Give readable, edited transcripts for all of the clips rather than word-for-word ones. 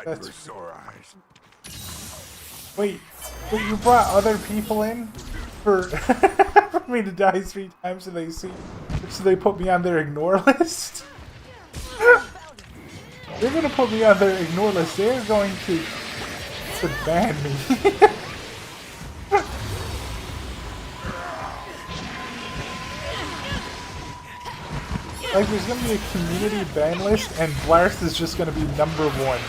That's... sore eyes. Wait, you brought other people in for, for me to die 3 times so they put me on their ignore list? They're gonna put me on their ignore list. They're going to ban me. Like, there's gonna be a community ban list, and Blast is just gonna be #1.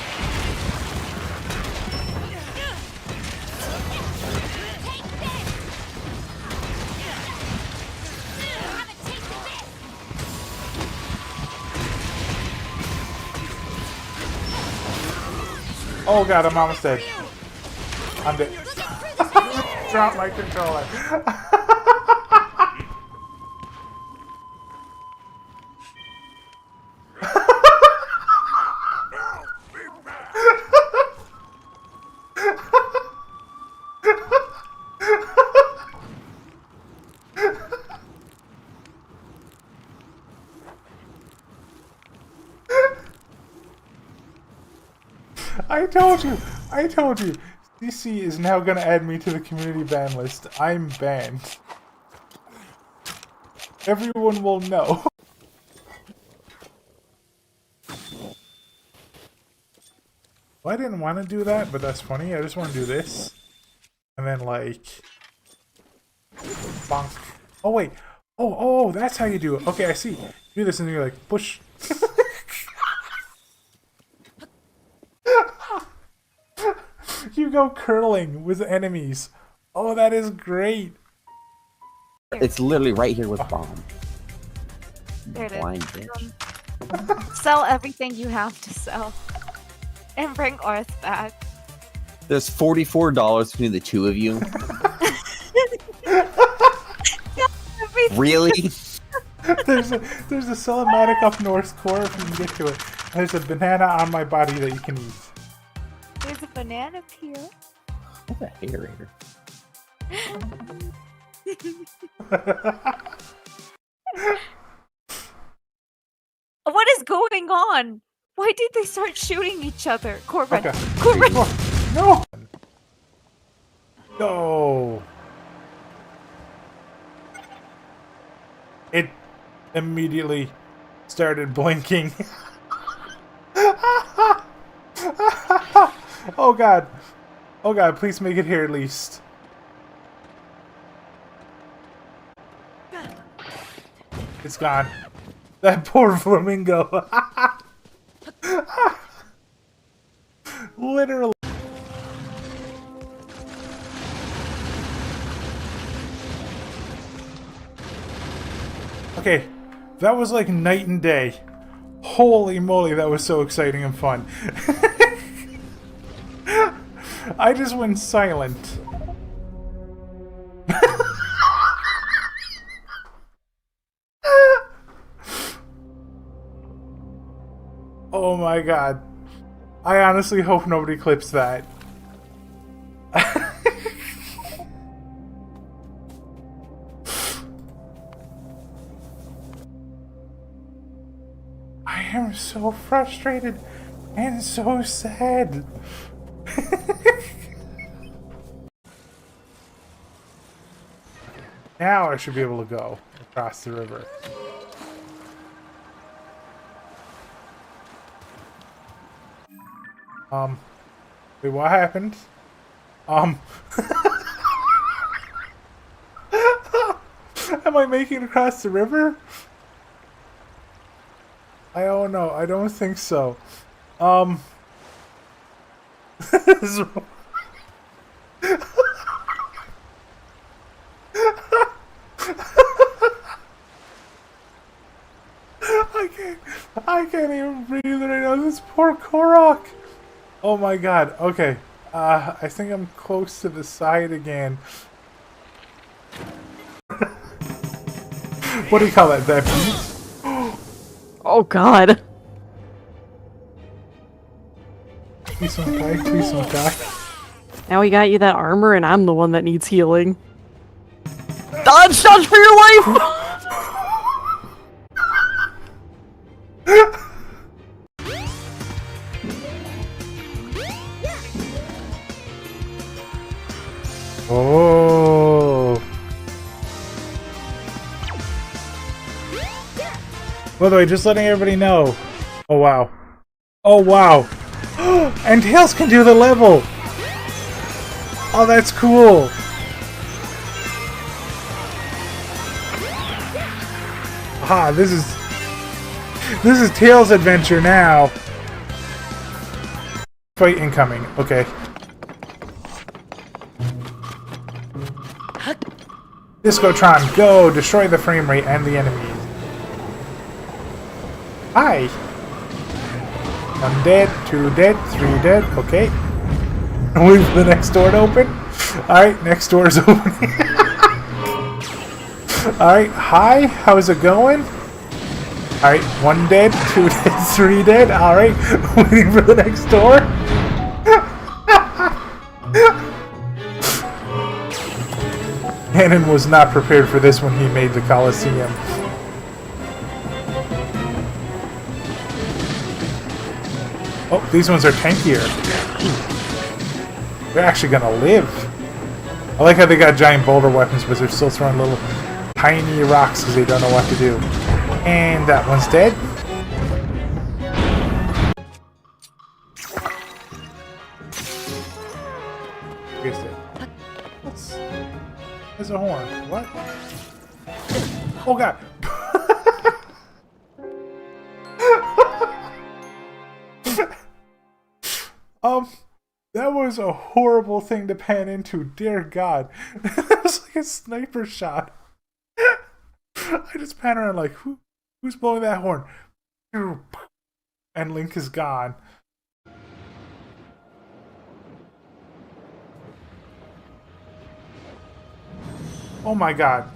Oh god, I'm almost dead. I'm dead. Drop my controller. I told you. CC is now gonna add me to the community ban list. I'm banned. Everyone will know. Well, I didn't want to do that, but that's funny. I just want to do this. And then, like... bonk. Oh, wait. Oh, that's how you do it. Okay, I see. You do this and you're like, push. You go curling with enemies. Oh, that is great. It's literally right here with bomb. There it is. Blind bitch. Sell everything you have to sell. And bring Orth back. There's $44 between the two of you. Really? There's a cinematic up North Core if you can get to it. There's a banana on my body that you can eat. There's a banana peel. What's a hairator? What is going on? Why did they start shooting each other? Corbin! Okay. Corbin! No! No! It immediately started blinking. Oh god. Oh god, please make it here at least. It's gone. That poor flamingo. Literally. Okay, that was like night and day. Holy moly, that was so exciting and fun. I just went silent. Oh my god. I honestly hope nobody clips that. I am so frustrated and so sad. Now I should be able to go across the river. Wait, what happened? Am I making it across the river? I don't know. I don't think so. I can't even breathe right now. This poor Korok. Oh my god. Okay. I think I'm close to the side again. What do you call that? That beat? Oh god. Please don't die. Please don't die. Now we got you that armor and I'm the one that needs healing. Dodge! Dodge for your life! Oh. By the way, just letting everybody know. Oh wow. Oh wow. And Tails can do the level. Oh, that's cool. Aha, this is Tails' adventure now. Fight incoming. Okay. Discotron, go! Destroy the frame rate and the enemies. Hi! 1 dead, 2 dead, 3 dead. Okay. Wait for the next door to open. Alright, next door is opening. Alright, hi, how's it going? Alright, 1 dead, 2 dead, 3 dead. Alright, waiting for the next door. Ganon was not prepared for this when he made the Colosseum. Oh, these ones are tankier. They're actually gonna live. I like how they got giant boulder weapons, but they're still throwing little tiny rocks because they don't know what to do. And that one's dead. Here's it. There's a horn. What? Oh god. That was a horrible thing to pan into, dear God. That was like a sniper shot. I just pan around like, who's blowing that horn? And Link is gone. Oh my God.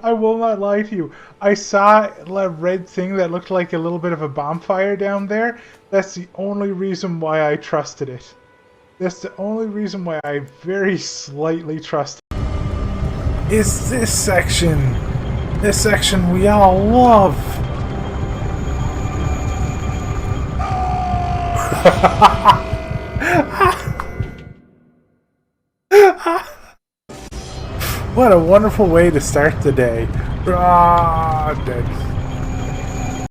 I will not lie to you. I saw a red thing that looked like a little bit of a bonfire down there. That's the only reason why I trusted it. That's the only reason why I very slightly trust it. Is this section. This section we all love. What a wonderful way to start the day. Ah, dead.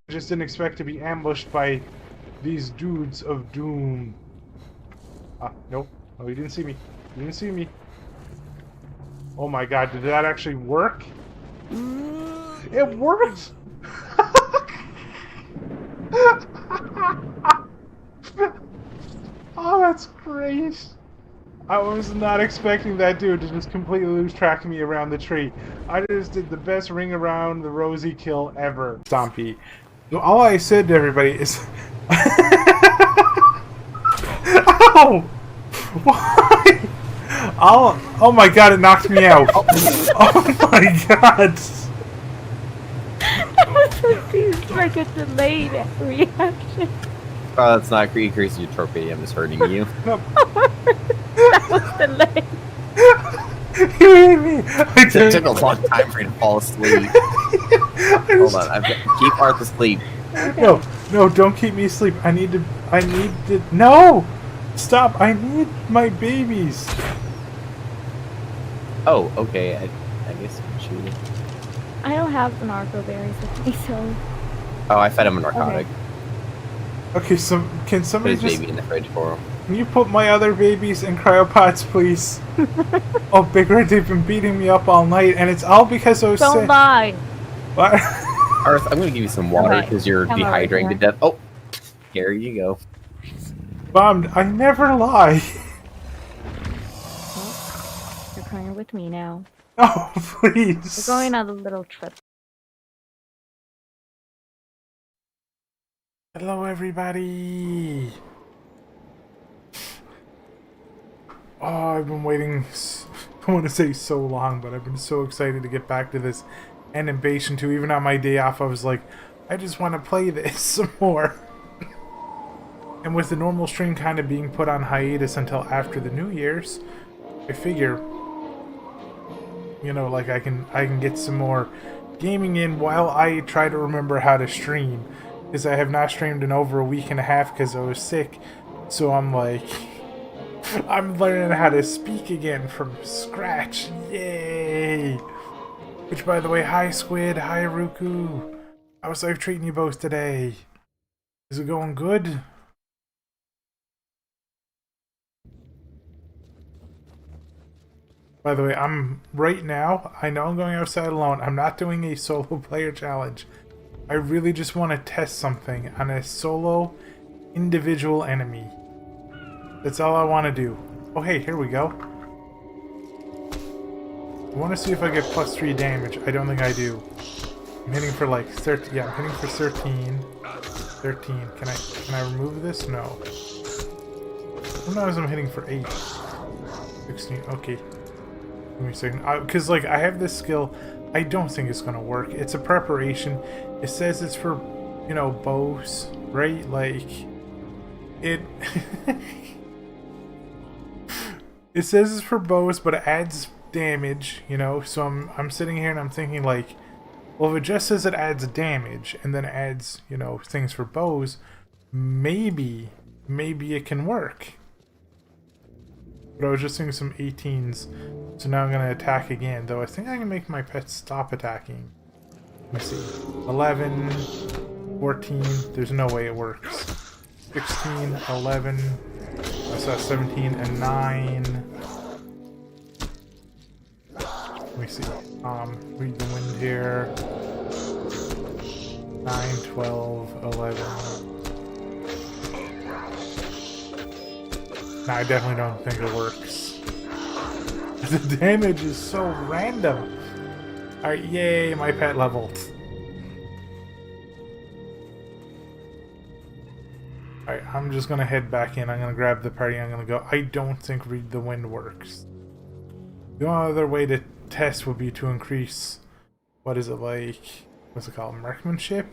I just didn't expect to be ambushed by these dudes of doom. Ah, nope. Oh, he didn't see me. He didn't see me. Oh my god, did that actually work? It worked! Oh, that's great. I was not expecting that dude to just completely lose track of me around the tree. I just did the best ring around the rosy kill ever. Stompy. All I said to everybody is... Ow! Why? Oh my god, it knocked me out. Oh my god. It's like a delayed reaction. Oh, that's not increasing your torpedo, I'm just hurting you. That was delayed. You hit me. It took a long time for you to fall asleep. Hold on, keep Arth asleep. No, don't keep me asleep. I need to, no! Stop, I need my babies. Oh, okay, I guess we should. I don't have the narco berries with me, so... Oh, I fed him a narcotic. Okay, so can Put somebody his just... baby in the fridge for him. Can you put my other babies in cryopods, please? Oh, Big Red, they've been beating me up all night, and it's all because I was sick. Don't lie. What? Arth, I'm gonna give you some water Okay, because you're come dehydrating over to death. Oh, here you go. Bombed, I never lie. You're crying with me now. Oh, please. We're going on a little trip. Hello, everybody. Oh, I've been waiting, I want to say so long, but I've been so excited to get back to this animation too. Even on my day off, I was like, I just want to play this some more. And with the normal stream kind of being put on hiatus until after the New Year's, I figure, you know, like I can get some more gaming in while I try to remember how to stream, because I have not streamed in over a week and a half because I was sick. So I'm like, I'm learning how to speak again from scratch. Yay! Which, by the way, hi Squid, hi Ruku. How's life treating you both today? Is it going good? By the way, right now, I know I'm going outside alone. I'm not doing a solo player challenge. I really just want to test something on a solo individual enemy. That's all I want to do. Oh hey, here we go. I want to see if I get +3 damage. I don't think I do. I'm hitting for like 13. Yeah, I'm hitting for 13. 13. Can I remove this? No. Sometimes I'm hitting for 8. 16. Okay. Give me a second. Because, like, I have this skill. I don't think it's going to work. It's a preparation. It says it's for, you know, bows, right? Like, it... it says it's for bows, but it adds damage, you know? So I'm sitting here and I'm thinking, like, well, if it just says it adds damage and then it adds, you know, things for bows, maybe it can work. But I was just seeing some 18s, so now I'm going to attack again, though I think I can make my pet stop attacking. Let me see. 11, 14, there's no way it works. 16, 11, I saw 17 and 9. Let me see. Read the wind here. 9, 12, 11. No, I definitely don't think it works. The damage is so random. Alright, yay, my pet leveled. Alright, I'm just gonna head back in. I'm gonna grab the party. I'm gonna go. I don't think Read the Wind works. The only other way to test would be to increase, what is it like? What's it called? Marksmanship?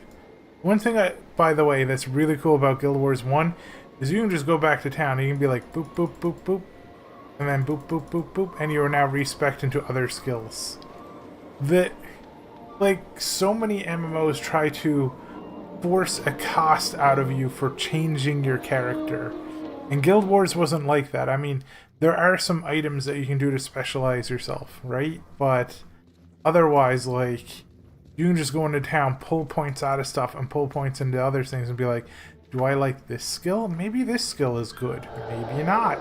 One thing, by the way, that's really cool about Guild Wars 1 is you can just go back to town. You can be like boop, boop, boop, boop, and then boop, boop, boop, boop, and you are now respec'd into other skills. That, like, so many MMOs try to force a cost out of you for changing your character. And Guild Wars wasn't like that. I mean, there are some items that you can do to specialize yourself, right? But otherwise, like, you can just go into town, pull points out of stuff, and pull points into other things and be like, do I like this skill? Maybe this skill is good. Maybe not.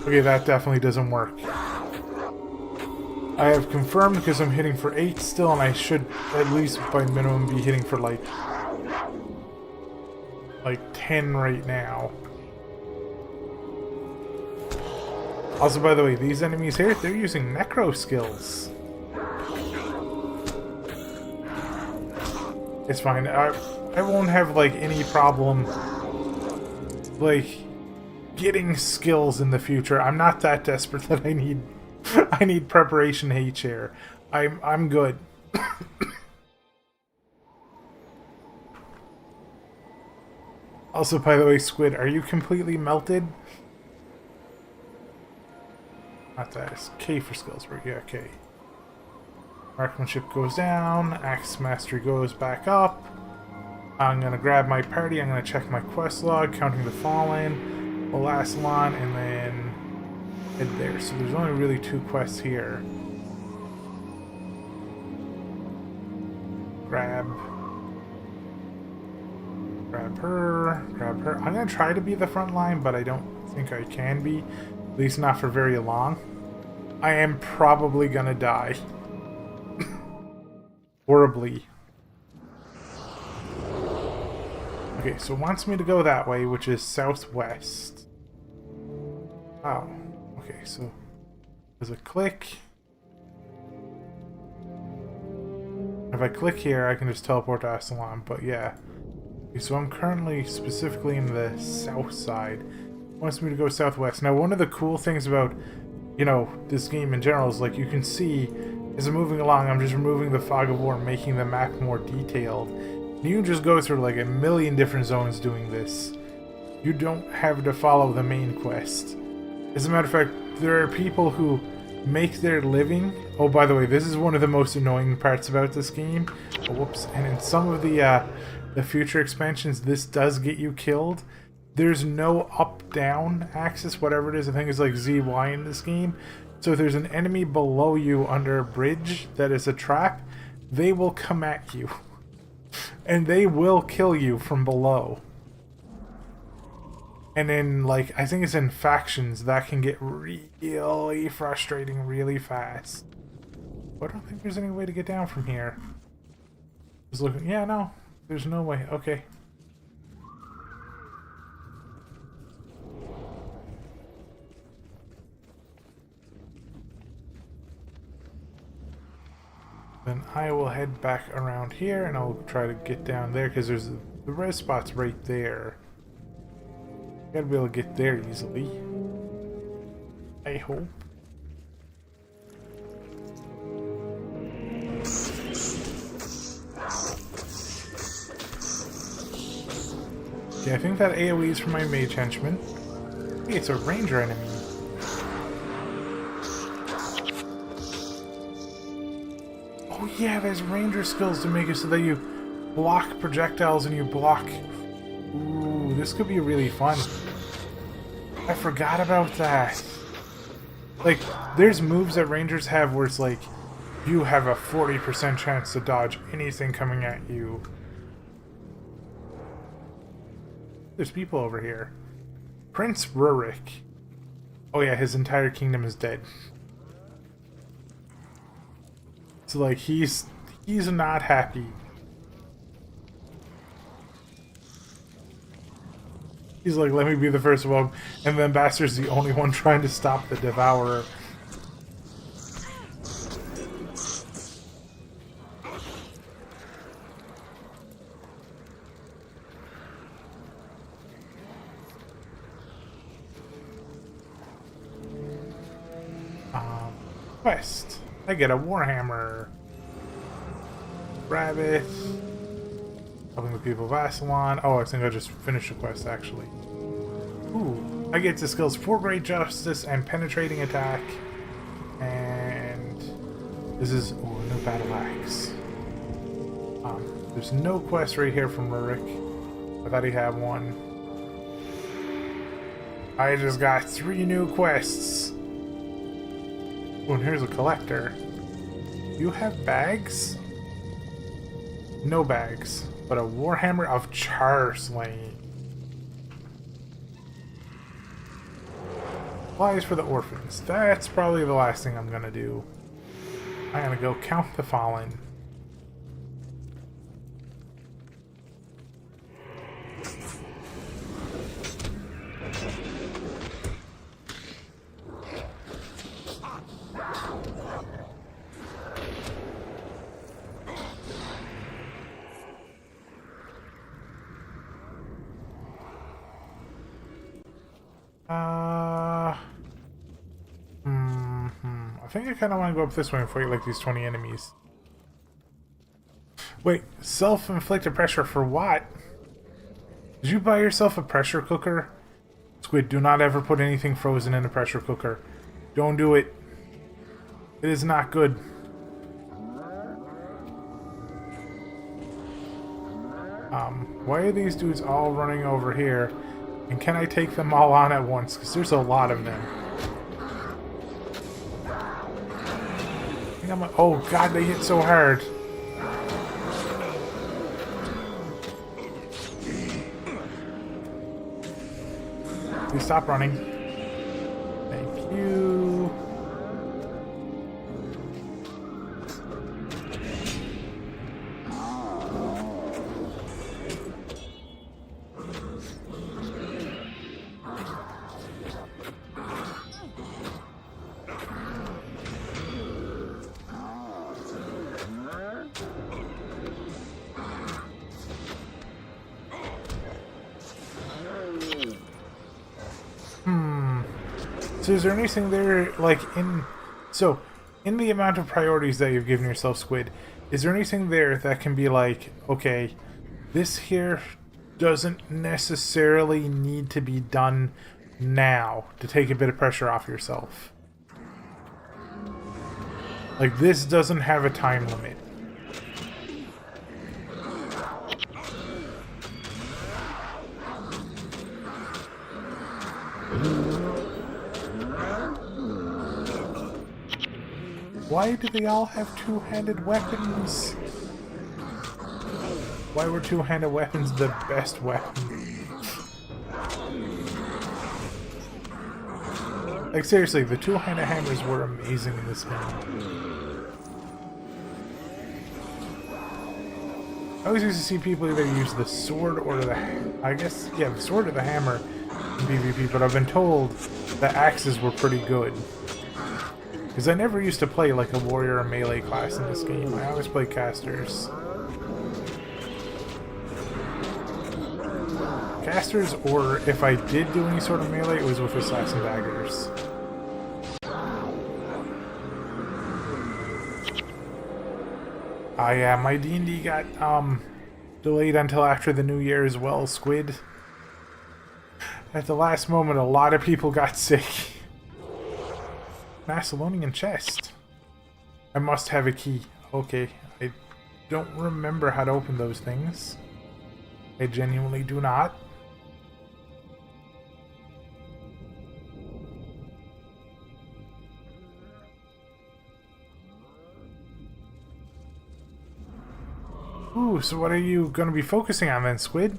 Okay, that definitely doesn't work. I have confirmed because I'm hitting for 8 still, and I should at least by minimum be hitting for like 10 right now. Also, by the way, these enemies here, they're using necro skills. It's fine. I won't have like any problem like getting skills in the future. I'm not that desperate that I need preparation H here. I'm good. Also, by the way, Squid, are you completely melted? Not that. It's K for skills, right? Yeah, K. Marksmanship goes down. Axe Mastery goes back up. I'm gonna grab my party. I'm gonna check my quest log, counting the fallen, the last one, and then head there. So there's only really 2 quests here. Grab her, grab her. I'm gonna try to be the front line, but I don't think I can be. At least not for very long. I am probably gonna die. Horribly. Okay, so it wants me to go that way, which is southwest. Wow. Okay, so there's a click. If I click here, I can just teleport to Aslan, but yeah. Okay, so I'm currently specifically in the south side. It wants me to go southwest. Now, one of the cool things about, you know, this game in general is, like, you can see, as I'm moving along, I'm just removing the fog of war and making the map more detailed. You can just go through, like, a million different zones doing this. You don't have to follow the main quest. As a matter of fact, there are people who make their living. Oh, by the way, this is one of the most annoying parts about this game. Oh, whoops. And in some of the future expansions, this does get you killed. There's no up-down axis, whatever it is. I think it's like ZY in this game. So if there's an enemy below you under a bridge that is a trap, they will come at you. And they will kill you from below. And then, like, I think it's in factions that can get really frustrating really fast. But I don't think there's any way to get down from here. Just looking. Yeah, no. There's no way. Okay. Then I will head back around here and I'll try to get down there because there's the red spot's right there. Gotta be able to get there easily. I hope. Yeah, I think that AoE is for my mage henchman. Hey, it's a ranger enemy. Oh yeah, there's ranger skills to make it so that you block projectiles and you block... Ooh, this could be really fun. I forgot about that. Like, there's moves that rangers have where it's like, you have a 40% chance to dodge anything coming at you. There's people over here. Prince Rurik. Oh yeah, his entire kingdom is dead. So like, he's not happy. He's like, let me be the first one, and the ambassador's the only one trying to stop the devourer. Quest. I get a warhammer. Grab it. Helping the people of Aslan. Oh, I think I just finished the quest, actually. Ooh. I get the skills for Great Justice and Penetrating Attack. And... this is... ooh, a new battle axe. There's no quest right here from Rurik. I thought he had one. I just got 3 new quests. Oh, and here's a collector. You have bags? No bags, but a warhammer of char slaying. Supplies for the orphans. That's probably the last thing I'm gonna do. I'm gonna go count the fallen. I think I kind of want to go up this way and fight like these 20 enemies. Wait, self-inflicted pressure for what? Did you buy yourself a pressure cooker? Squid, do not ever put anything frozen in a pressure cooker. Don't do it. It is not good. Why are these dudes all running over here? And can I take them all on at once? Because there's a lot of them. Oh god, they hit so hard. Please stop running. Thank you. So is there anything there, like, in the amount of priorities that you've given yourself, Squid, is there anything there that can be like, okay, this here doesn't necessarily need to be done now to take a bit of pressure off yourself? Like, this doesn't have a time limit. Why do they all have two-handed weapons? Why were two-handed weapons the best weapon? Like, seriously, the two-handed hammers were amazing in this game. I always used to see people either use the sword or the sword or the hammer in PvP, but I've been told the axes were pretty good. Because I never used to play like a warrior or melee class in this game. I always played casters. Casters, or if I did do any sort of melee, it was with assassin daggers. Yeah, my D&D got delayed until after the new year as well, Squid. At the last moment, a lot of people got sick. Macedonian chest. I must have a key. Okay, I don't remember how to open those things. I genuinely do not. Ooh, so what are you going to be focusing on then, Squid?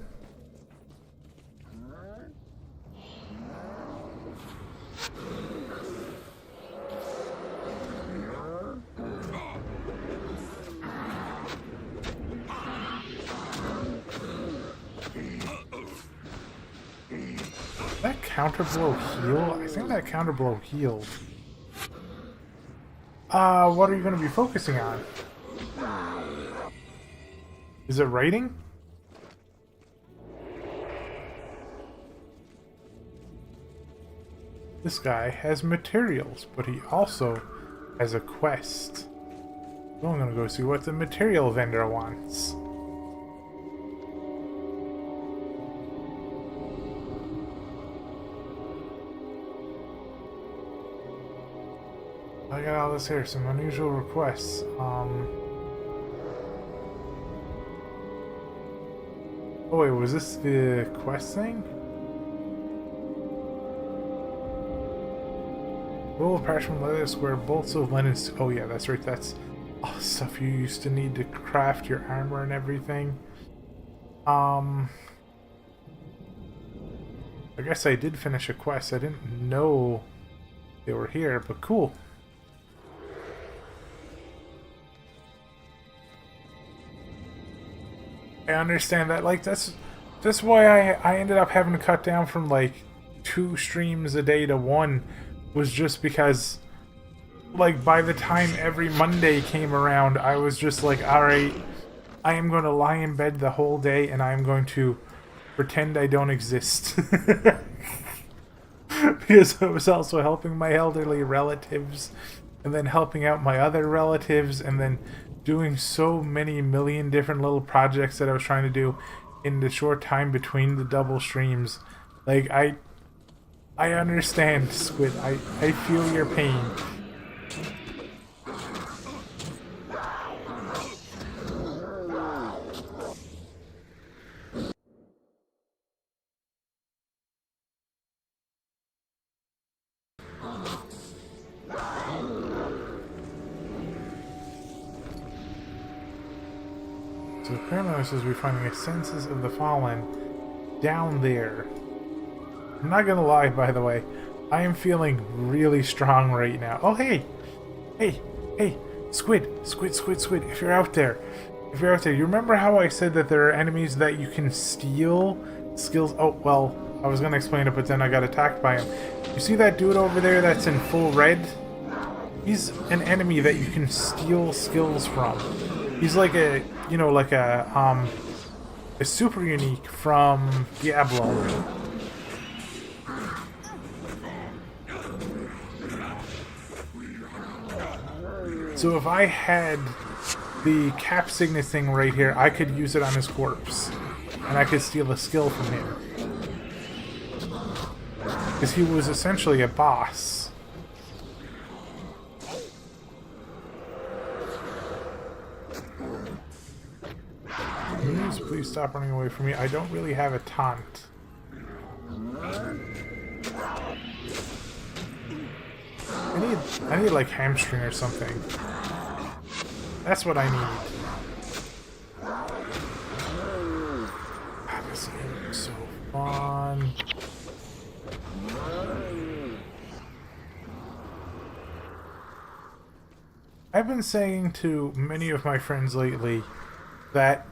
That counterblow heal? I think that counterblow healed. What are you going to be focusing on? Is it writing? This guy has materials, but he also has a quest. So I'm gonna go see what the material vendor wants. I got all this here, some unusual requests. Oh wait, was this the quest thing? Roll of parchment, leather, square, bolts of linen. Oh yeah, that's right, that's all stuff you used to need to craft your armor and everything. I guess I did finish a quest. I didn't know they were here, but cool. I understand that, like, that's why I ended up having to cut down from like 2 streams a day to 1, was just because, like, by the time every Monday came around, I was just like, alright, I am going to lie in bed the whole day and I am going to pretend I don't exist. Because I was also helping my elderly relatives, and then helping out my other relatives, and then doing so many million different little projects that I was trying to do in the short time between the double streams. Like, I understand, Squid. I feel your pain. So apparently this is we're finding a census of the fallen down there. I'm not gonna lie, by the way, I am feeling really strong right now. Oh hey! Hey! Squid! If you're out there, you remember how I said that there are enemies that you can steal skills? Oh, well, I was gonna explain it, but then I got attacked by him. You see that dude over there that's in full red? He's an enemy that you can steal skills from. He's like a, you know, like a super unique from Diablo. So if I had the cap signet thing right here, I could use it on his corpse. And I could steal a skill from him. Because he was essentially a boss. Please stop running away from me. I don't really have a taunt. I need like hamstring or something. That's what I need. This game is so fun. I've been saying to many of my friends lately that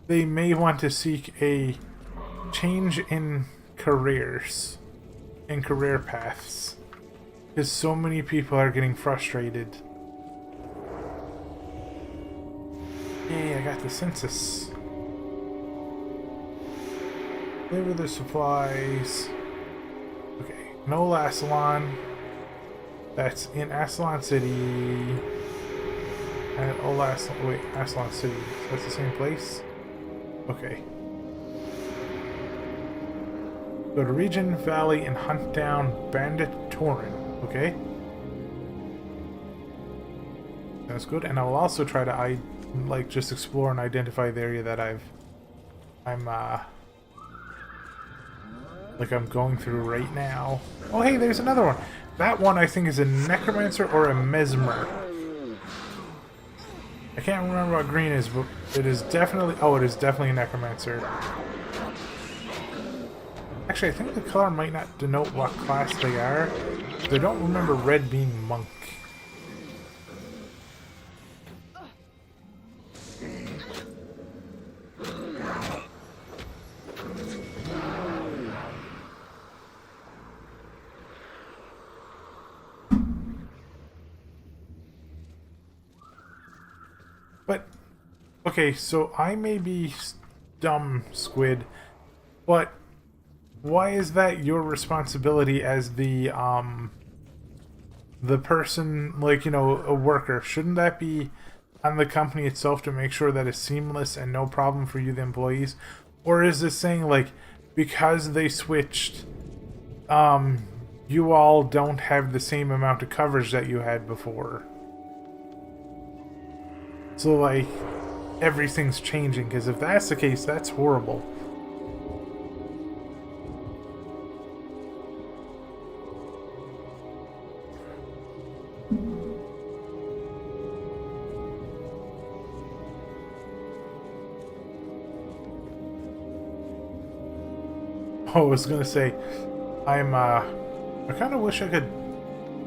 they may want to seek a change in careers, in career paths, because so many people are getting frustrated. Yay, I got the census. Deliver the supplies. Okay, no Aslan. That's in Aslan City. And Aslan City. That's the same place? Okay. Go to Region Valley and hunt down Bandit Torin. Okay. That's good. And I will also try to just explore and identify the area that I'm going through right now. Oh hey, there's another one. That one I think is a necromancer or a mesmer. I can't remember what green is, but it is definitely... Oh, it is definitely a necromancer. Actually, I think the color might not denote what class they are. I don't remember red being monk. But, okay, so I may be dumb, Squid, but why is that your responsibility as the person, like, you know, a worker? Shouldn't that be on the company itself to make sure that it's seamless and no problem for you, the employees? Or is this saying, like, because they switched, you all don't have the same amount of coverage that you had before? So, like, everything's changing, because if that's the case, that's horrible. Oh, I was gonna say, I kind of wish I could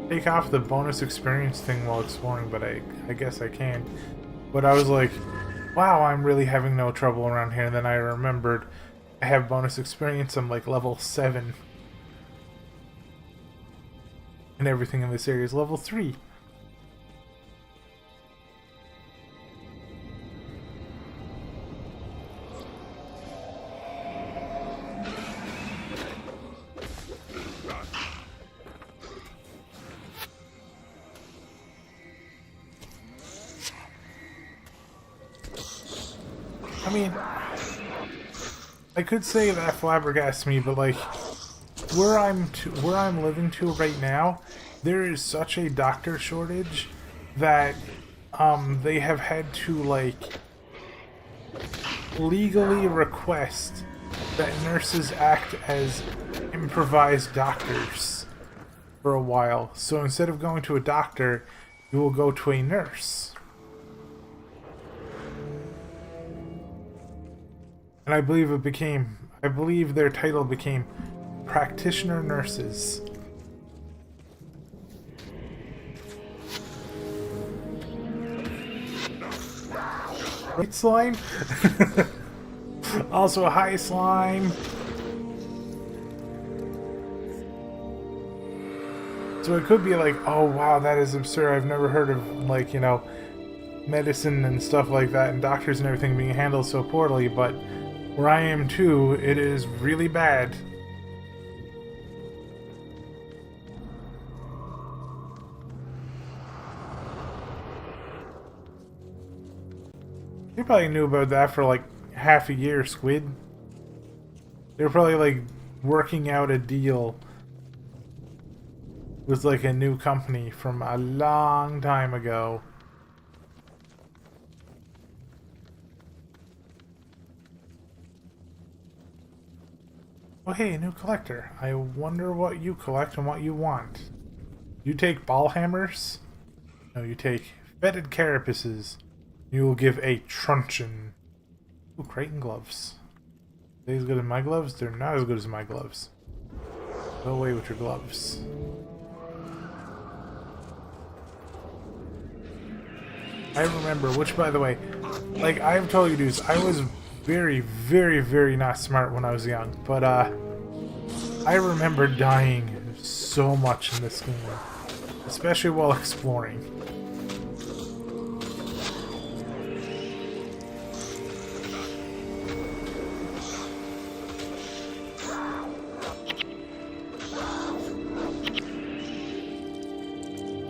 take off the bonus experience thing while exploring, but I guess I can't. But I was like, wow, I'm really having no trouble around here. And then I remembered I have bonus experience. I'm like level 7. And everything in this area is level 3. I mean, I could say that flabbergasts me, but like, where I'm living to right now, there is such a doctor shortage that they have had to like legally request that nurses act as improvised doctors for a while. So instead of going to a doctor, you will go to a nurse. And I believe their title became practitioner nurses. Right, slime? Also a high slime. So it could be like, oh wow, that is absurd. I've never heard of, like, you know, medicine and stuff like that and doctors and everything being handled so poorly, but where I am too, it is really bad. probably knew about that for like half a year, Squid. They were probably like working out a deal with like a new company from a long time ago. Oh hey, a new collector. I wonder what you collect and what you want. You take ball hammers? No, you take fetid carapaces. You will give a truncheon. Ooh, Crichton gloves. Are they as good as my gloves? They're not as good as my gloves. Go away with your gloves. I remember, which by the way, like I've told you dudes, I was very, very, very not smart when I was young, but I remember dying so much in this game, especially while exploring.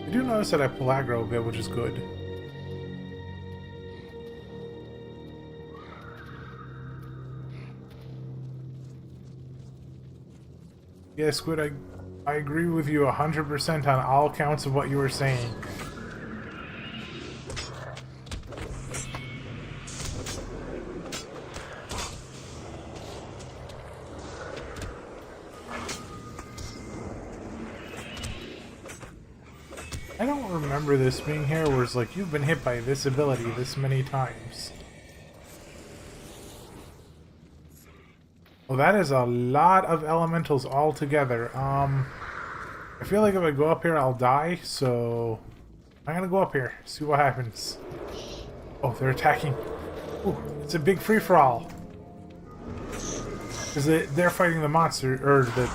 I do notice that I pull aggro a bit, which is good. Yeah, Squid, I agree with you 100% on all counts of what you were saying. I don't remember this being here where it's like, you've been hit by this ability this many times. Well, that is a lot of elementals all together. I feel like if I go up here, I'll die, so I'm gonna go up here, see what happens. Oh, they're attacking. Ooh, it's a big free-for-all. Because they're fighting the monster, or the,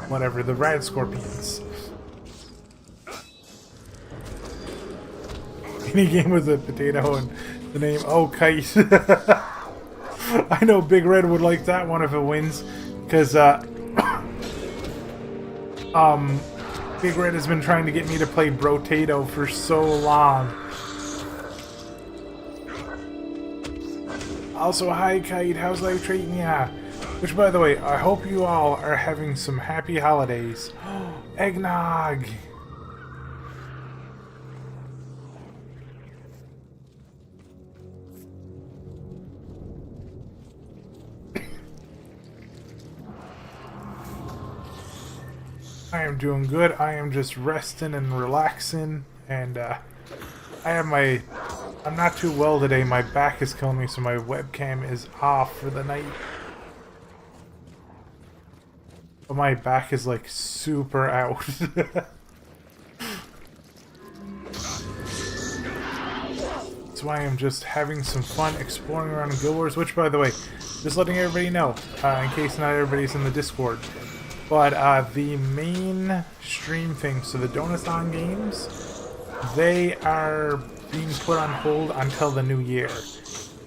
whatever, the rad scorpions. Any game with a potato and the name, oh, Kite. I know Big Red would like that one if it wins, because Big Red has been trying to get me to play Brotato for so long. Also, hi Kite, how's life treating ya? Which, by the way, I hope you all are having some happy holidays. Eggnog! I am doing good. I am just resting and relaxing, and I have my... I'm not too well today. My back is killing me, so my webcam is off for the night. But my back is like super out. That's why I'm just having some fun exploring around in Guild Wars, which, by the way, just letting everybody know, in case not everybody's in the Discord. But the main stream thing, so the Donathon games, they are being put on hold until the new year.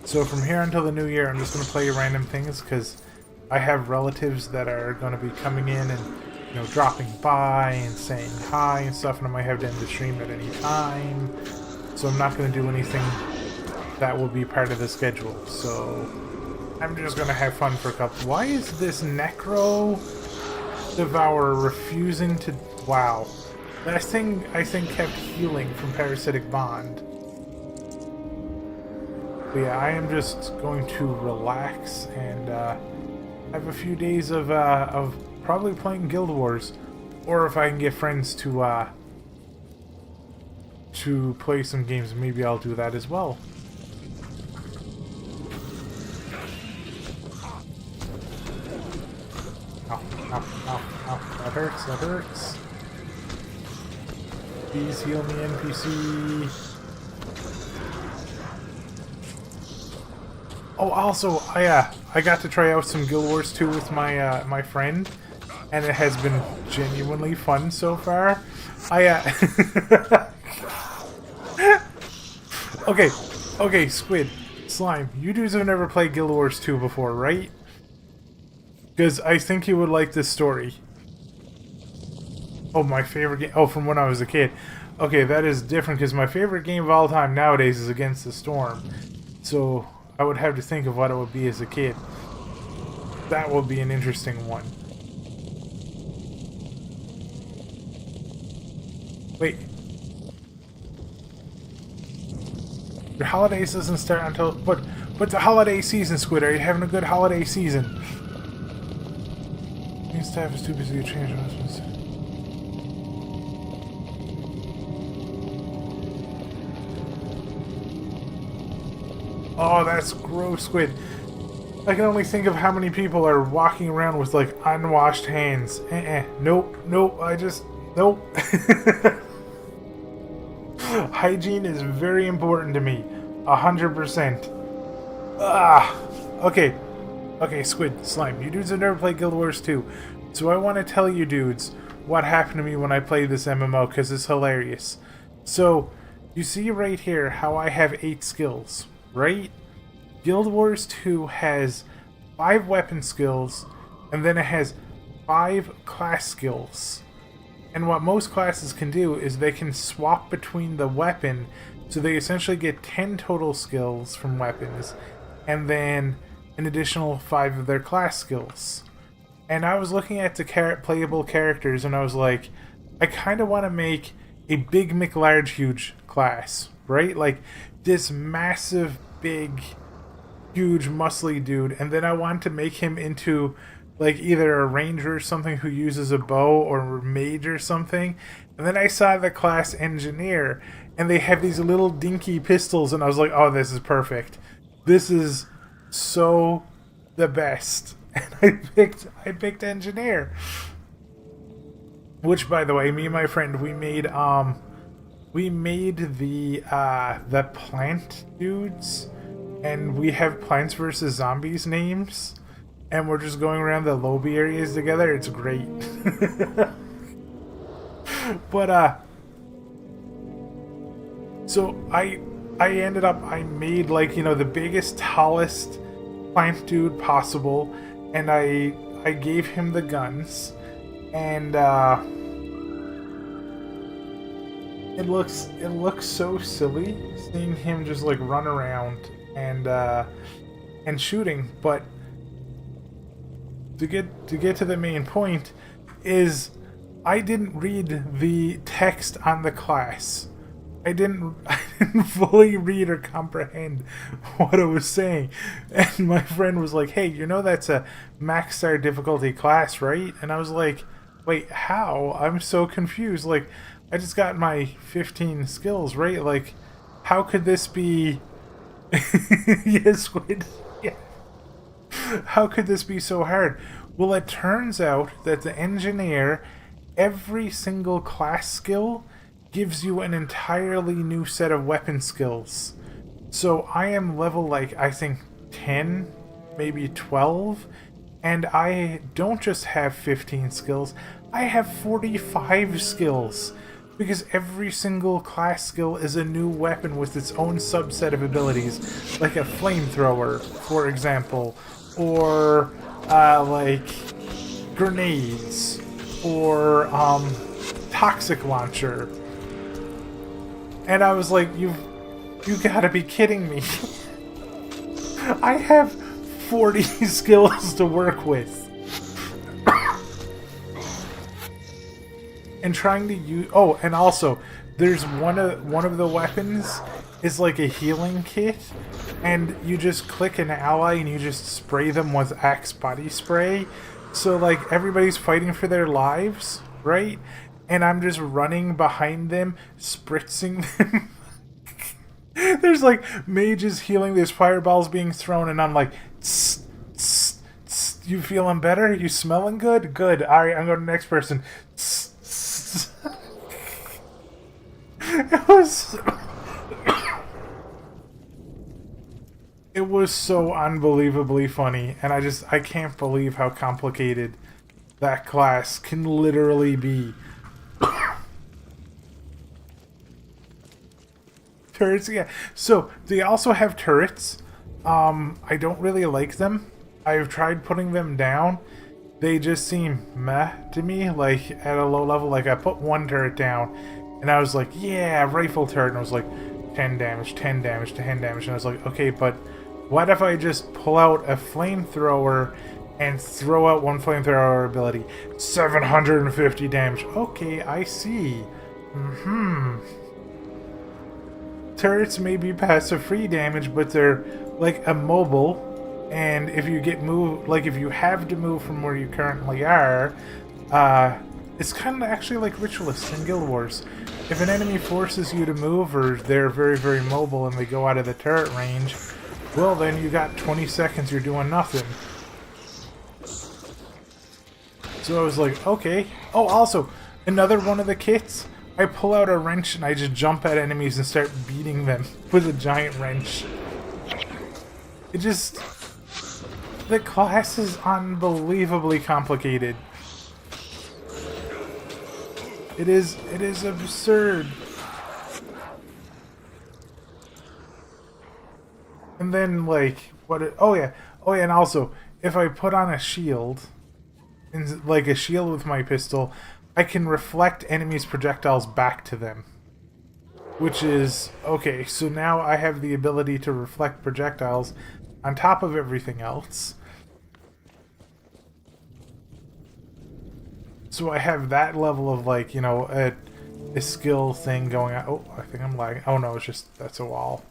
So from here until the new year, I'm just going to play random things because I have relatives that are going to be coming in and, you know, dropping by and saying hi and stuff, and I might have to end the stream at any time. So I'm not going to do anything that will be part of the schedule. So I'm just going to have fun for a couple. Why is this Necro Devourer refusing to... Wow. That thing, I think, kept healing from Parasitic Bond. But yeah, I am just going to relax and have a few days of probably playing Guild Wars. Or if I can get friends to play some games, maybe I'll do that as well. Ow, ow, ow, ow. That hurts, that hurts. Please heal me, NPC. Oh, also, I got to try out some Guild Wars 2 with my my friend, and it has been genuinely fun so far. Okay, Squid, Slime, you dudes have never played Guild Wars 2 before, right? Because I think you would like this story. Oh, my favorite game. Oh, from when I was a kid. Okay, that is different because my favorite game of all time nowadays is Against the Storm. So I would have to think of what it would be as a kid. That would be an interesting one. Wait. Your holidays doesn't start until... But the holiday season, Squid. Are you having a good holiday season? Staff is too busy to change announcements. Oh, that's gross, Squid. I can only think of how many people are walking around with, like, unwashed hands. Nope, nope, nope. Hygiene is very important to me. 100%. Okay. Okay, Squid, Slime, you dudes have never played Guild Wars 2. So I want to tell you dudes what happened to me when I played this MMO, because it's hilarious. So, you see right here how I have 8 skills, right? Guild Wars 2 has 5 weapon skills, and then it has 5 class skills. And what most classes can do is they can swap between the weapon, so they essentially get 10 total skills from weapons, and then an additional 5 of their class skills. And I was looking at the playable characters, and I was like, I kind of want to make a big McLarge huge class, right? Like this massive, big, huge, muscly dude, and then I want to make him into like either a ranger or something who uses a bow, or a mage or something. And then I saw the class engineer, and they have these little dinky pistols, and I was like, oh, this is perfect. This is so the best. And I picked engineer. Which, by the way, me and my friend, we made the plant dudes, and we have Plants vs. Zombies names, and we're just going around the lobby areas together. It's great. But so I ended up, I made, like, you know, the biggest, tallest plant dude possible, and I gave him the guns, and it looks so silly seeing him just like run around and shooting. But to get to the main point is, I didn't read the text on the class. I didn't fully read or comprehend what it was saying. And my friend was like, hey, you know that's a max star difficulty class, right? And I was like, wait, how? I'm so confused. Like, I just got my 15 skills, right? Like, how could this be... Yes, Squid. Yeah. How could this be so hard? Well, it turns out that the engineer, every single class skill gives you an entirely new set of weapon skills. So I am level, like, I think 10, maybe 12, and I don't just have 15 skills, I have 45 skills, because every single class skill is a new weapon with its own subset of abilities, like a flamethrower, for example, or like grenades, or toxic launcher. And I was like, you gotta be kidding me. I have 40 skills to work with. And trying to use... Oh, and also, there's one of the weapons is like a healing kit, and you just click an ally and you just spray them with Axe body spray. So, like, everybody's fighting for their lives, right? And I'm just running behind them, spritzing them. There's, like, mages healing, there's fireballs being thrown, and I'm like, tss, tss, tss. You feeling better? You smelling good? Good. Alright, I'm going to the next person. Tss, tss. It was so unbelievably funny, and I can't believe how complicated that class can literally be. Turrets, yeah. So, they also have turrets. I don't really like them. I've tried putting them down. They just seem meh to me, like, at a low level. Like, I put one turret down, and I was like, yeah, rifle turret. And I was like, 10 damage, 10 damage, 10 damage. And I was like, okay, but what if I just pull out a flamethrower and throw out one flamethrower ability? 750 damage. Okay, I see. Turrets may be passive free damage, but they're like immobile. And if you get moved, like if you have to move from where you currently are, it's kind of actually like Ritualists in Guild Wars. If an enemy forces you to move, or they're very, very mobile and they go out of the turret range, well then you got 20 seconds, you're doing nothing. So I was like, okay. Oh, also, another one of the kits, I pull out a wrench and I just jump at enemies and start beating them with a giant wrench. It just... The class is unbelievably complicated. It is absurd. And then, like, oh yeah, and also, if I put on a shield, like a shield with my pistol, I can reflect enemies' projectiles back to them. Which is, okay, so now I have the ability to reflect projectiles on top of everything else. So I have that level of, like, you know, a skill thing going on. Oh, I think I'm lagging. Oh no, it's just, that's a wall.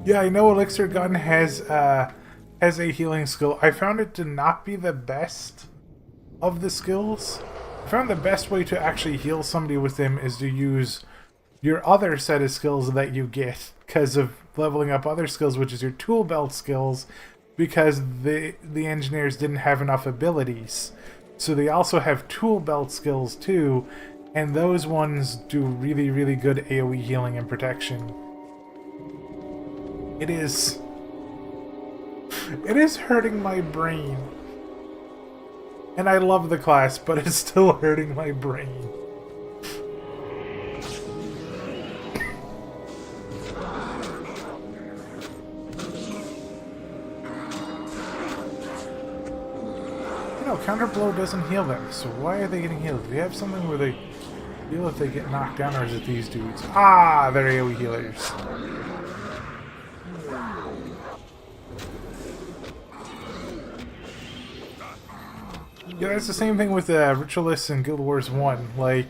Yeah, I know Elixir Gun has a healing skill. I found it to not be the best of the skills. I found the best way to actually heal somebody with them is to use your other set of skills that you get because of leveling up other skills, which is your tool belt skills, because the engineers didn't have enough abilities. So they also have tool belt skills too, and those ones do really, really good AoE healing and protection. It is hurting my brain. And I love the class, but it's still hurting my brain. Counterblow doesn't heal them, so why are they getting healed? Do they have something where they heal if they get knocked down, or is it these dudes? Ah, they're AoE healers. Yeah, that's the same thing with Ritualists in Guild Wars 1. Like,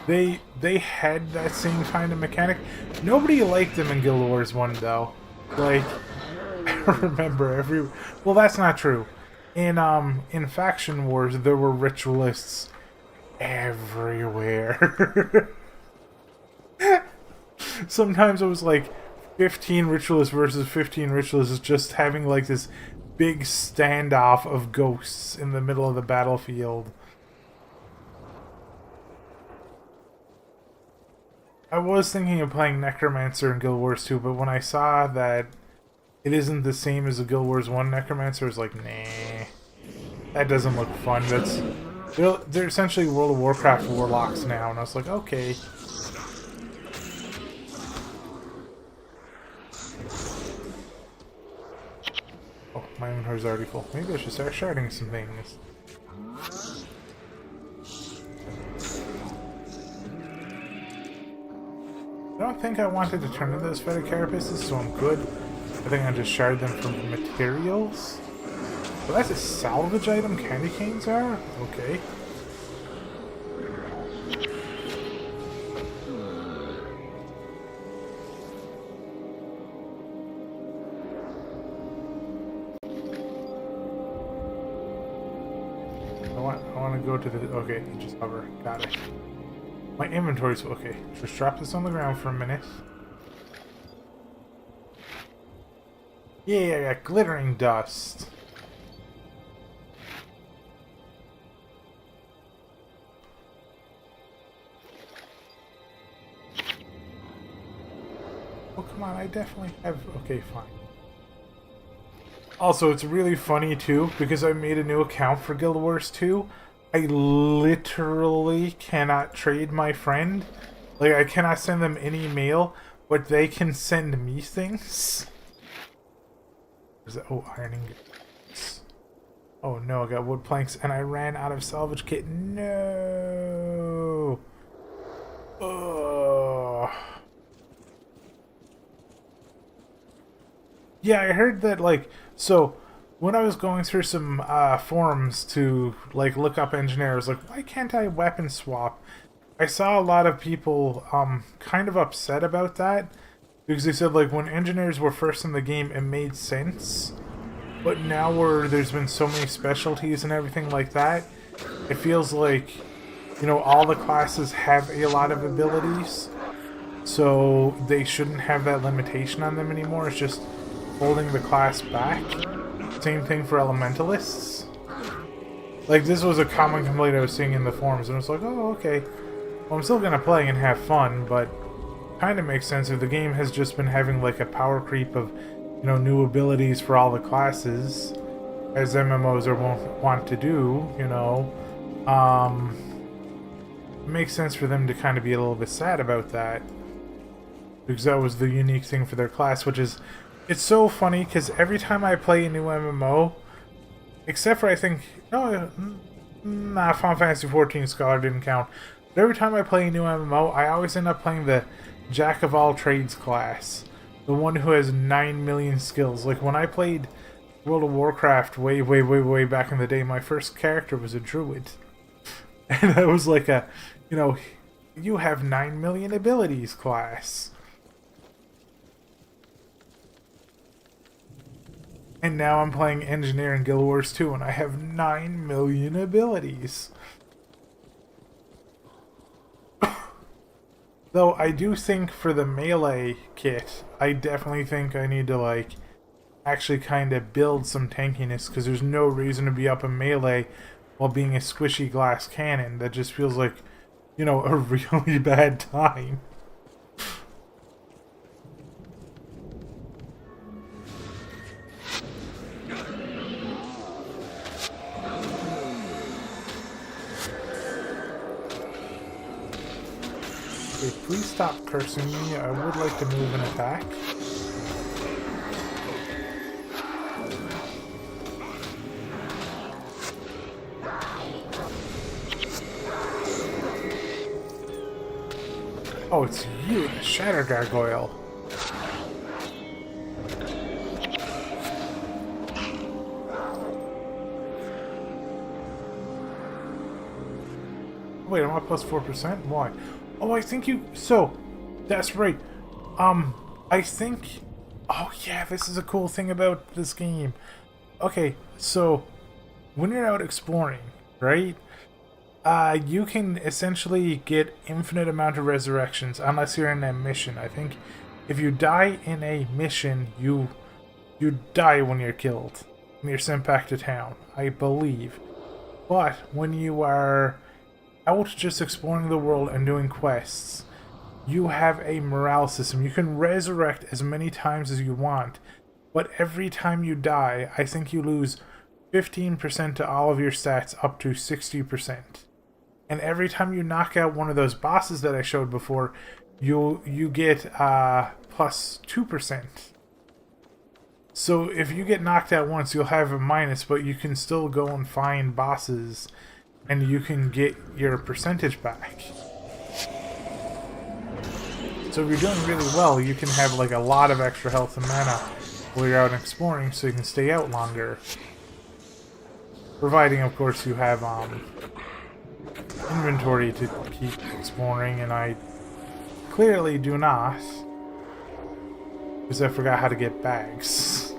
they had that same kind of mechanic. Nobody liked them in Guild Wars 1, though. Like, I remember well, that's not true. In Faction Wars, there were Ritualists everywhere. Sometimes it was like 15 Ritualists versus 15 Ritualists just having like this big standoff of ghosts in the middle of the battlefield. I was thinking of playing Necromancer in Guild Wars 2, but when I saw that it isn't the same as the Guild Wars 1 Necromancer, I was like, nah. That doesn't look fun. They're essentially World of Warcraft warlocks now, and I was like, okay. Oh, my inventory's already full. Maybe I should start sharding some things. I don't think I wanted to turn into those Fetid Carapaces, so I'm good. I think I just shard them from materials. Well, that's a salvage item, candy canes are? Okay. I want to go to the... Okay, just hover. Got it. My inventory's... Okay, just drop this on the ground for a minute. Yeah, I got glittering dust. Oh, come on, I definitely have... Okay, fine. Also, it's really funny, too, because I made a new account for Guild Wars 2. I literally cannot trade my friend. Like, I cannot send them any mail, but they can send me things. Is that... Oh, iron ingots. Oh, no, I got wood planks, and I ran out of salvage kit. No! Ugh. Yeah, I heard that, like, so when I was going through some forums to, like, look up engineers, like, why can't I weapon swap? I saw a lot of people kind of upset about that because they said, like, when engineers were first in the game, it made sense. But now where there's been so many specialties and everything like that, it feels like, you know, all the classes have a lot of abilities. So they shouldn't have that limitation on them anymore. It's just holding the class back. Same thing for elementalists. Like, this was a common complaint I was seeing in the forums, and I was like, oh, okay. Well, I'm still gonna play and have fun, but kind of makes sense if the game has just been having, like, a power creep of, you know, new abilities for all the classes, as MMOs are want to do, you know. It makes sense for them to kind of be a little bit sad about that. Because that was the unique thing for their class, which is, it's so funny, because every time I play a new MMO, except for, I think, no, nah, Final Fantasy XIV Scholar didn't count, but every time I play a new MMO, I always end up playing the Jack-of-all-trades class, the one who has 9 million skills. Like, when I played World of Warcraft way back in the day, my first character was a druid. And I was like a, you know, you have 9 million abilities class. And now I'm playing Engineer in Guild Wars 2, and I have 9 million abilities. Though I do think for the melee kit, I definitely think I need to, like, actually kind of build some tankiness, because there's no reason to be up in melee while being a squishy glass cannon. That just feels like, you know, a really bad time. Okay, please stop cursing me. I would like to move and attack. Oh, it's you, the Shatter Gargoyle. Wait, I'm at plus 4%? Why? Oh, I think you... So, that's right. I think... Oh, yeah, this is a cool thing about this game. Okay, so, when you're out exploring, right? You can essentially get infinite amount of resurrections unless you're in a mission. I think if you die in a mission, you die when you're killed. And you're sent back to town, I believe. But when you are out just exploring the world and doing quests, you have a morale system. You can resurrect as many times as you want, but every time you die, I think you lose 15% to all of your stats up to 60%. And every time you knock out one of those bosses that I showed before, you get plus 2%. So if you get knocked out once, you'll have a minus, but you can still go and find bosses, and you can get your percentage back. So if you're doing really well, you can have like a lot of extra health and mana while you're out exploring, so you can stay out longer. Providing, of course, you have inventory to keep exploring, and I clearly do not, because I forgot how to get bags.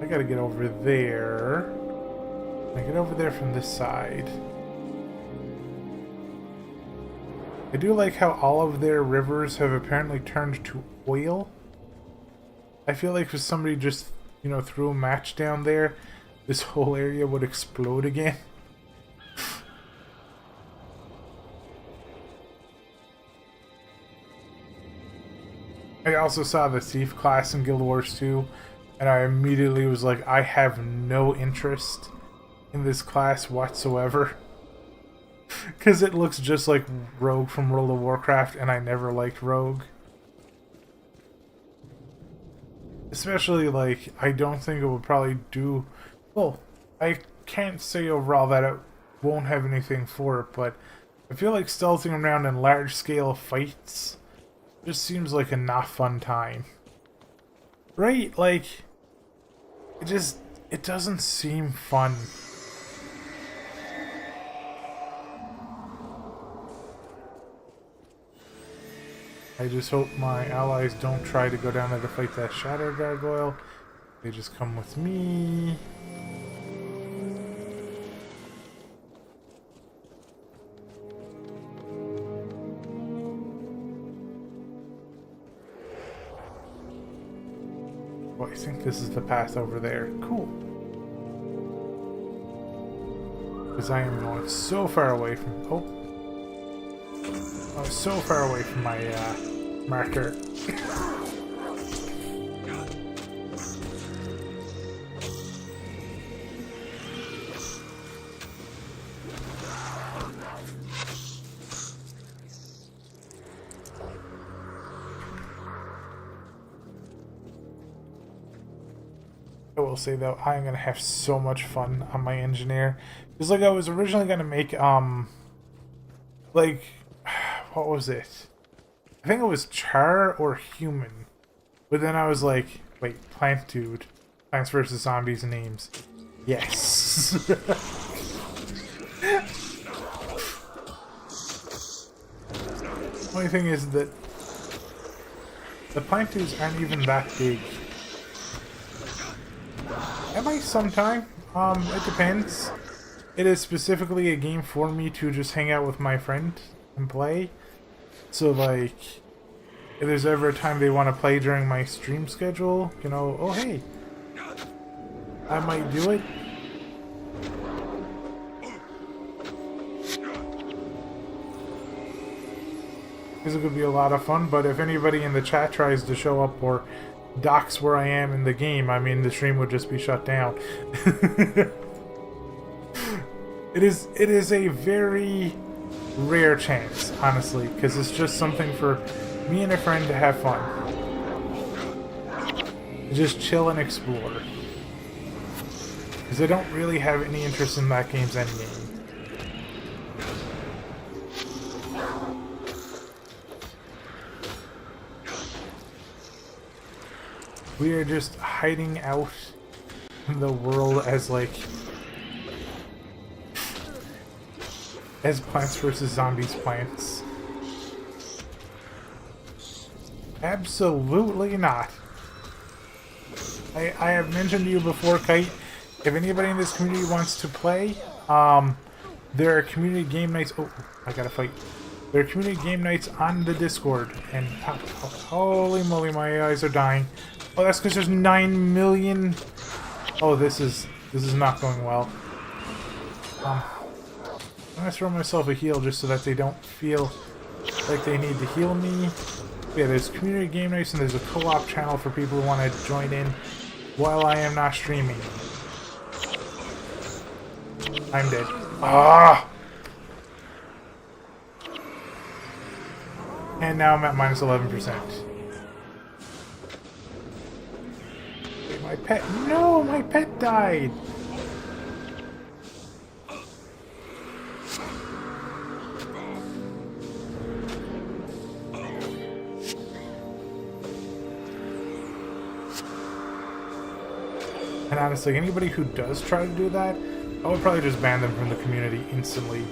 I gotta get over there. I get over there from this side. I do like how all of their rivers have apparently turned to oil. I feel like if somebody just, you know, threw a match down there, this whole area would explode again. I also saw the Thief class in Guild Wars 2, and I immediately was like, I have no interest in this class whatsoever. Because it looks just like Rogue from World of Warcraft, and I never liked Rogue. Especially, like, I don't think it would probably do... Well, I can't say overall that it won't have anything for it, but I feel like stealthing around in large-scale fights just seems like a not fun time. Right? Like, it doesn't seem fun. I just hope my allies don't try to go down there to fight that Shatter Gargoyle. They just come with me. Oh, I think this is the path over there. Cool. Because I am going so far away from... Oh. I was so far away from my marker. I will say though, I'm gonna have so much fun on my engineer. Because like I was originally gonna make like what was it? I think it was Char or Human. But then I was like, wait, Plant Dude. Plants vs. Zombies names. Yes. Only thing is that the Plant Dudes aren't even that big. I might sometime. It depends. It is specifically a game for me to just hang out with my friend and play. So, like, if there's ever a time they want to play during my stream schedule, you know, oh hey, I might do it. Because it could be a lot of fun, but if anybody in the chat tries to show up or docks where I am in the game, I mean, the stream would just be shut down. It is a very rare chance, honestly, because it's just something for me and a friend to have fun. Just chill and explore. Because I don't really have any interest in that game's endgame. We are just hiding out in the world as, like, as Plants vs. Zombies plants. Absolutely not. I have mentioned to you before, Kite, if anybody in this community wants to play, there are community game nights. Oh, I gotta fight. There are community game nights on the Discord, and holy moly, my eyes are dying. Oh, that's because there's 9 million. Oh, this is not going well. I'm gonna throw myself a heal just so that they don't feel like they need to heal me. Yeah, there's community game nights and there's a co-op channel for people who want to join in while I am not streaming. I'm dead. Ah! And now I'm at minus 11%. Wait, my pet. No, my pet died. And honestly, anybody who does try to do that, I would probably just ban them from the community instantly.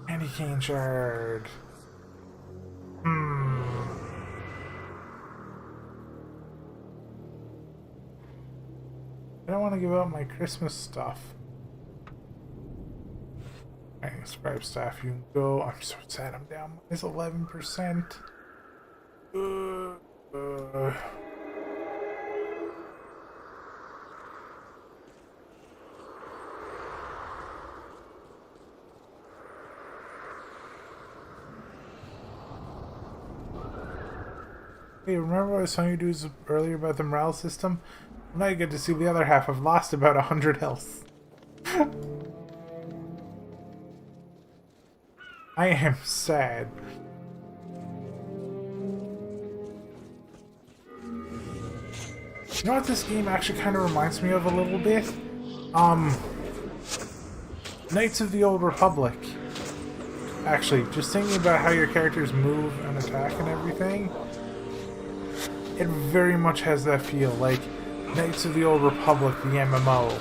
Candy cane shard. I don't want to give out my Christmas stuff. Alright, scribe staff, you can go. I'm so sad I'm down. It's 11%. Hey, remember what I was telling you dudes earlier about the morale system? Now you get to see the other half. I've lost about 100 health. I am sad. You know what this game actually kind of reminds me of a little bit? Knights of the Old Republic. Actually, just thinking about how your characters move and attack and everything, it very much has that feel, like Knights of the Old Republic, the MMO.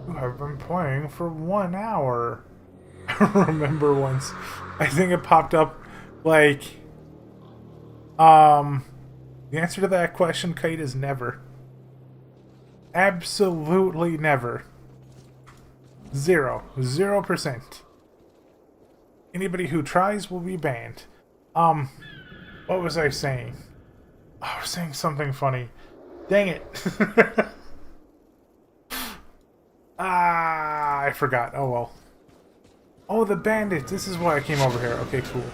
You have been playing for 1 hour. I remember once, I think it popped up like, the answer to that question, Kite, is never. Absolutely never. 0%. Anybody who tries will be banned. What was I saying? I was saying something funny. Dang it. I forgot. Oh well. Oh, the bandits. This is why I came over here. Okay, cool.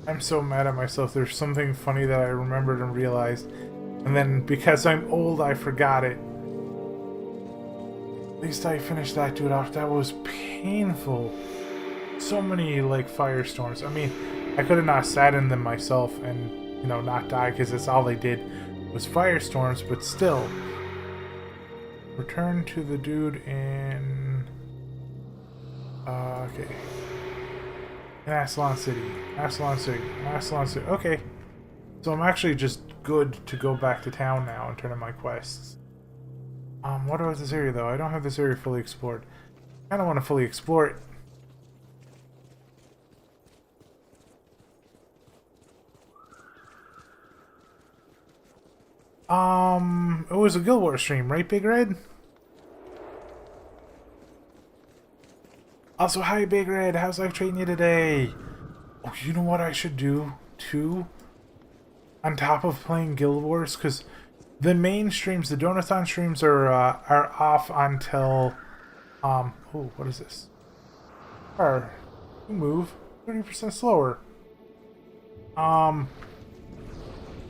I'm so mad at myself. There's something funny that I remembered and realized. And then, because I'm old, I forgot it. At least I finished that dude off. That was painful. So many, like, firestorms. I mean, I could have not sat in them myself and, you know, not die, because that's all they did was firestorms, but still. Return to the dude in... okay. In Aslan City. Aslan City. Aslan City. Okay. So I'm actually just good to go back to town now and turn in my quests. What about this area though? I don't have this area fully explored. I don't want to fully explore it. It was a Guild Wars stream, right, Big Red? Also, hi, Big Red. How's life treating you today? Oh, you know what I should do, too? On top of playing Guild Wars? Because the main streams, the Donathon streams, are off until... oh, what is this? You move 30% slower.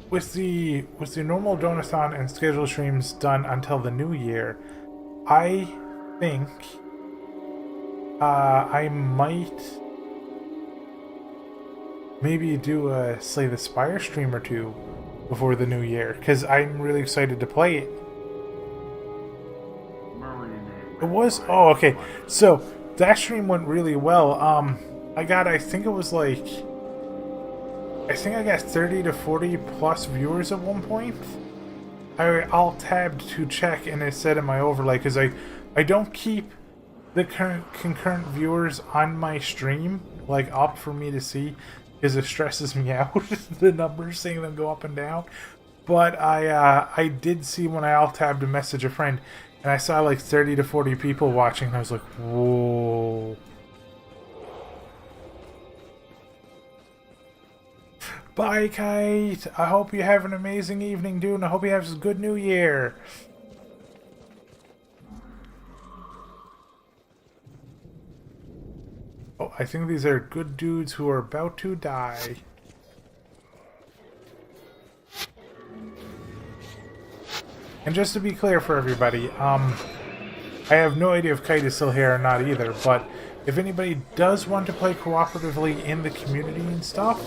With the normal Donathon and scheduled streams done until the new year, I think... I might maybe do a Slay the Spire stream or two before the new year, because I'm really excited to play it. It was... oh, okay. So, that stream went really well. I think it was like... I think I got 30 to 40 plus viewers at one point. I alt-tabbed to check, and it said in my overlay, because I don't keep the current concurrent viewers on my stream like up for me to see, because it stresses me out, the numbers, seeing them go up and down. But I did see when I alt-tabbed to message a friend, and I saw like 30 to 40 people watching, and I was like, whoa. Bye, Kite. I hope you have an amazing evening, dude, and I hope you have a good new year. Oh, I think these are good dudes who are about to die. And just to be clear for everybody, I have no idea if Kite is still here or not either, but if anybody does want to play cooperatively in the community and stuff,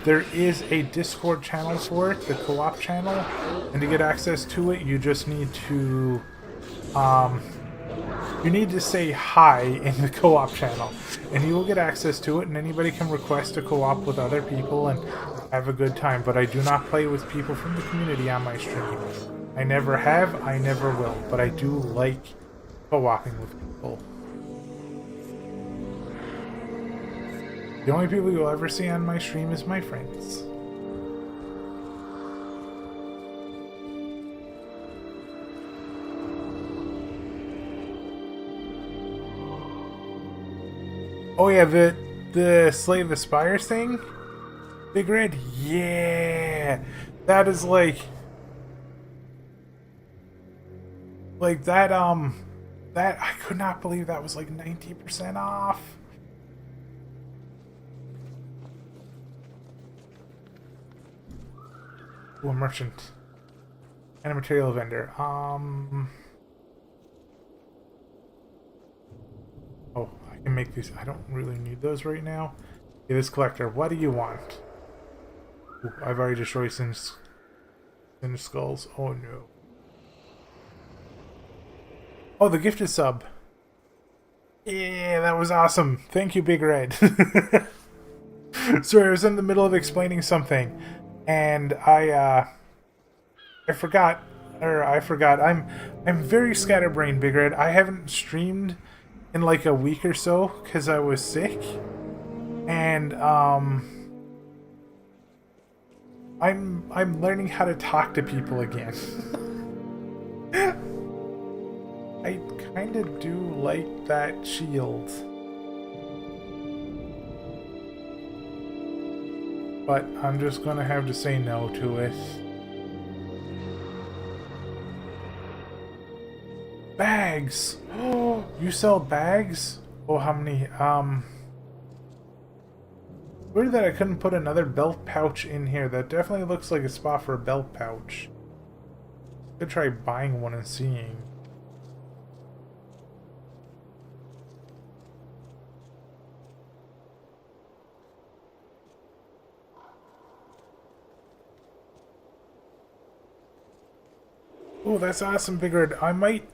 there is a Discord channel for it, the co-op channel, and to get access to it, you just need to, you need to say hi in the co-op channel, and you will get access to it, and anybody can request a co-op with other people and have a good time. But I do not play with people from the community on my stream. I never have, I never will, but I do like co-oping with people. The only people you'll ever see on my stream is my friends. Oh yeah, the Slay the Spires thing? Big Red? Yeah! That is like that, that, I could not believe that was like 90% off. Ooh, a merchant. And a material vendor. Oh, I can make these. I don't really need those right now. Okay, this collector, what do you want? Ooh, I've already destroyed Singe skulls. Oh no. Oh, the gifted sub. Yeah, that was awesome. Thank you, Big Red. Sorry, I was in the middle of explaining something, and I forgot. I'm very scatterbrained, Big Red. I haven't streamed in like a week or so because I was sick, and I'm learning how to talk to people again. I kind of do like that shield, but I'm just gonna have to say no to it. Bags! Oh, you sell bags? Oh, how many? Weird that I couldn't put another belt pouch in here. That definitely looks like a spot for a belt pouch. Could try buying one and seeing. Oh, that's awesome, Big Red. I might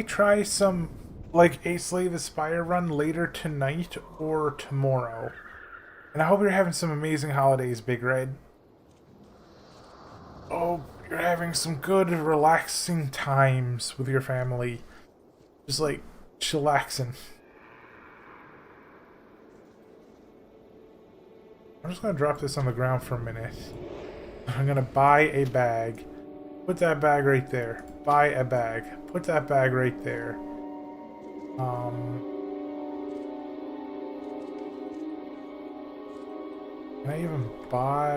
try some, like, a Slay the Spire run later tonight or tomorrow. And I hope you're having some amazing holidays, Big Red. Oh, you're having some good, relaxing times with your family. Just, like, chillaxing. I'm just gonna drop this on the ground for a minute. I'm gonna buy a bag. Put that bag right there. Buy a bag. Put that bag right there. Can I even buy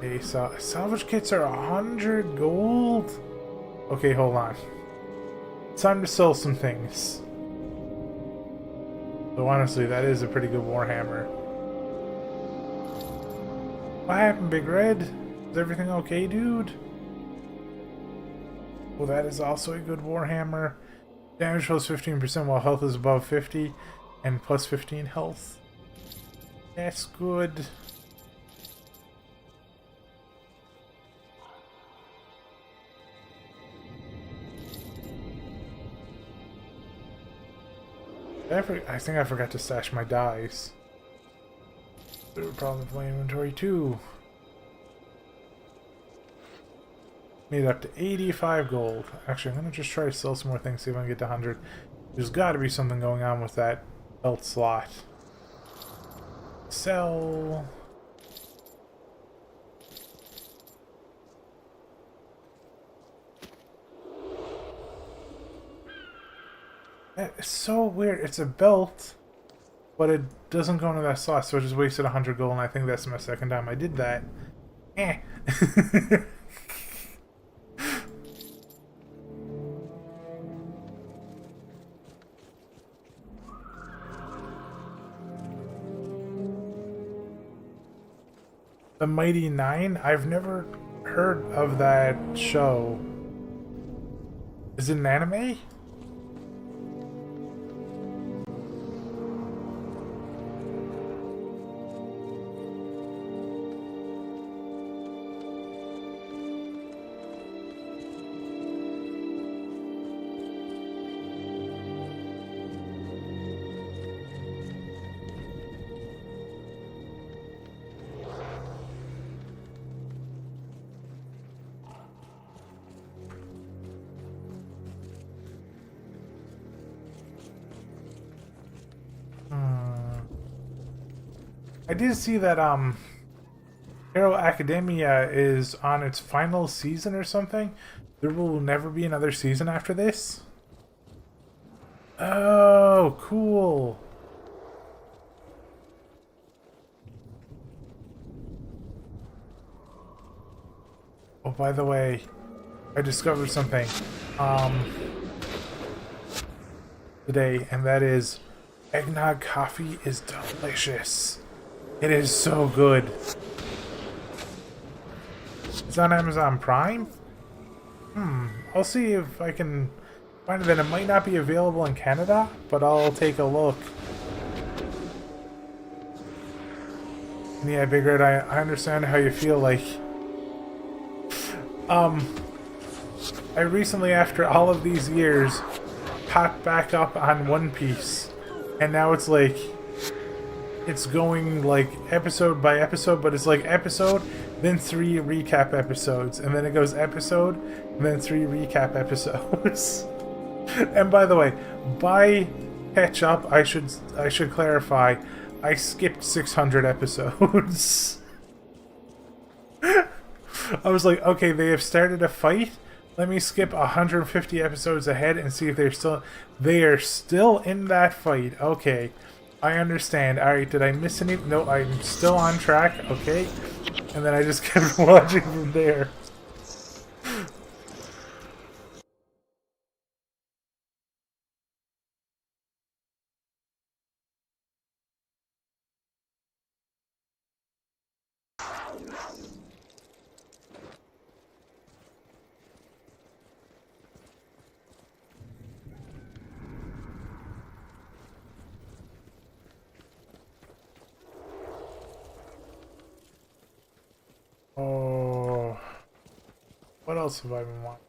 a salvage kits are 100 gold? Okay, hold on. It's time to sell some things. So honestly, that is a pretty good Warhammer. What happened, Big Red? Is everything okay, dude? Well, that is also a good Warhammer. Damage plus 15% while health is above 50, and plus 15 health. That's good. I think I forgot to stash my dice. There's a problem with my inventory too. Made up to 85 gold. Actually, I'm gonna just try to sell some more things, see if I can get to 100. There's got to be something going on with that belt slot. Sell. It's so weird. It's a belt, but it doesn't go into that slot, so I just wasted 100 gold, and I think that's my second time I did that. Eh. The Mighty Nine? I've never heard of that show. Is it an anime? I did see that Hero Academia is on its final season or something. There will never be another season after this. Oh, so cool. Oh, by the way, I discovered something today, and that is eggnog coffee is delicious. It is so good. It's on Amazon Prime? I'll see if I can find it. Then it might not be available in Canada, but I'll take a look. And yeah, Big Red, I understand how you feel like. I recently, after all of these years, caught back up on One Piece. And now it's like, it's going like episode by episode, but it's like episode, then 3 recap episodes, and then it goes episode, and then 3 recap episodes. And by the way, by catch up, I should clarify, I skipped 600 episodes. I was like, okay, they have started a fight. Let me skip 150 episodes ahead and see if they are still in that fight. Okay, I understand. All right, did I miss any? No, I'm still on track. Okay, and then I just kept watching from there. Oh, what else have I been watching?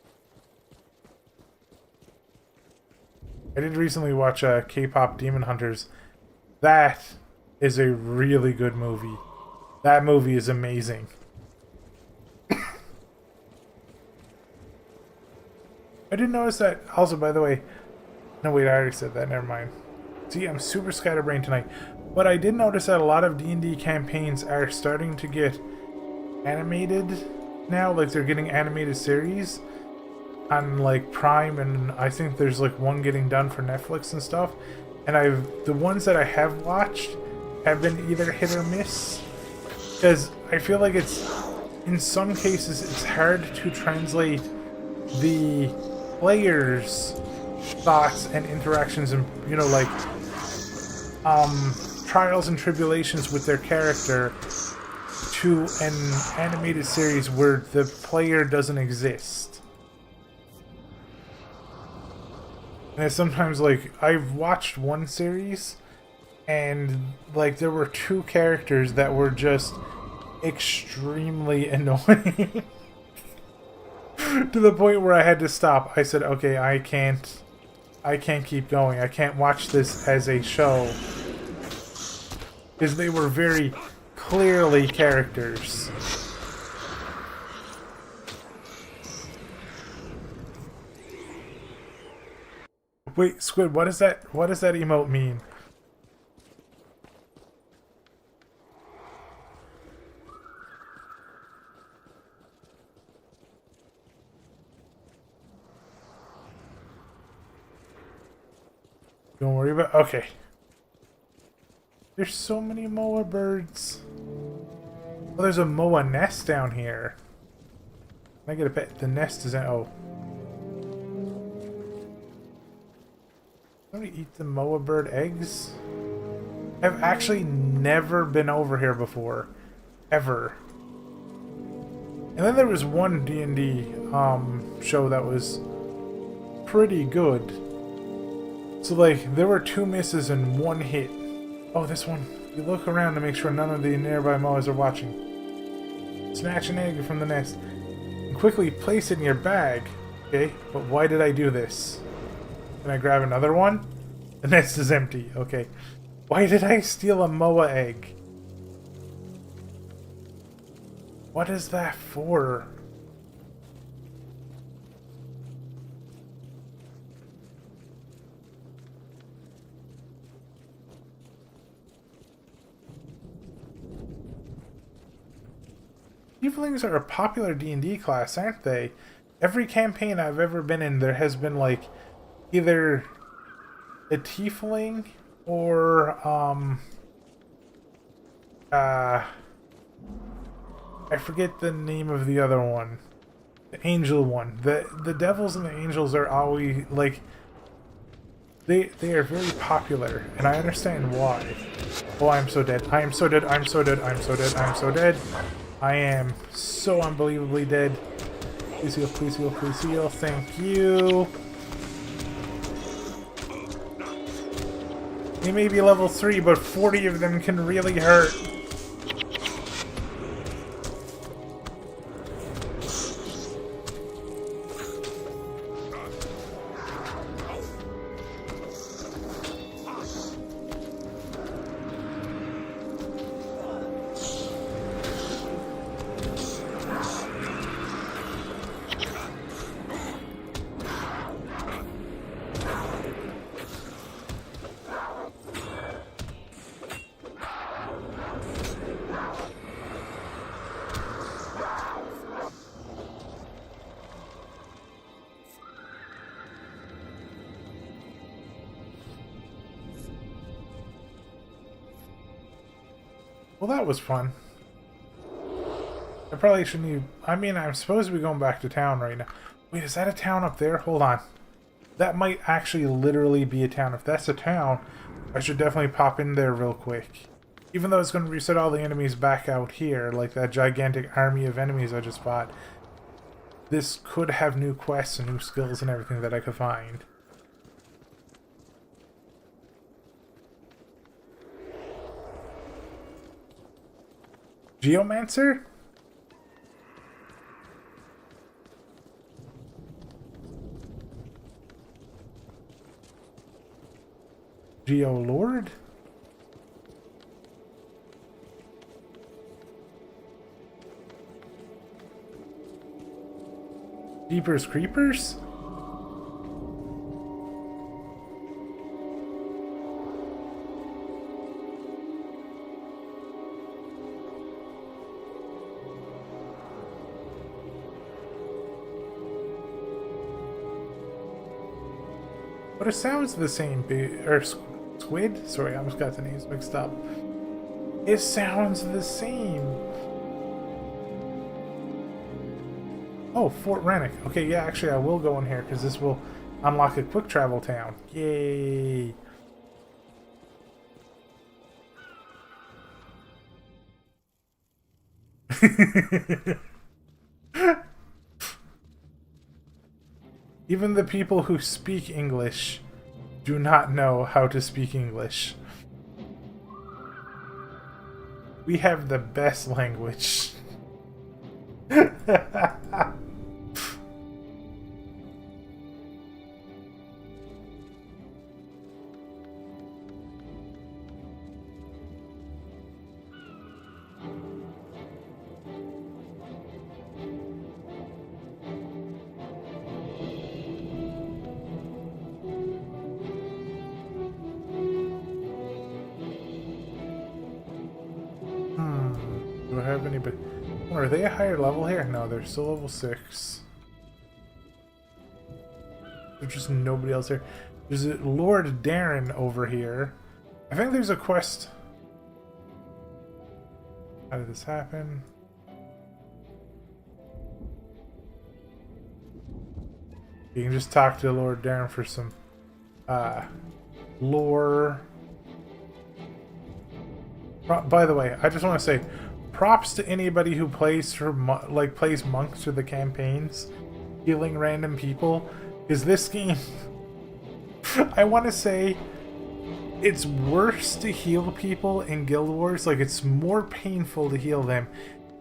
I did recently watch K-pop Demon Hunters. That is a really good movie. That movie is amazing. I did notice that. Also, by the way, no wait, I already said that. Never mind. See, I'm super scatterbrained tonight. But I did notice that a lot of D&D campaigns are starting to get animated now. Like, they're getting animated series on like Prime, and I think there's like one getting done for Netflix and stuff. And the ones that I have watched have been either hit or miss, because I feel like it's, in some cases, it's hard to translate the players' thoughts and interactions, and you know, like trials and tribulations with their character to an animated series where the player doesn't exist. And it's sometimes like, I've watched one series and like there were 2 characters that were just extremely annoying. To the point where I had to stop. I said, okay, I can't keep going. I can't watch this as a show. Because they were very clearly characters. Wait, Squid, what is that? What does that emote mean? Don't worry about. Okay. There's so many moa birds. Oh, there's a moa nest down here. Can I get a pet? The nest is in. Oh. Somebody eat the moa bird eggs? I've actually never been over here before. Ever. And then there was one D&D show that was pretty good. So like, there were 2 misses and 1 hit. Oh, this one. You look around to make sure none of the nearby moas are watching. Snatch an egg from the nest and quickly place it in your bag. Okay, but why did I do this? Can I grab another one? The nest is empty. Okay. Why did I steal a moa egg? What is that for? Tieflings are a popular D&D class, aren't they? Every campaign I've ever been in, there has been like either a tiefling or I forget the name of the other one. The angel one. The devils and the angels are always like they are very popular, and I understand why. Oh, I'm so dead. I am so dead. I'm so dead. I'm so dead. I'm so dead. I am so unbelievably dead. Please heal, please heal, please heal. Thank you. He may be level 3, but 40 of them can really hurt. Well, that was fun. I probably shouldn't even... I mean, I'm supposed to be going back to town right now. Wait, is that a town up there? Hold on. That might actually literally be a town. If that's a town, I should definitely pop in there real quick. Even though it's going to reset all the enemies back out here, like that gigantic army of enemies I just fought, this could have new quests and new skills and everything that I could find. Geomancer? Geolord? Jeepers Creepers? But it sounds the same, or squid? Sorry, I almost got the names mixed up. It sounds the same. Oh, Fort Rennick. Okay, yeah, actually I will go in here because this will unlock a quick travel town. Yay! Even the people who speak English do not know how to speak English. We have the best language. Do I have anybody? Oh, are they a higher level here? No, they're still level 6. There's just nobody else here. There's a Lord Darren over here. I think there's a quest. How did this happen? You can just talk to Lord Darren for some lore. By the way, I just want to say props to anybody who plays for plays monks for the campaigns, healing random people, because this game I want to say it's worse to heal people in Guild Wars. Like, it's more painful to heal them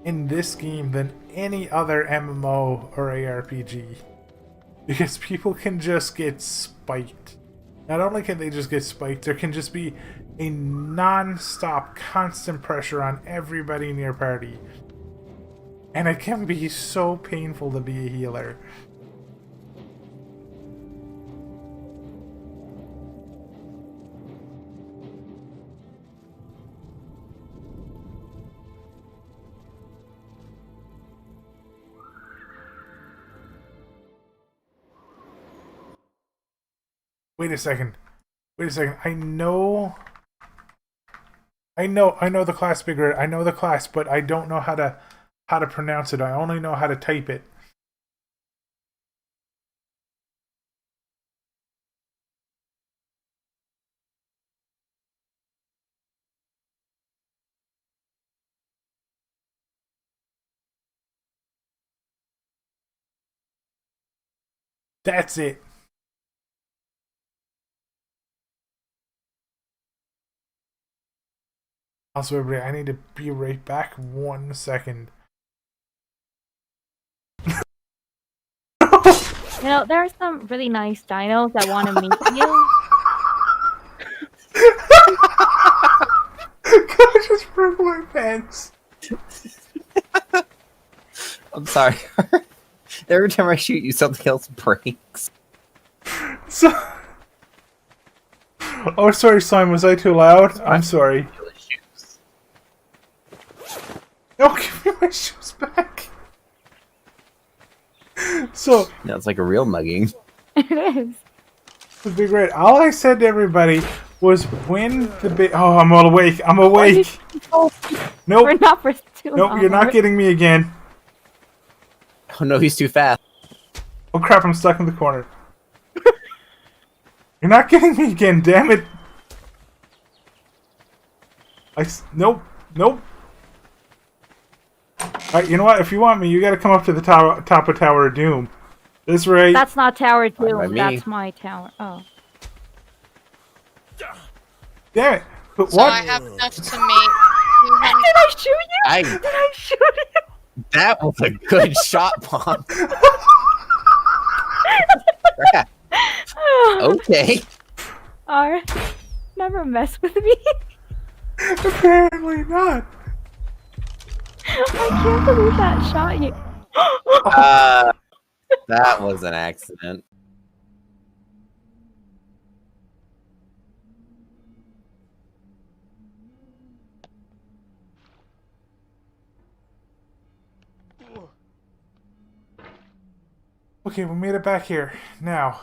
in this game than any other MMO or ARPG, because people can just get spiked. Not only can they just get spiked, there can just be a non-stop constant pressure on everybody in your party. And it can be so painful to be a healer. Wait a second. Wait a second. I know the class Big Red. I know the class, but I don't know how to pronounce it. I only know how to type it. That's it. Also, everybody, I need to be right back 1 second. You know, there are some really nice dinos that want to meet you. I just broke my pants. I'm sorry. Every time I shoot you, something else breaks. So... Oh, sorry, Slime. Was I too loud? I'm sorry. No, give me my shoes back. So... No, it's like a real mugging. It is. The Big Red. All I said to everybody was when the big... Oh, I'm all awake. I'm awake. Nope. We're not for too Nope, long. you're not getting me again. Oh no, he's too fast. Oh crap, I'm stuck in the corner. You're not getting me again, damn it. Nope. Nope. Alright, you know what? If you want me, you gotta come up to the top of Tower of Doom. This way. That's not Tower Fine by 2. me. That's my tower. Oh. Damn it. But So what? I have enough to make. Did I shoot you? Did I shoot you? That was a good shot, Bomb. Crap. Okay. Alright. Never mess with me. Apparently not. I can't believe that shot you. That was an accident. Okay, we made it back here. Now.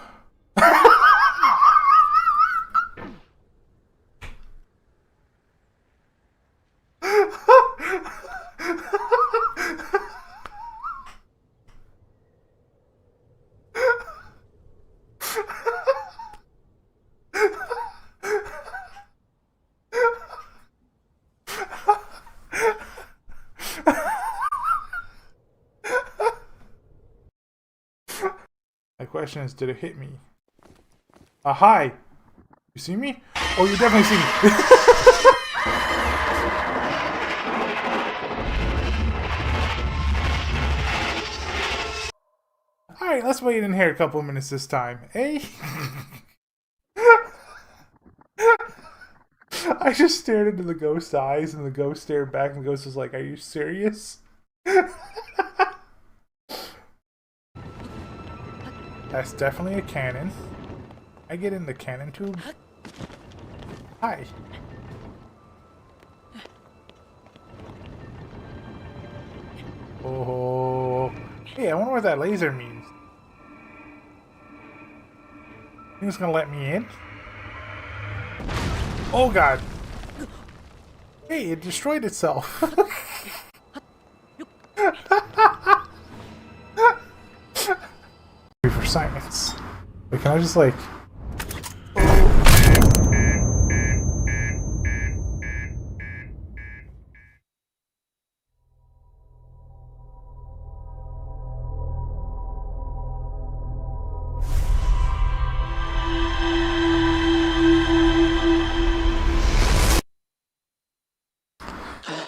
My question is, did it hit me? Hi! You see me? Oh, you definitely see me. Alright, let's wait in here a couple of minutes this time, eh? I just stared into the ghost's eyes, and the ghost stared back, and the ghost was like, are you serious? That's definitely a cannon. I get in the cannon tube. Hi. Oh. Hey, I wonder what that laser means. Think it's gonna let me in? Oh god. Hey, it destroyed itself. For science. Wait, can I just like...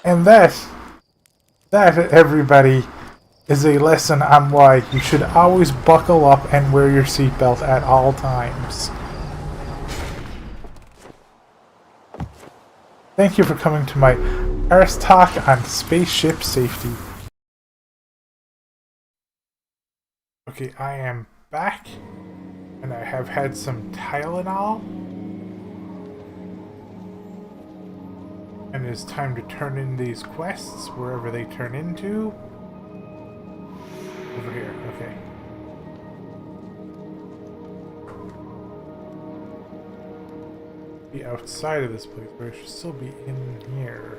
And that, everybody, is a lesson on why you should always buckle up and wear your seatbelt at all times. Thank you for coming to my first talk on spaceship safety. Okay, I am back, and I have had some Tylenol. And it's time to turn in these quests, wherever they turn into. Over here, okay. be outside of this place, but I should still be in here.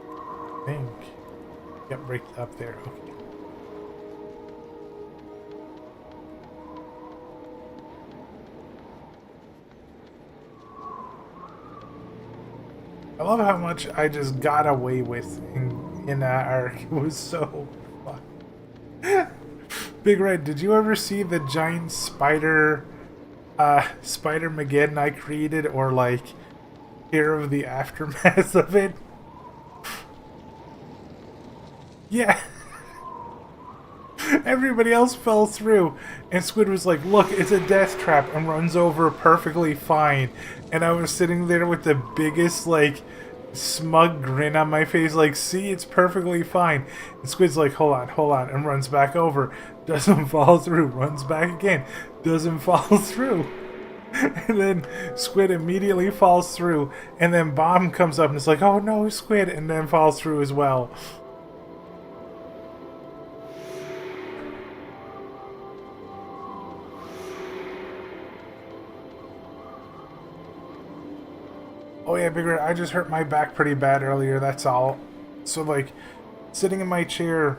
I think. Yep, right up there. Okay. I love how much I just got away with in that arc. It was so fun. Big Red, did you ever see the giant spider Spider-Mageddon I created, or like hear of the aftermath of it? Yeah. Everybody else fell through, and Squid was like, look, it's a death trap, and runs over perfectly fine. And I was sitting there with the biggest, like, smug grin on my face, like, see, it's perfectly fine. And Squid's like, hold on, and runs back over. Doesn't fall through, runs back again. Doesn't fall through. And then Squid immediately falls through, and then Bomb comes up and is like, oh no, Squid, and then falls through as well. Oh yeah, Bigger, I just hurt my back pretty bad earlier, that's all. So, like, sitting in my chair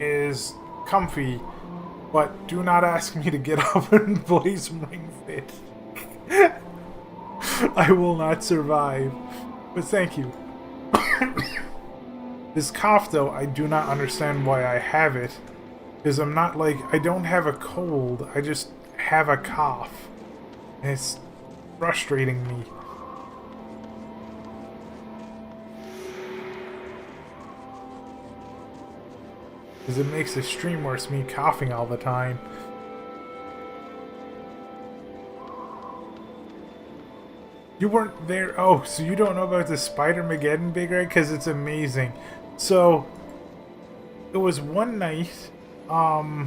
is comfy, but do not ask me to get up and play some Ring Fit. I will not survive. But thank you. This cough, though, I do not understand why I have it. Because I'm not, like, I don't have a cold, I just have a cough. And it's frustrating me. Because it makes the stream worse, me coughing all the time. You weren't there. Oh, so you don't know about the Spider-Mageddon, Big Red? Because it's amazing. So, it was one night, well,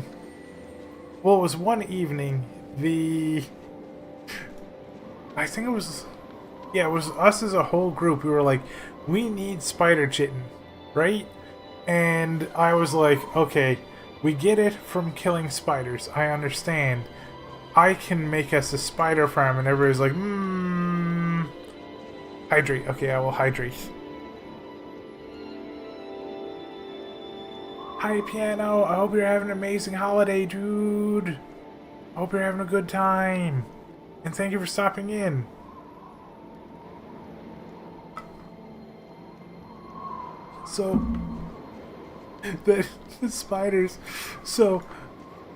it was one evening, I think it was, yeah, it was us as a whole group. We were like, we need spider chitin, right? And I was like, okay, we get it from killing spiders. I understand. I can make us a spider farm. And everybody's like, hydrate. Okay, I will hydrate. Hi, Piano. I hope you're having an amazing holiday, dude. I hope you're having a good time. And thank you for stopping in. So... the spiders. So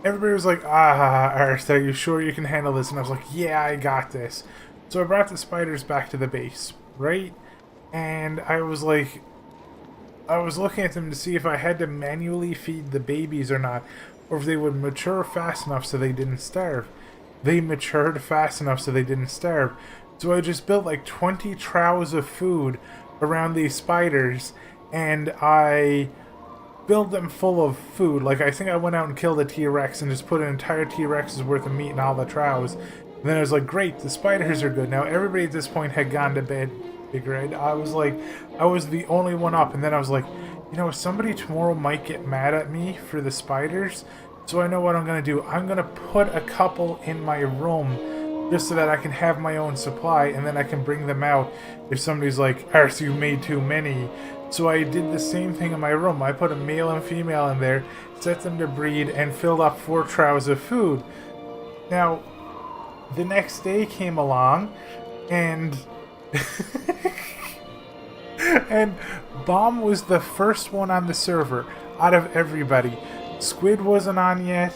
everybody was like, Arth, are you sure you can handle this? And I was like, yeah, I got this. So I brought the spiders back to the base, right? And I was like, I was looking at them to see if I had to manually feed the babies or not, or if they would mature fast enough so they didn't starve. They matured fast enough so they didn't starve. So I just built like 20 troughs of food around these spiders, and I build them full of food. Like, I think I went out and killed a T-Rex and just put an entire T-Rex's worth of meat in all the troughs. And then I was like, great, the spiders are good. Now, everybody at this point had gone to bed, Big Red. I was like, I was the only one up. And then I was like, you know, somebody tomorrow might get mad at me for the spiders. So I know what I'm going to do. I'm going to put a couple in my room just so that I can have my own supply. And then I can bring them out if somebody's like, Arth, you made too many. So I did the same thing in my room. I put a male and female in there, set them to breed, and filled up 4 troughs of food. Now, the next day came along, and and Bomb was the first one on the server out of everybody. Squid wasn't on yet.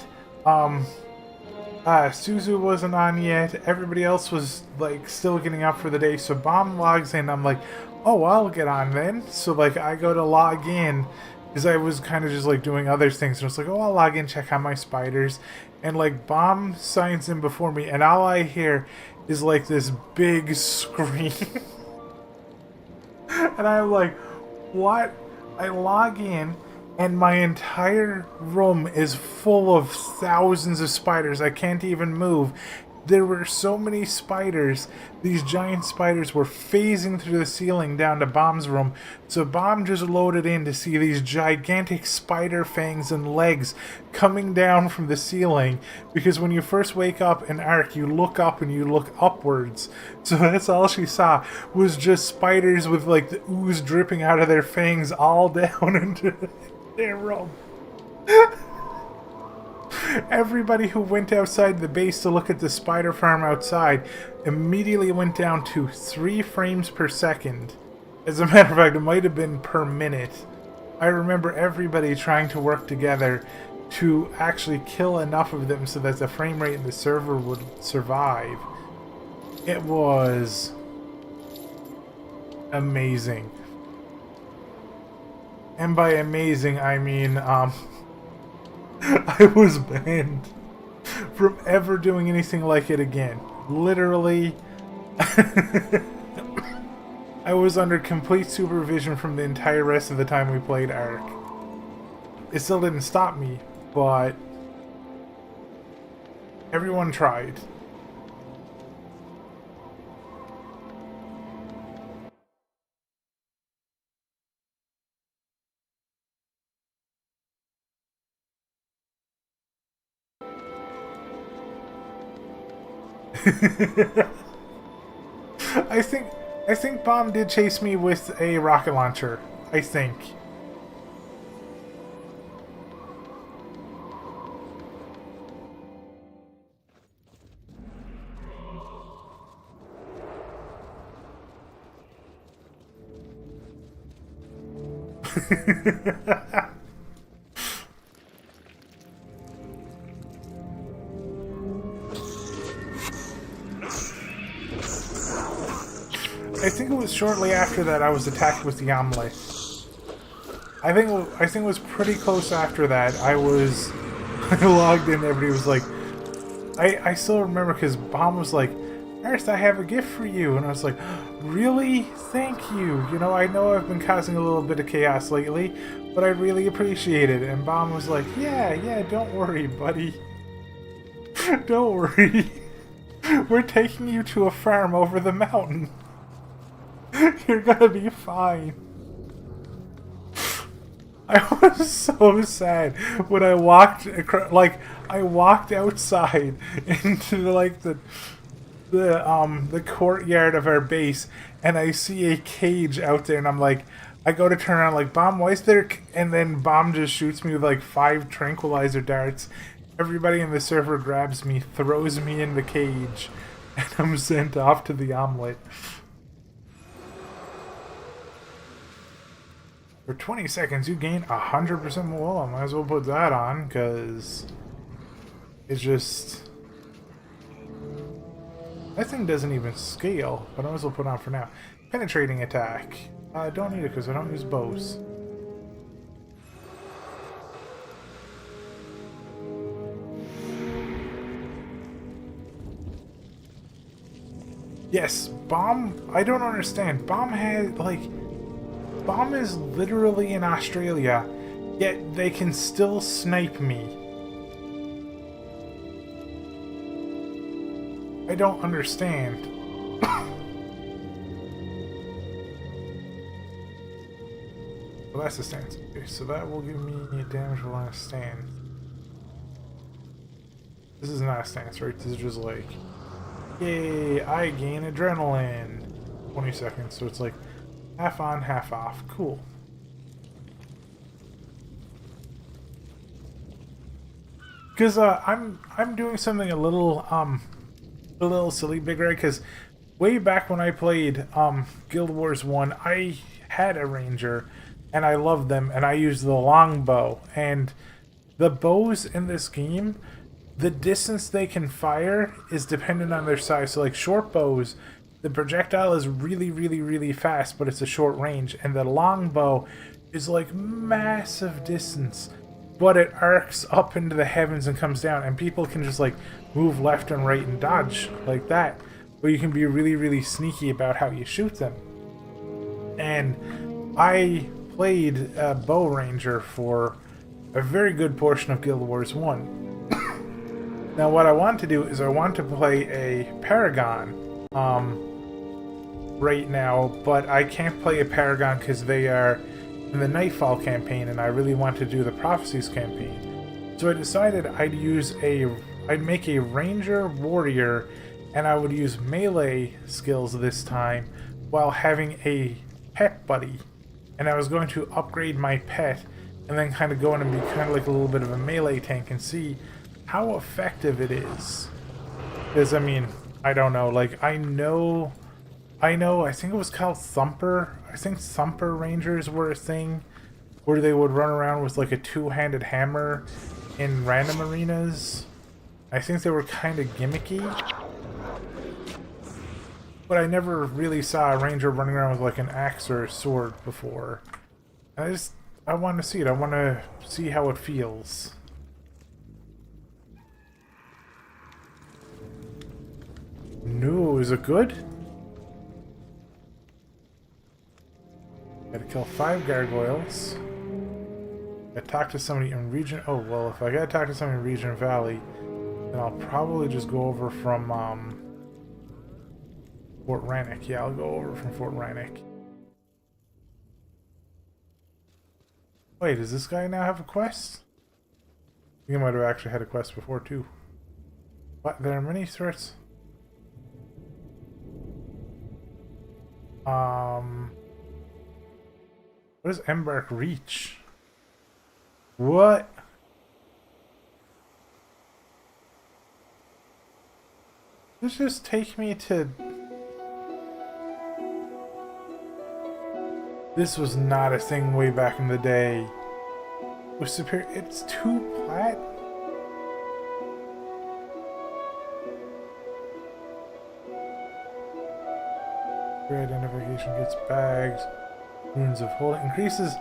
Suzu wasn't on yet. Everybody else was like still getting up for the day. So Bomb logs in. I'm like, oh, I'll get on then. So like I go to log in because I was kind of just like doing other things. And I was like, oh, I'll log in, check on my spiders. And like Bomb signs in before me, and all I hear is like this big scream. And I'm like, what? I log in, and my entire room is full of thousands of spiders. I can't even move. There were so many spiders. These giant spiders were phasing through the ceiling down to Bomb's room. So Bomb just loaded in to see these gigantic spider fangs and legs coming down from the ceiling. Because when you first wake up in Ark, you look up and you look upwards. So that's all she saw was just spiders with like the ooze dripping out of their fangs all down into their room. Everybody who went outside the base to look at the spider farm outside immediately went down to 3 frames per second. As a matter of fact, it might have been per minute. I remember everybody trying to work together to actually kill enough of them so that the frame rate in the server would survive. It was amazing. And by amazing, I mean, I was banned from ever doing anything like it again. Literally, I was under complete supervision from the entire rest of the time we played Ark. It still didn't stop me, but everyone tried. I think Bomb did chase me with a rocket launcher. I think. I think it was shortly after that I was attacked with the omelet. I think it was pretty close after that. I logged in. Everybody was like, I still remember because Bomb was like, Earth, I have a gift for you, and I was like, really? Thank you. You know I've been causing a little bit of chaos lately, but I really appreciate it. And Bomb was like, yeah, don't worry, buddy. Don't worry. We're taking you to a farm over the mountain. You're gonna be fine. I was so sad when I walked across, I walked outside into the courtyard of our base, and I see a cage out there, and I'm like, I go to turn around, like, Bomb, why is there? And then Bomb just shoots me with like 5 tranquilizer darts. Everybody in the server grabs me, throws me in the cage, and I'm sent off to the omelet. For 20 seconds, you gain 100% more. I might as well put that on, because it's just... That thing doesn't even scale, but I might as well put it on for now. Penetrating attack. I don't need it because I don't use bows. Yes, Bomb... I don't understand. Bomb has, Bomb is literally in Australia, yet they can still snipe me. I don't understand. Well, that's a stance. Okay, so that will give me damage while I stand. This is not a stance, right? This is just like, yay, I gain adrenaline. 20 seconds, so it's like half on, half off. Cool. Because I'm doing something a little silly, Big Red. Because way back when I played Guild Wars 1, I had a ranger, and I loved them, and I used the longbow. And the bows in this game, the distance they can fire is dependent on their size. So like short bows, the projectile is really, really, really fast, but it's a short range. And the longbow is like massive distance, but it arcs up into the heavens and comes down. And people can just like move left and right and dodge like that. But you can be really, really sneaky about how you shoot them. And I played Bow Ranger for a very good portion of Guild Wars 1. Now what I want to do is I want to play a Paragon right now, but I can't play a Paragon because they are in the Nightfall campaign and I really want to do the Prophecies campaign. So I decided I'd make a Ranger Warrior and I would use melee skills this time while having a pet buddy. And I was going to upgrade my pet and then kind of go in and be kind of like a little bit of a melee tank and see how effective it is. Because, I mean, I don't know, like, I think it was called Thumper. I think Thumper Rangers were a thing where they would run around with like a two-handed hammer in random arenas. I think they were kind of gimmicky. But I never really saw a ranger running around with like an axe or a sword before. And I want to see it. I want to see how it feels. No, is it good? Gotta kill 5 gargoyles. Gotta talk to somebody in Region... Oh, well, if I gotta talk to somebody in Region Valley, then I'll probably just go over from, Fort Rannoch. Yeah, I'll go over from Fort Rannoch. Wait, does this guy now have a quest? I think he might have actually had a quest before, too. What? There are many threats... What does Embark reach? What? This just take me to... This was not a thing way back in the day. With superior... It's 2 plat? Identification gets bags. Runes of Holding. Increases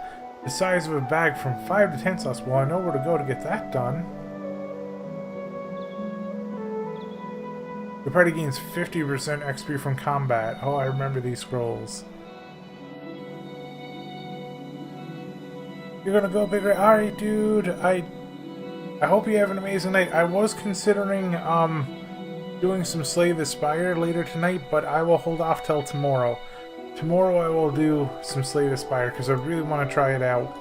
the size of a bag from 5 to 10 slots. Well, I know where to go to get that done. The party gains 50% XP from combat. Oh, I remember these scrolls. You're gonna go bigger? Alright, dude. I hope you have an amazing night. I was considering, doing some Slay the Spire later tonight, but I will hold off till tomorrow. Tomorrow I will do some Slay the Spire because I really want to try it out.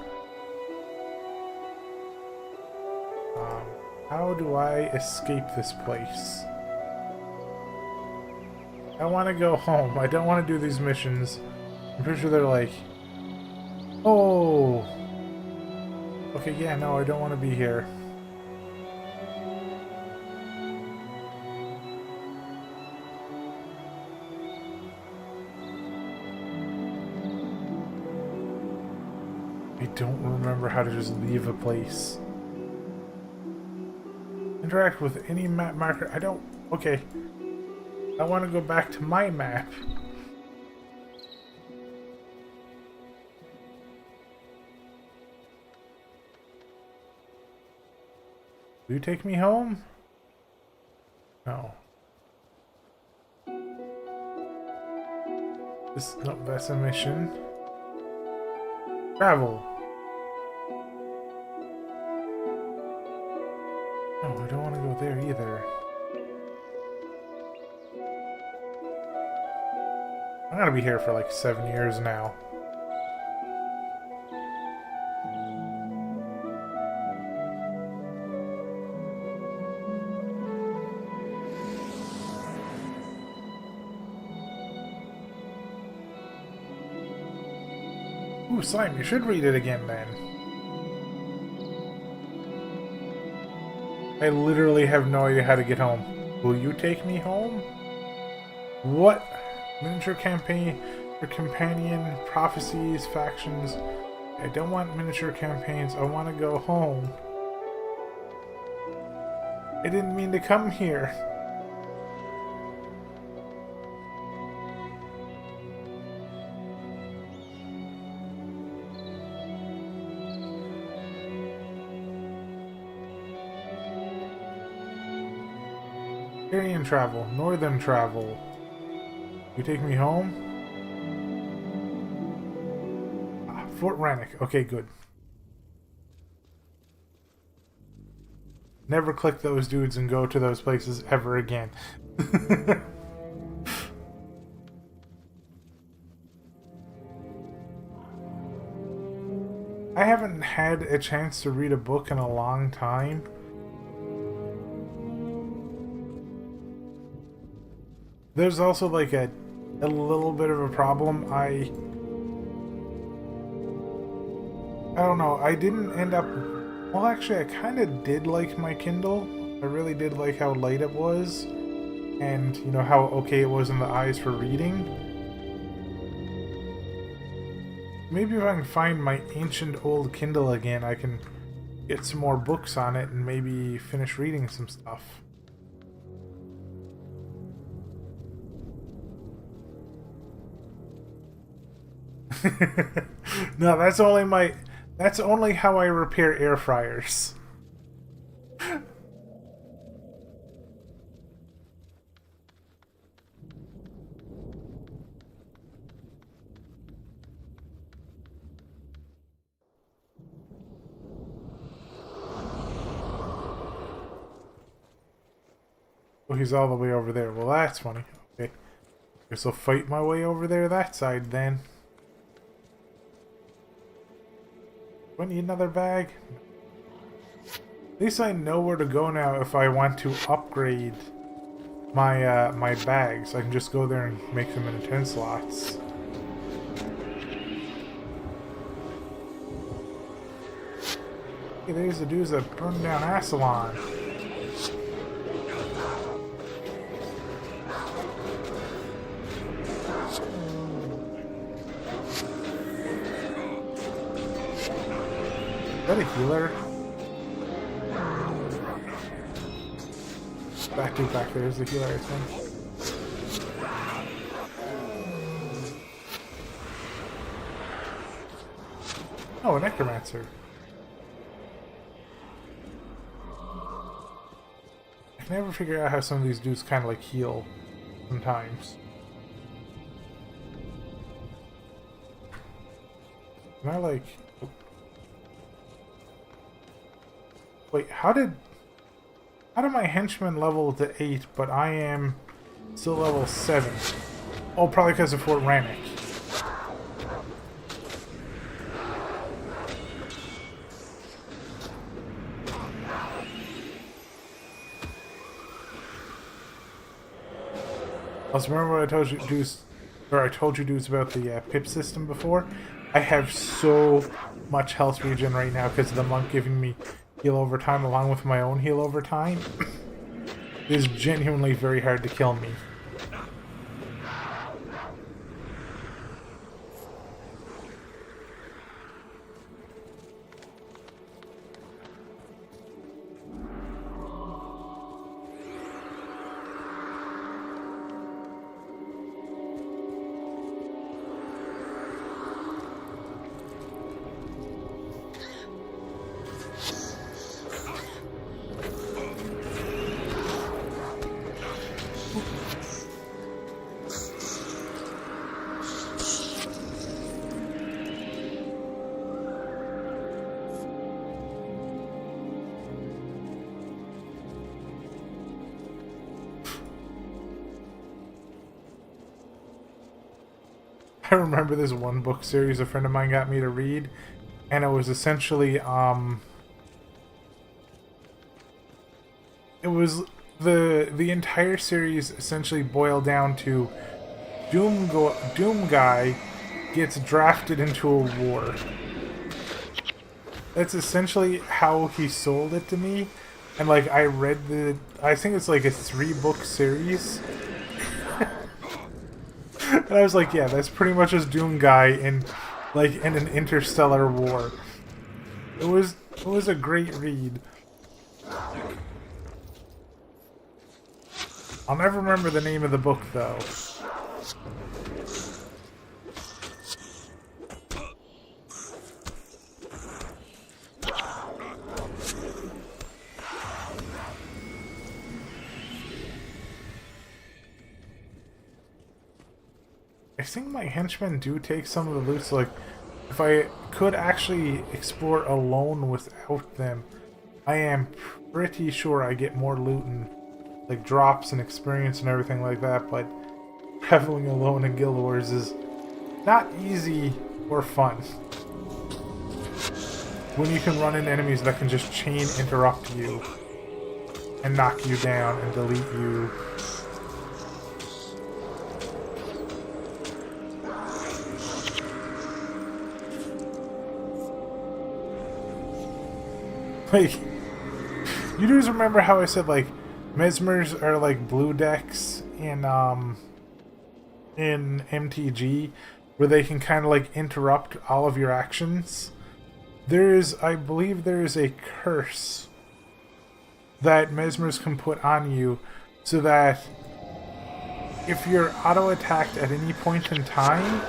How do I escape this place? I want to go home. I don't want to do these missions. I'm pretty sure they're like... Oh! Okay, yeah, no, I don't want to be here. I don't remember how to just leave a place. Interact with any map marker. I don't... Okay. I want to go back to my map. Will you take me home? No. No, that's a mission. Travel. No, I don't want to go there either. I'm gonna be here for like 7 years now. Ooh, Slime, you should read it again then. I literally have no idea how to get home. Will you take me home? What? Miniature campaign or companion, prophecies, factions. I don't want miniature campaigns. I want to go home. I didn't mean to come here. Syrian travel, northern travel. You take me home? Ah, Fort Rannoch. Okay, good. never click those dudes and go to those places ever again. I haven't had a chance to read a book in a long time. There's also like a little bit of a problem. I don't know. I didn't end up... Well, actually, I kind of did like my Kindle. I really did like how light it was. And, you know, how okay it was in the eyes for reading. Maybe if I can find my ancient old Kindle again, I can get some more books on it and maybe finish reading some stuff. No, that's only how I repair air fryers. Oh, he's all the way over there. Well, that's funny. Okay. Guess I'll fight my way over there that side then. Do I need another bag? At least I know where to go now if I want to upgrade my my bags. I can just go there and make them into 10 slots. Hey, there's the dudes that burned down Ascalon. Is that a healer? That dude back there is the healer, I think. Oh, a necromancer. I can never figure out how some of these dudes kind of like heal sometimes. Can I like... Wait, how did my henchmen level to 8, but I am still level 7? Oh, probably because of Fort Rannoch. Also, remember what I told you dudes, about the pip system before? I have so much health regen right now because of the monk giving me heal over time along with my own heal over time. It is genuinely very hard to kill me. I remember this one book series a friend of mine got me to read, and it was essentially, it was the entire series essentially boiled down to Doom Guy gets drafted into a war. That's essentially how he sold it to me, and like I read I think it's like a 3-book series. And I was like, yeah, that's pretty much just Doom Guy in an interstellar war. It was a great read. I'll never remember the name of the book though. I think my henchmen do take some of the loot, so like, if I could actually explore alone without them, I am pretty sure I get more loot and like drops and experience and everything like that, but traveling alone in Guild Wars is not easy or fun. When you can run into enemies that can just chain interrupt you and knock you down and delete you. Like, you guys remember how I said like mesmers are like blue decks in MTG, where they can kind of like interrupt all of your actions? I believe there is a curse that mesmers can put on you so that if you're auto-attacked at any point in time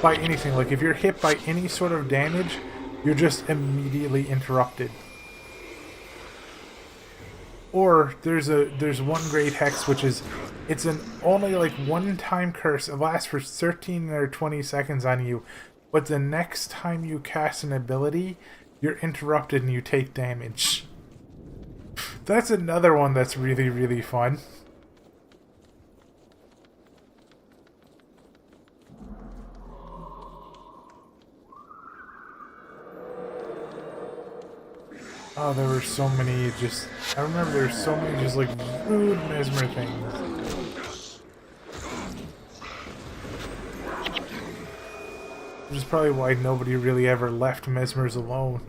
by anything, like if you're hit by any sort of damage, you're just immediately interrupted. Or there's one great hex, which is it's an only like one-time curse. It lasts for 13 or 20 seconds on you, but the next time you cast an ability, you're interrupted and you take damage. That's another one that's really, really fun. Oh, there were so many just... I remember there were so many just like rude mesmer things. Which is probably why nobody really ever left mesmers alone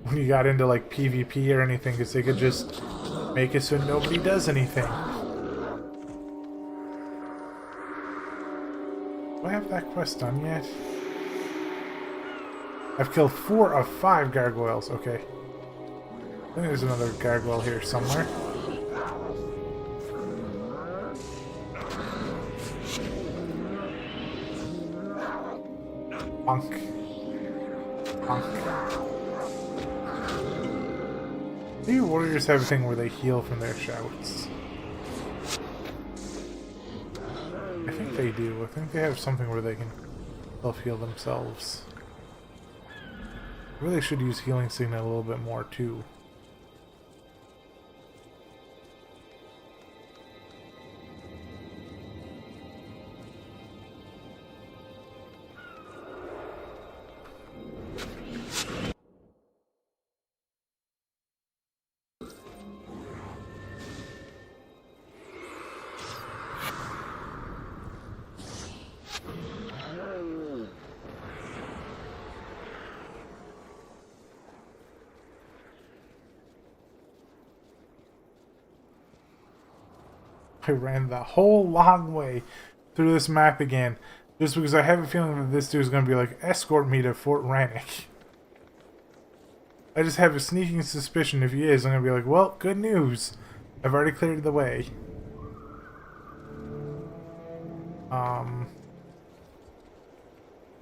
when you got into like PvP or anything, because they could just make it so nobody does anything. Do I have that quest done yet? I've killed 4 of 5 gargoyles. Okay. I think there's another gargoyle here somewhere. Bonk. Bonk. Maybe warriors have a thing where they heal from their shouts. I think they do. I think they have something where they can self-heal themselves. Really should use healing signal a little bit more too. I ran the whole long way through this map again, just because I have a feeling that this dude's going to be like, escort me to Fort Rannick. I just have a sneaking suspicion if he is, I'm going to be like, well, good news. I've already cleared the way. Where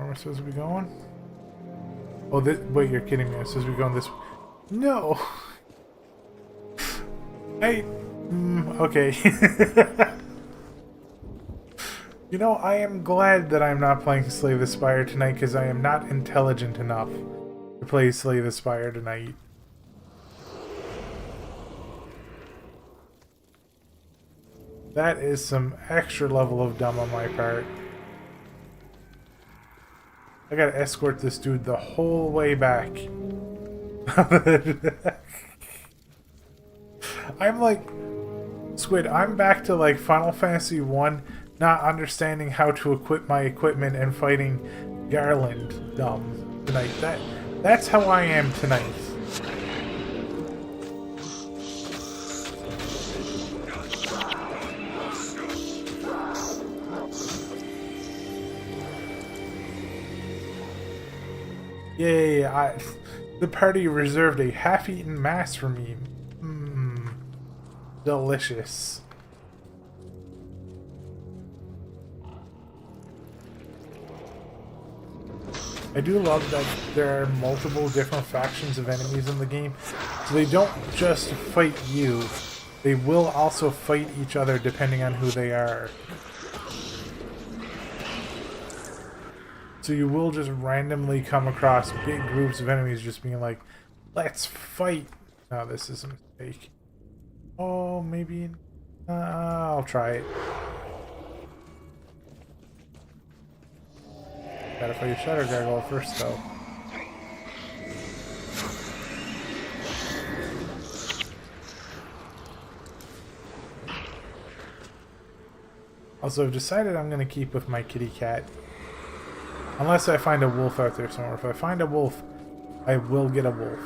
am I supposed to be going? Oh, wait, you're kidding me. I'm supposed to be going this way. No! Hey! Okay. You know, I am glad that I'm not playing Slay the Spire tonight, because I am not intelligent enough to play Slay the Spire tonight. That is some extra level of dumb on my part. I gotta escort this dude the whole way back. I'm like... Squid, I'm back to like Final Fantasy 1, not understanding how to equip my equipment and fighting Garland dumb tonight. That's how I am tonight. Yay, the party reserved a half-eaten mass for me. Delicious. I do love that there are multiple different factions of enemies in the game, so they don't just fight you, they will also fight each other depending on who they are. So you will just randomly come across big groups of enemies just being like, let's fight No, this is a mistake. Oh, maybe... I'll try it. Gotta fight a Shadow Gargoyle first, though. Also, I've decided I'm going to keep with my kitty cat. Unless I find a wolf out there somewhere. If I find a wolf, I will get a wolf.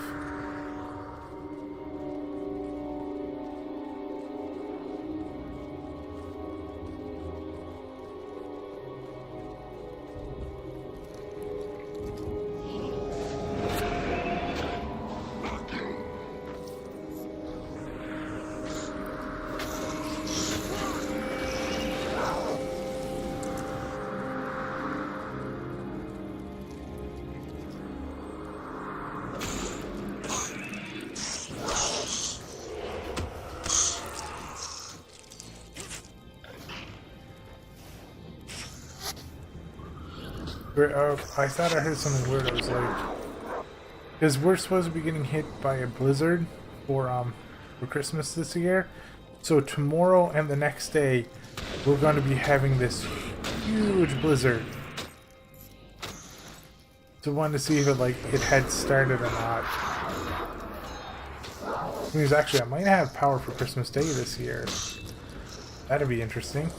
I thought I heard something weird. I was like, because we're supposed to be getting hit by a blizzard for Christmas this year. So tomorrow and the next day, we're going to be having this huge blizzard. So I wanted to see if it had started or not. Because actually, I might have power for Christmas Day this year. That'd be interesting.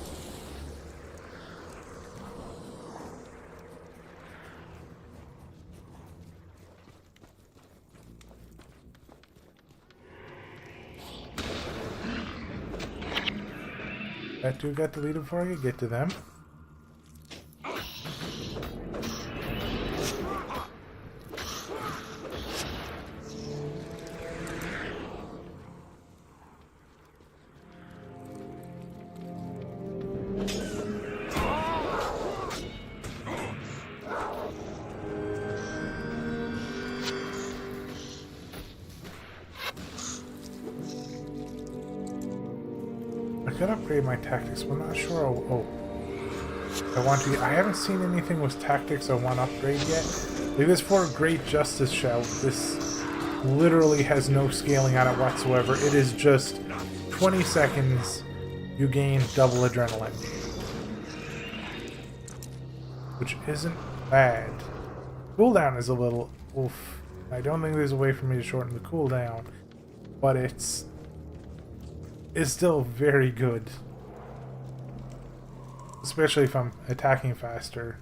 That dude got deleted before I could get to them. I could upgrade my tactics, but I'm not sure. I haven't seen anything with tactics I want to upgrade yet. Like this for a Great Justice Shout, this literally has no scaling on it whatsoever. It is just 20 seconds, you gain double adrenaline. Which isn't bad. Cooldown is a little oof. I don't think there's a way for me to shorten the cooldown, but it's still very good. Especially if I'm attacking faster.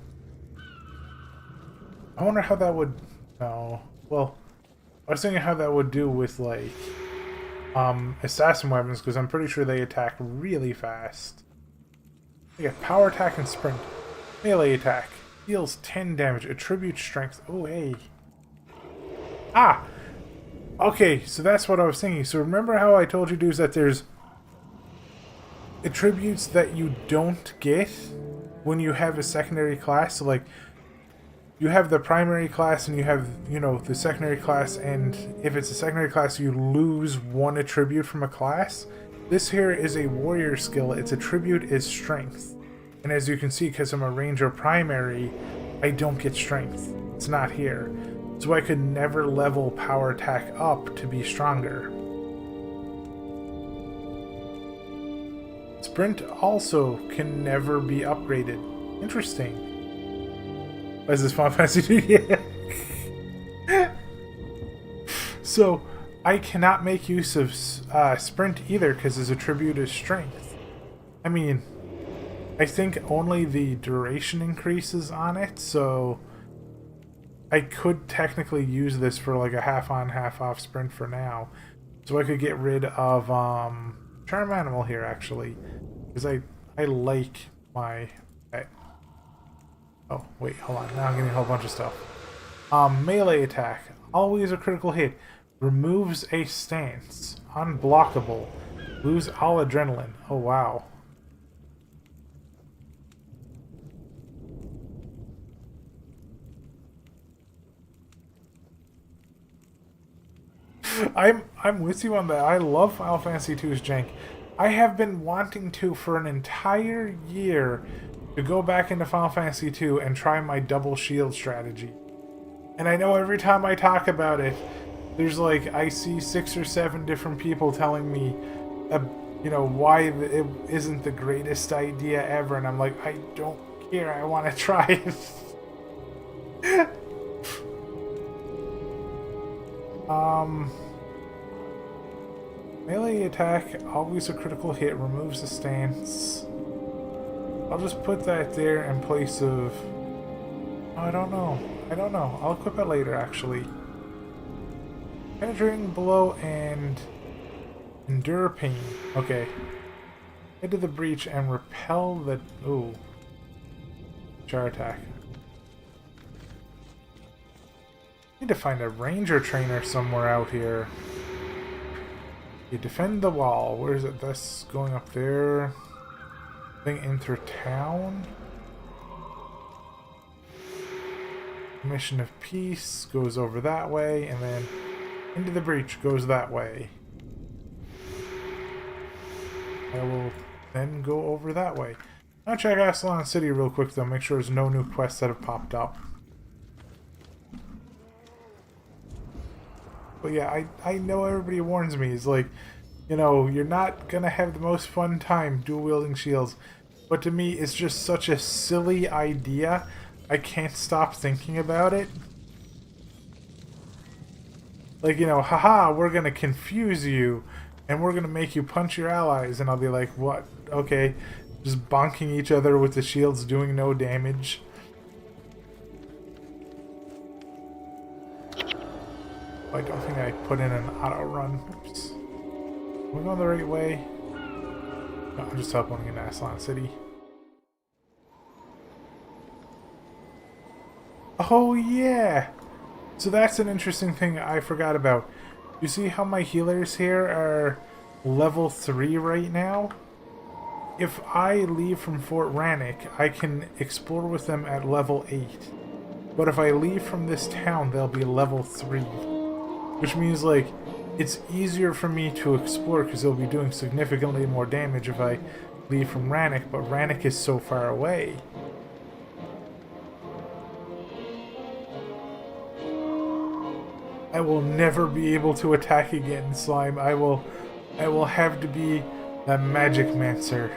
I wonder how that would... No. Well, I was thinking how that would do with, like, assassin weapons, because I'm pretty sure they attack really fast. They get power attack and sprint. Melee attack. Deals 10 damage. Attribute strength. Oh, hey. Ah! Okay, so that's what I was thinking. So remember how I told you, dudes, that there's attributes that you don't get when you have a secondary class. So, like, you have the primary class and you have, you know, the secondary class, and if it's a secondary class, you lose one attribute from a class. This here is a warrior skill. Its attribute is strength. And as you can see, because I'm a ranger primary, I don't get strength. It's not here. So I could never level power attack up to be stronger. Sprint also can never be upgraded. Interesting. What is this, Final Fantasy 2? Yeah. So, I cannot make use of Sprint either because his attribute is Strength. I mean, I think only the duration increases on it, so I could technically use this for like a half-on, half-off Sprint for now. So I could get rid of Charm Animal here, actually. Because I like my... Oh, wait, hold on. Now I'm getting a whole bunch of stuff. Melee attack. Always a critical hit. Removes a stance. Unblockable. Lose all adrenaline. Oh, wow. I'm with you on that. I love Final Fantasy II's jank. I have been wanting to for an entire year to go back into Final Fantasy II and try my double shield strategy. And I know every time I talk about it, There's like, I see 6 or 7 different people telling me, you know, why it isn't the greatest idea ever, and I'm like, I don't care, I want to try it. Melee attack, always a critical hit, removes the stance. I'll just put that there in place of... I don't know. I'll equip it later, actually. Penetrating blow and endure pain. Okay. Head to the breach and repel the... Ooh. Char attack. Need to find a ranger trainer somewhere out here. You defend the wall. Where is it? That's going up there. Thing enter town. Mission of peace goes over that way, and then into the breach goes that way. I will then go over that way. I'll check Aslan City real quick though, make sure there's no new quests that have popped up. But yeah, I know everybody warns me. It's like, you know, you're not gonna have the most fun time dual-wielding shields. But to me, it's just such a silly idea. I can't stop thinking about it. Like, you know, haha, we're gonna confuse you. And we're gonna make you punch your allies. And I'll be like, what? Okay. Just bonking each other with the shields, doing no damage. I don't think I put in an auto run. Oops. Am I going the right way? No, I'm just teleporting into Aslan City. Oh yeah! So that's an interesting thing I forgot about. You see how my healers here are level 3 right now? If I leave from Fort Rannoch, I can explore with them at level 8. But if I leave from this town, they'll be level 3. Which means, like, it's easier for me to explore because they'll be doing significantly more damage if I leave from Rannoch, but Rannoch is so far away. I will never be able to attack again, Slime. I will have to be a Magic Mancer.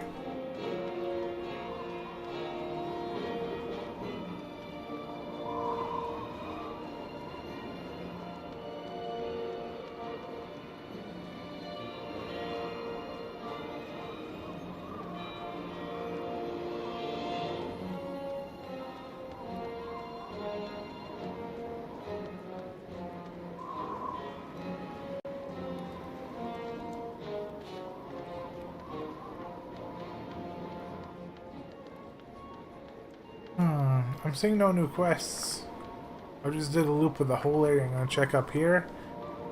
I'm seeing no new quests. I just did a loop of the whole area. I'm gonna check up here,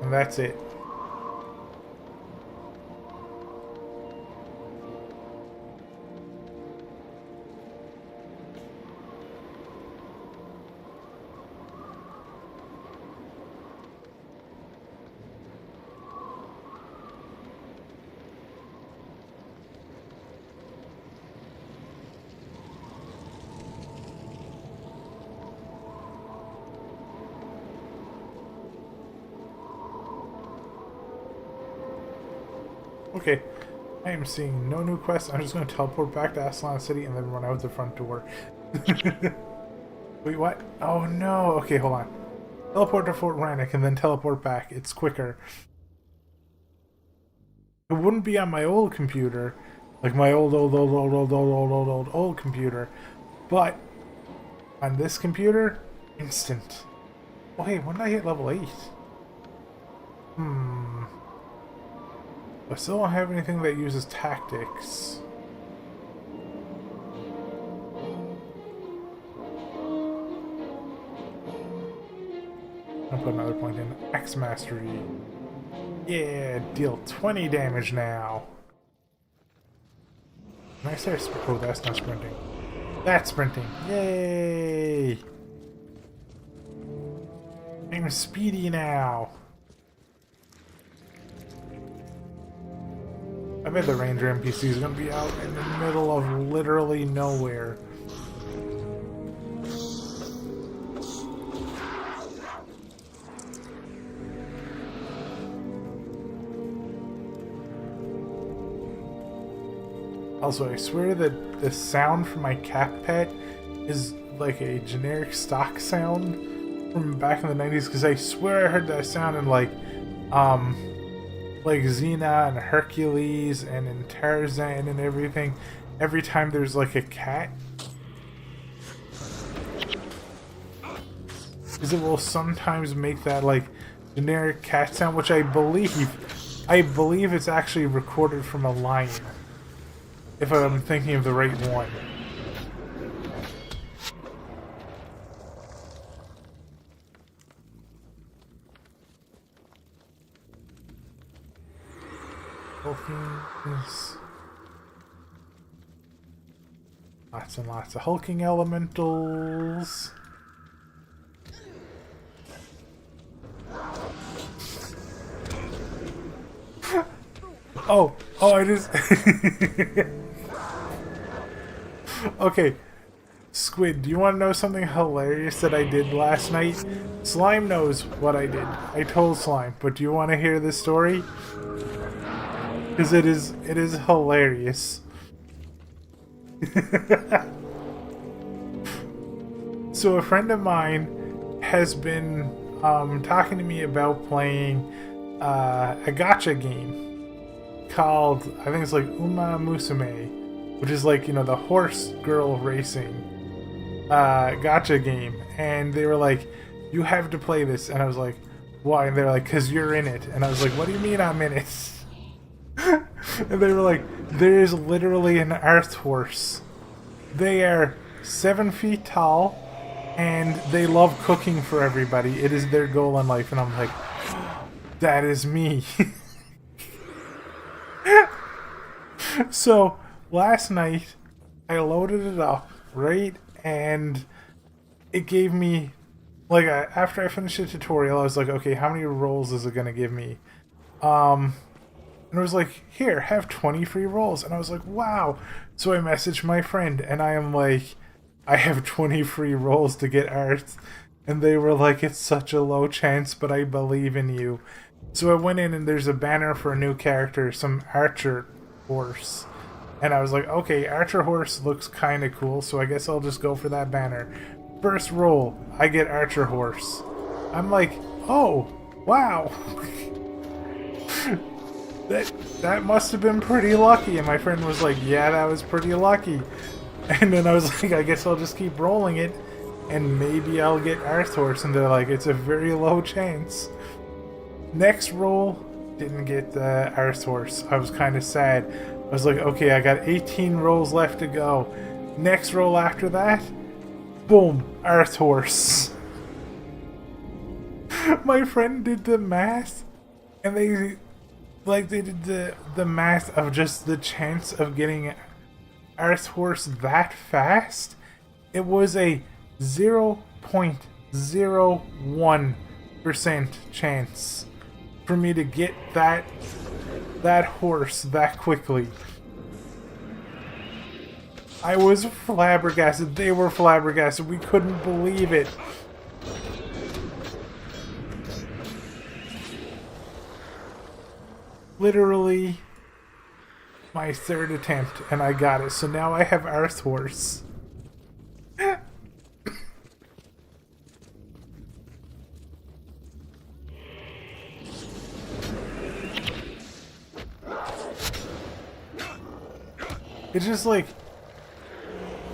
and that's it. Okay, I am seeing no new quests. I'm just going to teleport back to Aslan City and then run out the front door. Wait, what? Oh no! Okay, hold on. Teleport to Fort Rannoch and then teleport back. It's quicker. It wouldn't be on my old computer, like my old computer, but on this computer, instant. Oh hey, when did I hit level 8? I still don't have anything that uses tactics. I'll put another point in. Axe Mastery. Yeah, deal 20 damage now. Can I start oh, that's not sprinting. That's sprinting. Yay! I'm speedy now. I bet the ranger NPC is going to be out in the middle of literally nowhere. Also, I swear that the sound from my cat pet is like a generic stock sound from back in the 90s, because I swear I heard that sound in like Xena and Hercules and in Tarzan and everything. Every time there's like a cat, because it will sometimes make that like generic cat sound, which I believe it's actually recorded from a lion, if I'm thinking of the right one. Hulkings. Lots and lots of hulking elementals. Oh, I just... Okay. Squid, do you want to know something hilarious that I did last night? Slime knows what I did. I told Slime, but do you want to hear this story? Because it is hilarious. So a friend of mine has been talking to me about playing a gacha game called, I think it's like Uma Musume, which is like, you know, the horse girl racing gacha game. And they were like, you have to play this. And I was like, why? And they were like, because you're in it. And I was like, what do you mean I'm in it? And they were like, there is literally an earth horse. They are 7 feet tall, and they love cooking for everybody. It is their goal in life. And I'm like, that is me. So last night I loaded it up, right? And it gave me, like, after I finished the tutorial, I was like, okay, how many rolls is it gonna give me? And it was like, here, have 20 free rolls. And I was like, wow. So I messaged my friend, and I am like, I have 20 free rolls to get Earth. And they were like, it's such a low chance, but I believe in you. So I went in, and there's a banner for a new character, some archer horse. And I was like, okay, archer horse looks kind of cool, so I guess I'll just go for that banner. First roll, I get archer horse. I'm like, oh, wow. That must have been pretty lucky. And my friend was like, yeah, that was pretty lucky. And then I was like, I guess I'll just keep rolling it, and maybe I'll get Earth Horse. And they're like, it's a very low chance. Next roll, didn't get the Earth Horse. I was kind of sad. I was like, okay, I got 18 rolls left to go. Next roll after that, boom, Earth Horse. My friend did the math, and they did the math of just the chance of getting Earth Horse that fast. It was a 0.01% chance for me to get that horse that quickly. I was flabbergasted. They were flabbergasted. We couldn't believe it. Literally my third attempt, and I got it. So now I have Earth Horse. It's just like,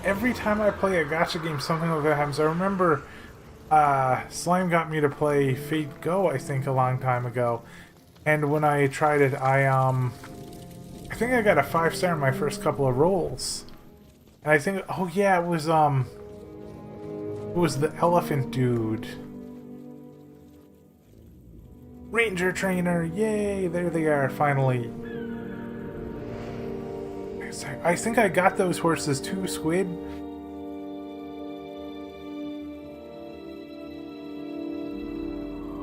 every time I play a gacha game, something like that happens. I remember Slime got me to play Fate Go, I think, a long time ago. And when I tried it, I think I got a 5-star in my first couple of rolls. And I think, oh yeah, it was the elephant dude. Ranger trainer, yay, there they are, finally. I think I got those horses too, Squid.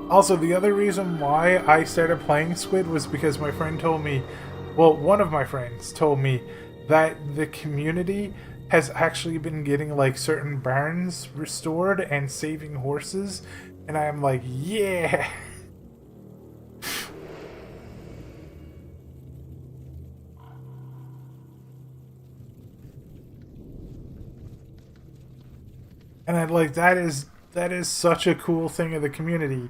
Also, the other reason why I started playing Squid was because my friend told me, well, one of my friends told me that the community has actually been getting like certain barns restored and saving horses, and I'm like, yeah. And I like that is such a cool thing of the community.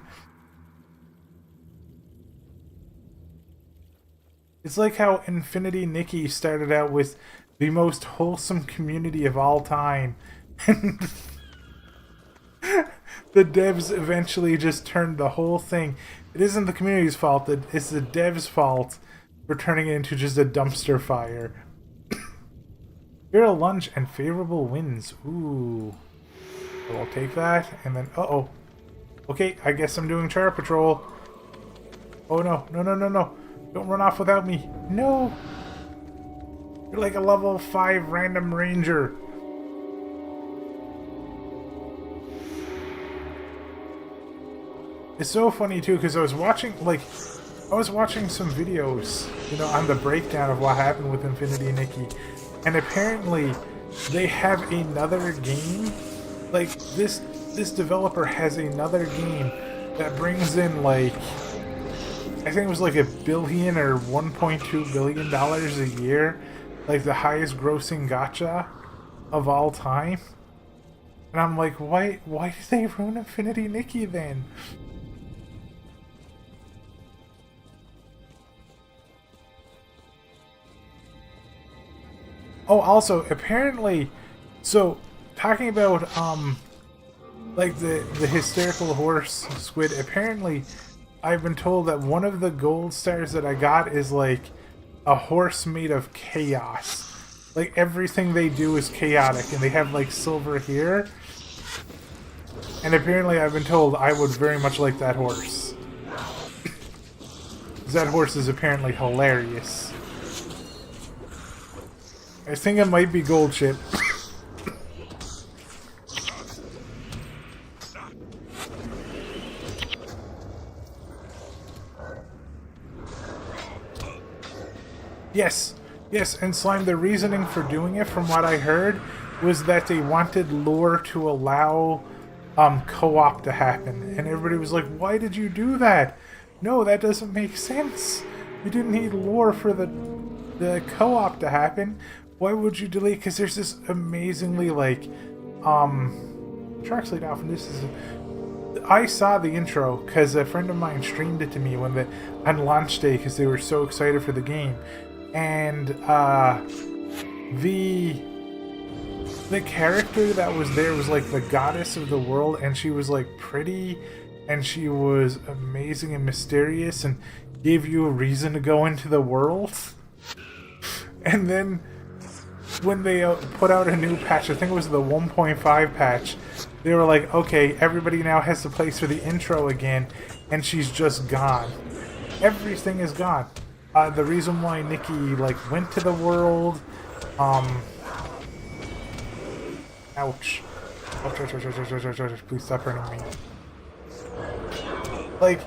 It's like how Infinity Nikki started out with the most wholesome community of all time. And the devs eventually just turned the whole thing. It isn't the community's fault, it's the devs' fault for turning it into just a dumpster fire. Here a lunch and favorable winds. Ooh. So I'll take that, and then, uh-oh. Okay, I guess I'm doing char patrol. Oh no, no, no, no, no. Don't run off without me. No! You're like a level 5 random ranger. It's so funny too, because I was watching some videos, you know, on the breakdown of what happened with Infinity Nikki, and apparently they have another game. Like this developer has another game that brings in like, I think it was like $1 billion or $1.2 billion a year, like the highest grossing gacha of all time. And I'm like, why did they ruin Infinity Nikki then? Oh, also, apparently, so, talking about, like, the hysterical horse squid, apparently, I've been told that one of the gold stars that I got is, like, a horse made of chaos. Like, everything they do is chaotic, and they have, like, silver here. And apparently, I've been told I would very much like that horse. That horse is apparently hilarious. I think it might be gold chip. Yes, and Slime, the reasoning for doing it, from what I heard, was that they wanted lore to allow co-op to happen. And everybody was like, why did you do that? No, that doesn't make sense. You didn't need lore for the co-op to happen. Why would you delete? Because there's this amazingly, like, Shark Slate off, and this is... I saw the intro because a friend of mine streamed it to me on launch day because they were so excited for the game. And, the character that was there was, like, the goddess of the world, and she was, like, pretty, and she was amazing and mysterious, and gave you a reason to go into the world. And then when they put out a new patch, I think it was the 1.5 patch, they were like, okay, everybody now has to play through the intro again, and she's just gone. Everything is gone. The reason why Nikki, like, went to the world, ouch. Ouch, please stop hurting me. Like,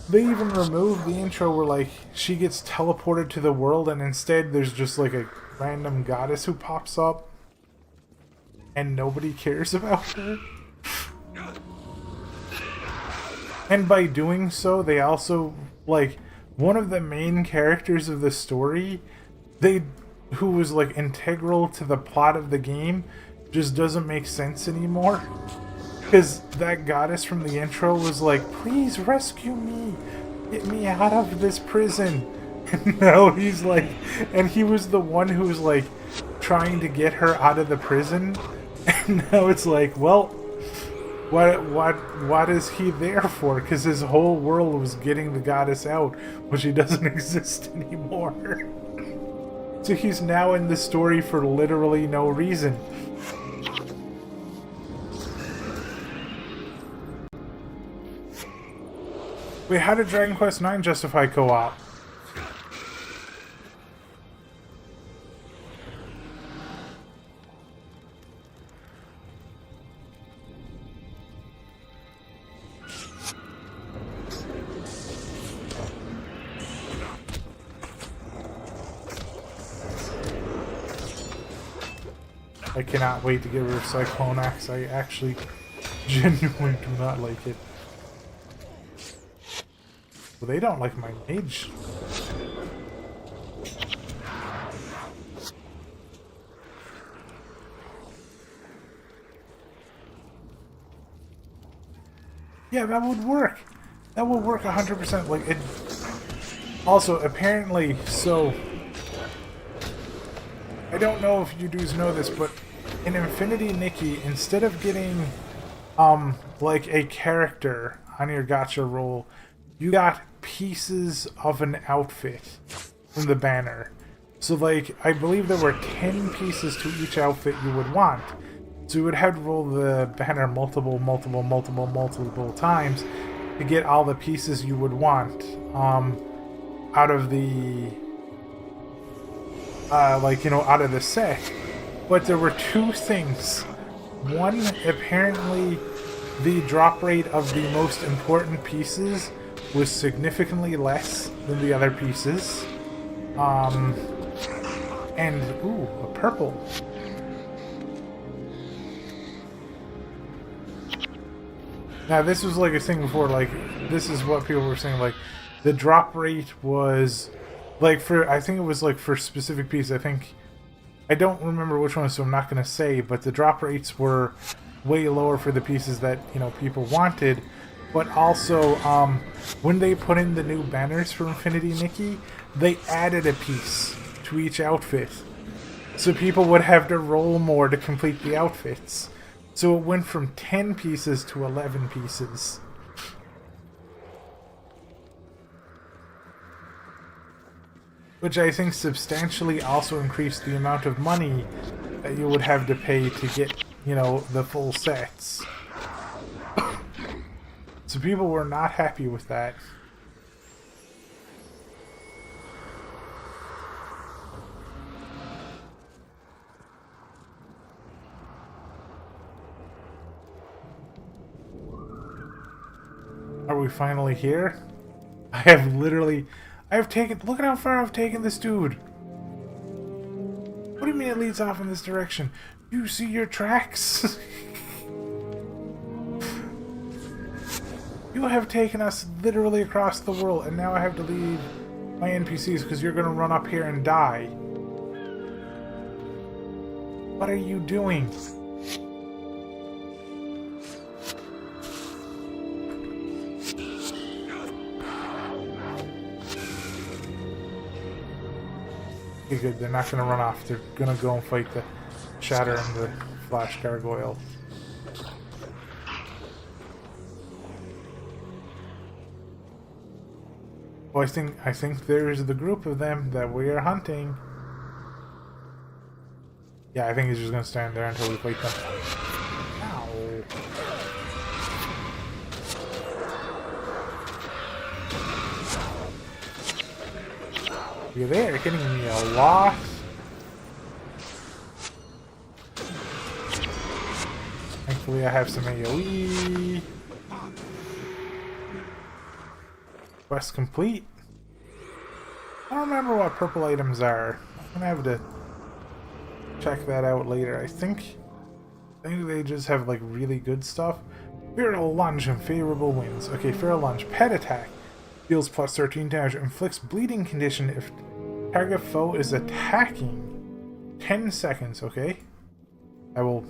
they even removed the intro where, like, she gets teleported to the world, and instead there's just, like, a random goddess who pops up, and nobody cares about her. And by doing so, they also, like, one of the main characters of the story, who was, like, integral to the plot of the game, just doesn't make sense anymore. Because that goddess from the intro was like, please rescue me, get me out of this prison. And now he's like, and he was the one who was like trying to get her out of the prison. And now it's like, well, what is he there for? Because his whole world was getting the goddess out, but she doesn't exist anymore. So he's now in the story for literally no reason. Wait, how did Dragon Quest IX justify co-op? I cannot wait to get rid of Cyclone Axe. I actually genuinely do not like it. Well, they don't like my mage. Yeah, that would work. That would work 100%. Like it. Also, apparently, so I don't know if you dudes know this, but in Infinity Nikki, instead of getting like a character on your gacha roll, you got pieces of an outfit from the banner. So like, I believe there were 10 pieces to each outfit you would want. So you would have to roll the banner multiple times to get all the pieces you would want out of the like, you know, out of the set. But there were two things. One, apparently the drop rate of the most important pieces was significantly less than the other pieces. And ooh, a purple. Now this was like a thing before, like this is what people were saying, like the drop rate was like for, I think it was like for specific pieces, I don't remember which one, so I'm not going to say, but the drop rates were way lower for the pieces that, you know, people wanted. But also, when they put in the new banners for Infinity Nikki, they added a piece to each outfit. So people would have to roll more to complete the outfits. So it went from 10 pieces to 11 pieces. Which I think substantially also increased the amount of money that you would have to pay to get, you know, the full sets. So people were not happy with that. Are we finally here? I have taken, look at how far I've taken this dude. What do you mean it leads off in this direction? You see your tracks? You have taken us literally across the world, and now I have to leave my NPCs because you're going to run up here and die. What are you doing? Okay, good. They're not going to run off. They're going to go and fight the Shatter and the Flash Gargoyle. Well, I think there's the group of them that we are hunting. Yeah, I think he's just gonna stand there until we fight them. Ow. You're there, hitting me a lot. Thankfully I have some AoE. Quest complete. I don't remember what purple items are. I'm gonna have to check that out later. I think they just have like really good stuff. Feral Lunge and favorable wins. Okay, Feral Lunge. Pet attack. Deals plus 13 damage. Inflicts bleeding condition if target foe is attacking. 10 seconds, okay? I will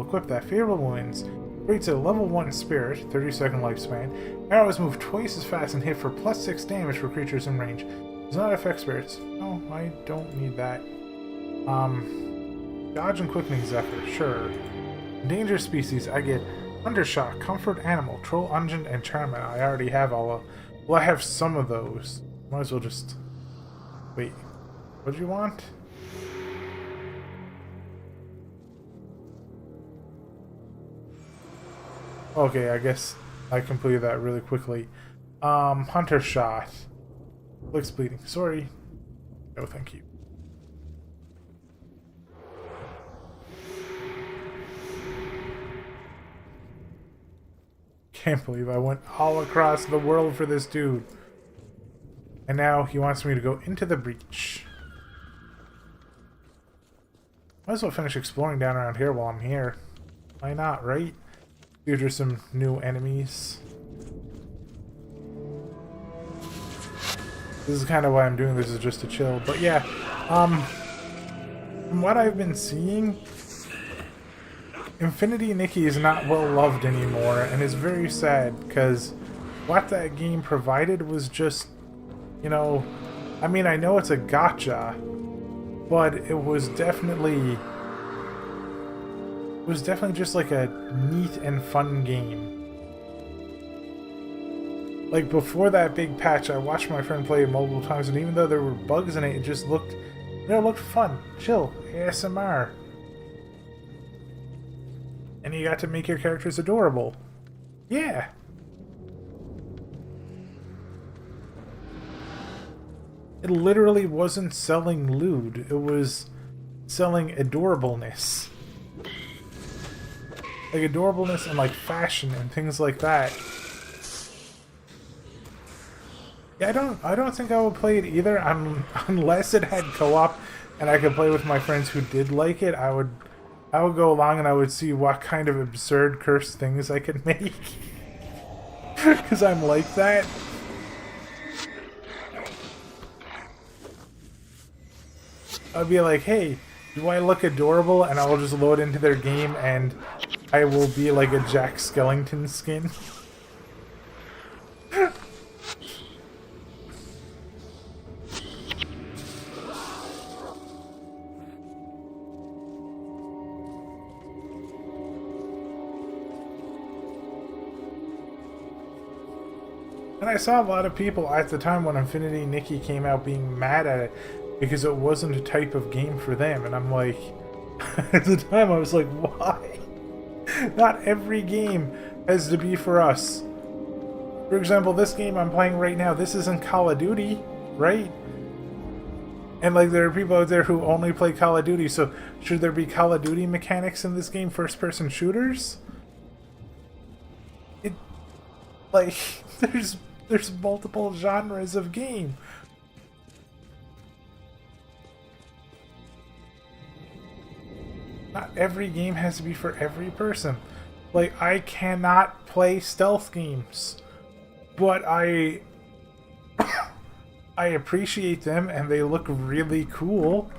equip that. Favorable wins. Rates a level 1 spirit, 30-second lifespan. Arrows move twice as fast and hit for plus 6 damage for creatures in range. Does not affect spirits. No, I don't need that. Dodge and Quickening Zephyr, sure. Endangered species, I get Undershot, Comfort Animal, Troll Unguent, and Charmant. I already have all of... Well, I have some of those. Might as well just... Wait. What do you want? Okay, I guess I completed that really quickly. Hunter Shot. Looks bleeding. Sorry. No, thank you. Can't believe I went all across the world for this dude. And now he wants me to go into the breach. Might as well finish exploring down around here while I'm here. Why not, right? Here's are some new enemies. This is kind of why I'm doing this, is just to chill. But yeah, from what I've been seeing, Infinity Nikki is not well loved anymore, and it's very sad because what that game provided was just, you know, I mean, I know it's a gacha, but it was definitely just like a neat and fun game. Like before that big patch, I watched my friend play it multiple times, and even though there were bugs in it, it just looked, you know, it looked fun, chill, ASMR. And you got to make your characters adorable. Yeah. It literally wasn't selling lewd, it was selling adorableness. Like adorableness and like fashion and things like that. Yeah, I don't think I would play it either, unless it had co-op and I could play with my friends who did like it. I would go along and I would see what kind of absurd cursed things I could make. Because I'm like that. I'd be like, hey, do I look adorable? And I will just load into their game and I will be like a Jack Skellington skin. And I saw a lot of people at the time when Infinity Nikki came out being mad at it because it wasn't a type of game for them. And I'm like, at the time I was like, why? Not every game has to be for us. For example, this game I'm playing right now, this isn't Call of Duty, right? And like there are people out there who only play Call of Duty, so should there be Call of Duty mechanics in this game, first-person shooters? It, like, there's multiple genres of game. Not every game has to be for every person. Like, I cannot play stealth games, but I appreciate them and they look really cool.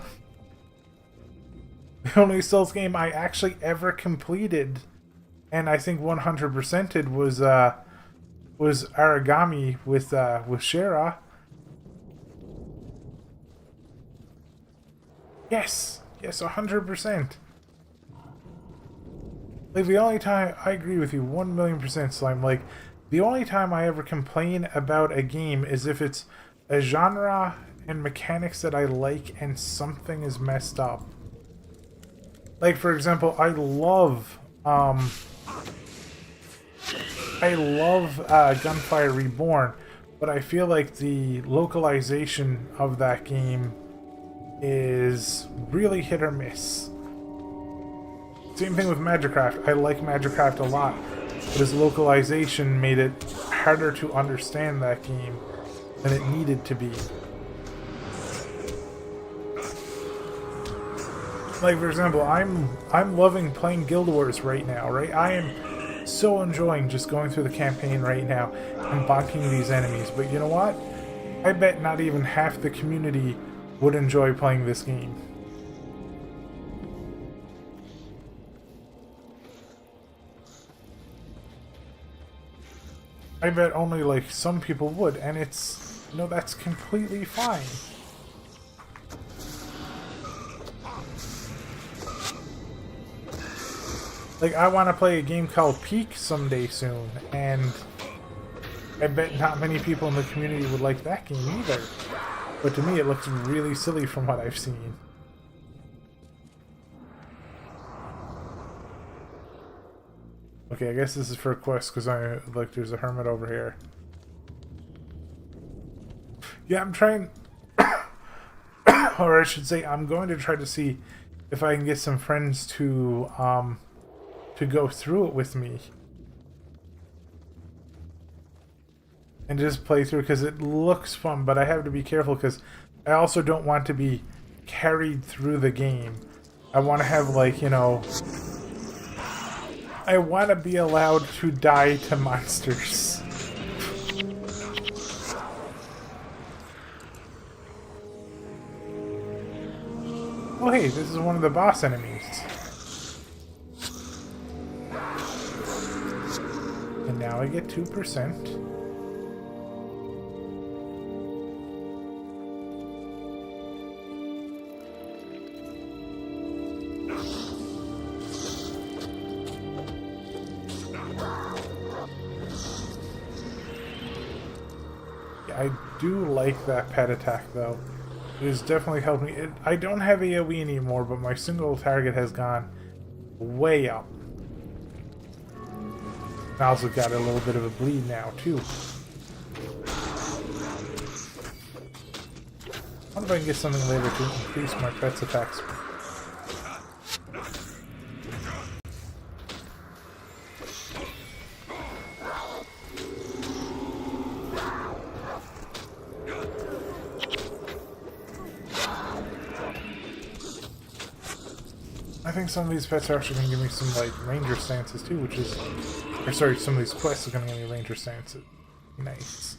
The only stealth game I actually ever completed, and I think 100%ed, was Origami with Shara. Yes, 100%. Like, the only time, I agree with you 1,000,000%, Slime, like, the only time I ever complain about a game is if it's a genre and mechanics that I like and something is messed up. Like, for example, I love Gunfire Reborn, but I feel like the localization of that game is really hit or miss. Same thing with Magicraft. I like Magicraft a lot, but his localization made it harder to understand that game than it needed to be. Like, for example, I'm loving playing Guild Wars right now, right? I am so enjoying just going through the campaign right now and bonking these enemies, but you know what? I bet not even half the community would enjoy playing this game. I bet only like some people would, and it's, you know, that's completely fine. Like, I want to play a game called Peak someday soon, and I bet not many people in the community would like that game either. But to me, it looks really silly from what I've seen. Okay, I guess this is for a quest because there's a hermit over here. Yeah, I'm trying, or I should say, I'm going to try to see if I can get some friends to go through it with me and just play through, because it looks fun. But I have to be careful because I also don't want to be carried through the game. I want to have, like, you know, I want to be allowed to die to monsters. Oh hey, this is one of the boss enemies. And now I get 2%. I do like that pet attack, though. It has definitely helped me. I don't have AoE anymore, but my single target has gone way up. I also got a little bit of a bleed now, too. I wonder if I can get something later to increase my pet's attacks. I think some of these pets are actually going to give me some, like, ranger stances too, which is... Or sorry, some of these quests are going to give me ranger stances. Nice.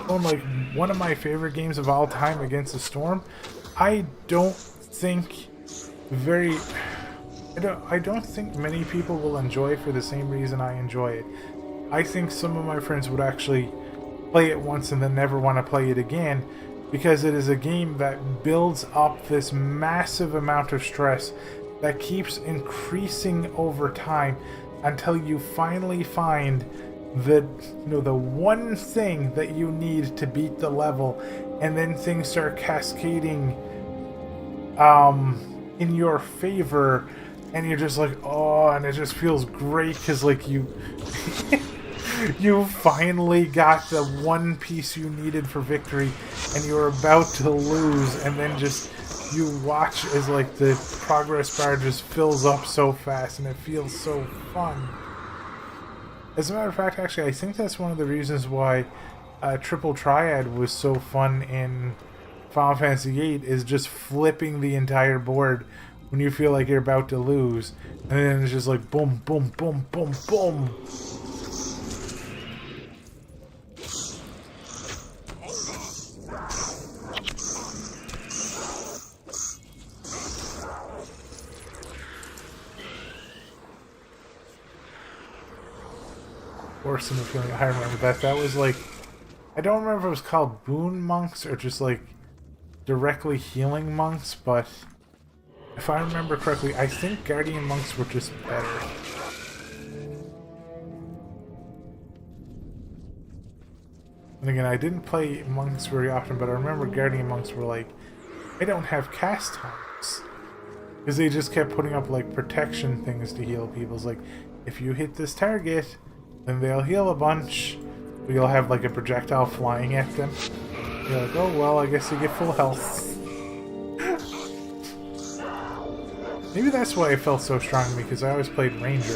Oh, like, one of my favorite games of all time, Against the Storm, I don't think many people will enjoy it for the same reason I enjoy it. I think some of my friends would actually play it once and then never want to play it again, because it is a game that builds up this massive amount of stress that keeps increasing over time until you finally find the one thing that you need to beat the level, and then things start cascading in your favor, and you're just like, oh, and it just feels great because, like, you you finally got the one piece you needed for victory, and you're about to lose, and then just you watch as, like, the progress bar just fills up so fast, and it feels so fun. As a matter of fact, actually, I think that's one of the reasons why Triple Triad was so fun in Final Fantasy VIII, is just flipping the entire board when you feel like you're about to lose, and then it's just like boom, boom, boom, boom, boom. Worse than the feeling. I remember that was like, I don't remember if it was called boon monks or just like directly healing monks, but if I remember correctly, I think guardian monks were just better. And again, I didn't play monks very often, but I remember guardian monks were like, I don't have cast times, because they just kept putting up like protection things to heal people. It's like, if you hit this target, then they'll heal a bunch, but you'll have like a projectile flying at them. You're like, oh well, I guess you get full health. Maybe that's why I felt so strong, because I always played ranger.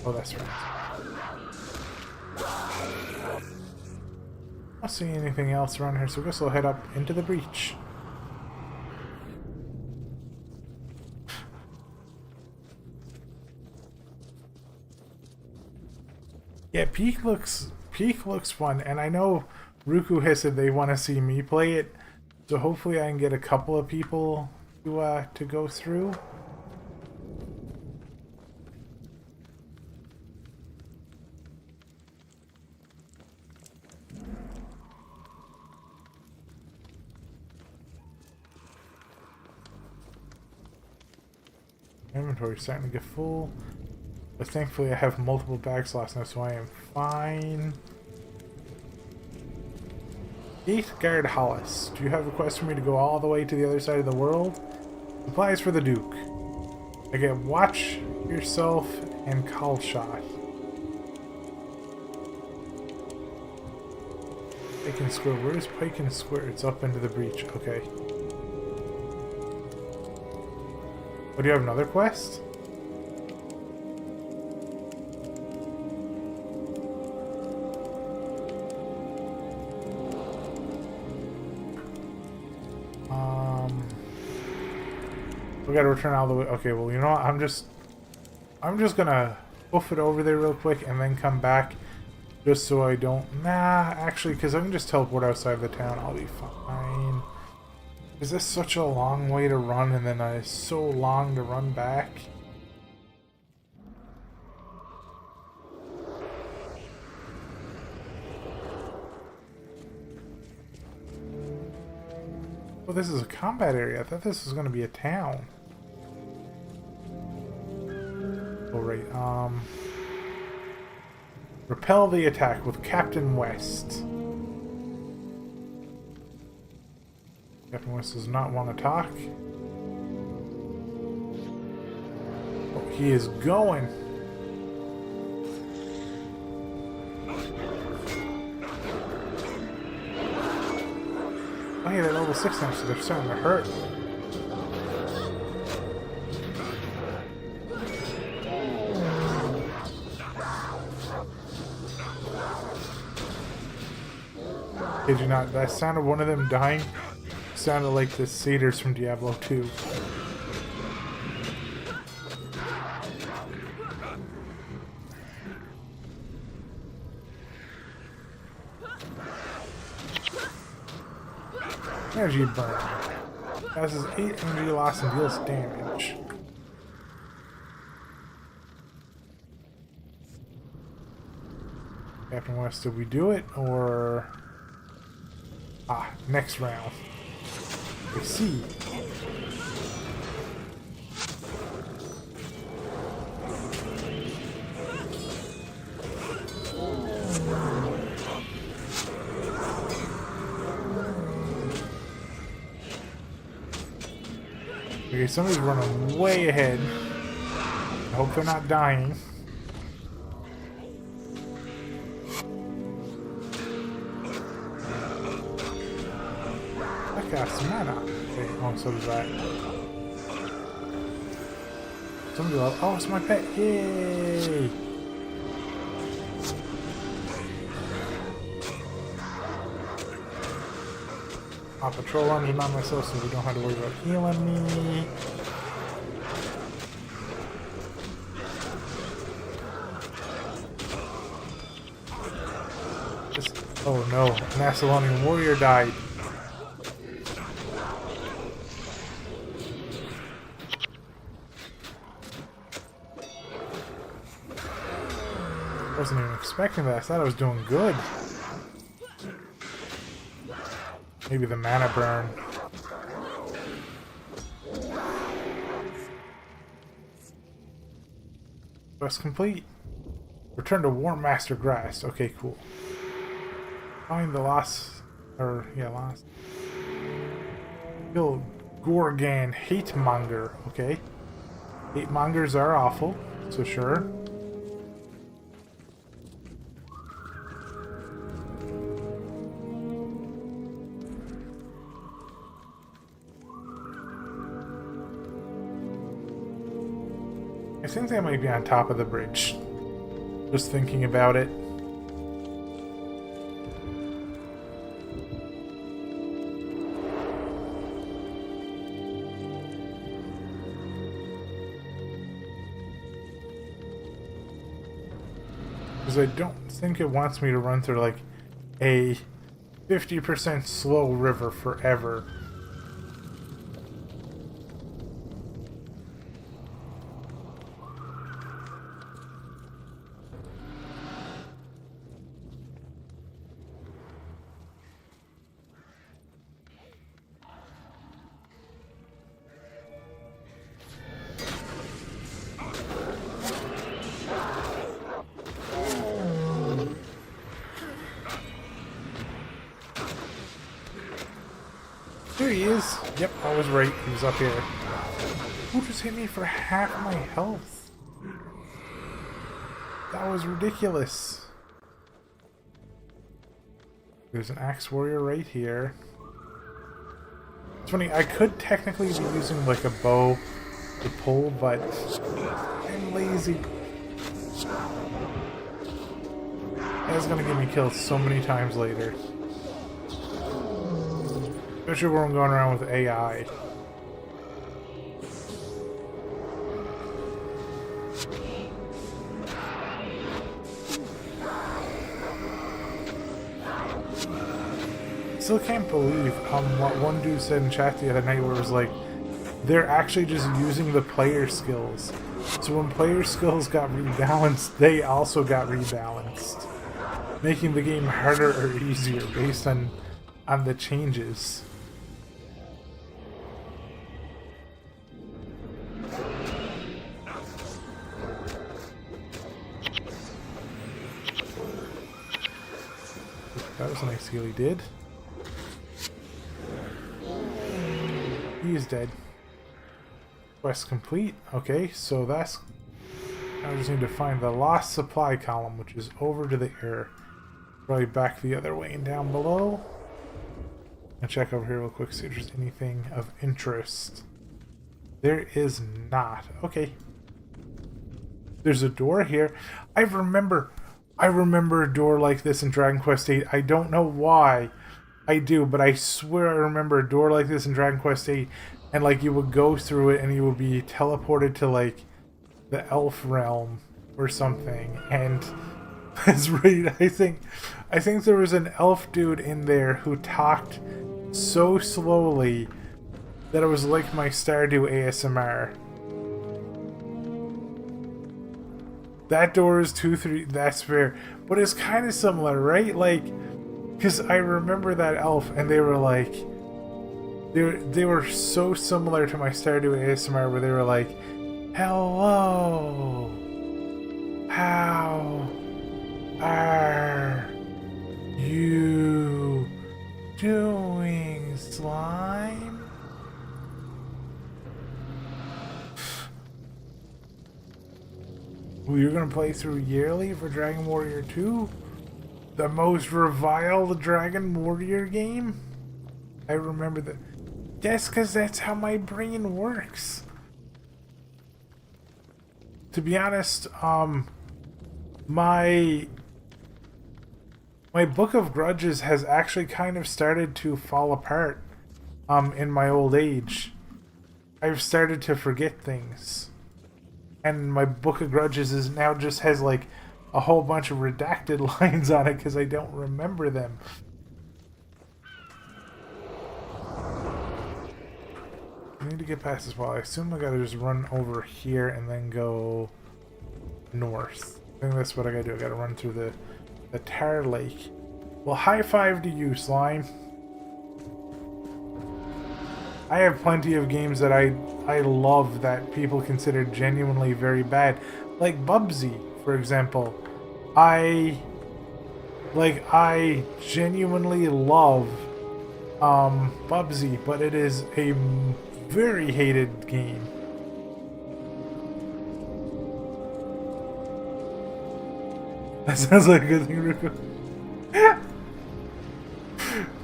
Oh, that's right. I don't see anything else around here, so I guess we'll head up into the breach. Yeah, Peak looks fun, and I know Ruku has said they want to see me play it, so hopefully I can get a couple of people to go through. Inventory's starting to get full, but thankfully I have multiple bag slots now, so I am fine. 8th Guard Hollis. Do you have a quest for me to go all the way to the other side of the world? Supplies for the Duke. I get Watch Yourself and Call Shot. Pike and Square. Where is Pike and Square? It's up into the breach. Okay. Oh, do you have another quest? We gotta return all the way. Okay, well, you know what? I'm just gonna hoof it over there real quick and then come back just so I don't... Nah, actually, because I can just teleport outside the town. I'll be fine. Is this such a long way to run and then it's so long to run back? Well, this is a combat area. I thought this was going to be a town. Oh, right. Repel the attack with Captain West. Captain West does not want to talk. Oh, he is going. Oh yeah, they're level 6 now, so they're starting to hurt. Did you not? That sound of one of them dying sounded like the satyrs from Diablo 2. Energy burn. Causes 8 energy loss and deals damage. Captain West, did we do it? Or... Ah, next round. I see. Okay, somebody's running way ahead. I hope they're not dying. That got some mana. Okay, oh, so does that. Somebody else. Oh, it's my pet. Yay! I'll patrol engine on myself so we don't have to worry about healing me. Oh no, an Macedonian warrior died. I wasn't even expecting that. I thought I was doing good. Maybe the mana burn. Quest complete. Return to War Master Grass. Okay, cool. Find the lost... lost. Kill Gorgon Hate Monger. Okay. Hate Mongers are awful, so sure. I think they might be on top of the bridge. Just thinking about it. Because I don't think it wants me to run through like a 50% slow river forever. There he is. Yep, I was right. He was up here. Who just hit me for half my health? That was ridiculous. There's an axe warrior right here. It's funny, I could technically be using like a bow to pull, but I'm lazy. That's gonna get me killed so many times later. Especially when I'm going around with AI. still can't believe what one dude said in chat the other night where it was like, they're actually just using the player skills. So when player skills got rebalanced, they also got rebalanced. Making the game harder or easier based on the changes. That was a nice heal he did. He is dead. Quest complete. Okay, so that's... Now I just need to find the lost supply column, which is over to the air. Probably back the other way and down below. And check over here real quick, see if there's anything of interest. There is not. Okay. There's a door here. I remember a door like this in Dragon Quest VIII. I don't know why I do, but I swear I remember a door like this in Dragon Quest VIII, and like you would go through it and you would be teleported to like the elf realm or something. And that's right. I think there was an elf dude in there who talked so slowly that it was like my Stardew ASMR. That door is 2-3, that's fair. But it's kind of similar, right? Like, because I remember that elf and they were like, they were so similar to my Stardew ASMR where they were like, hello, how are you doing, slime? Well, you're gonna play through yearly for Dragon Warrior 2? The most reviled Dragon Warrior game? I remember that. That's because that's how my brain works. To be honest, my Book of Grudges has actually kind of started to fall apart in my old age. I've started to forget things. And my Book of Grudges is now just has like a whole bunch of redacted lines on it because I don't remember them. I need to get past this wall. I assume I gotta just run over here and then go north. I think that's what I gotta do. I gotta run through the Tar Lake. Well, high five to you, Slime. I have plenty of games that I love that people consider genuinely very bad. Like Bubsy, for example. I genuinely love Bubsy, but it is a very hated game. That sounds like a good thing, Riku.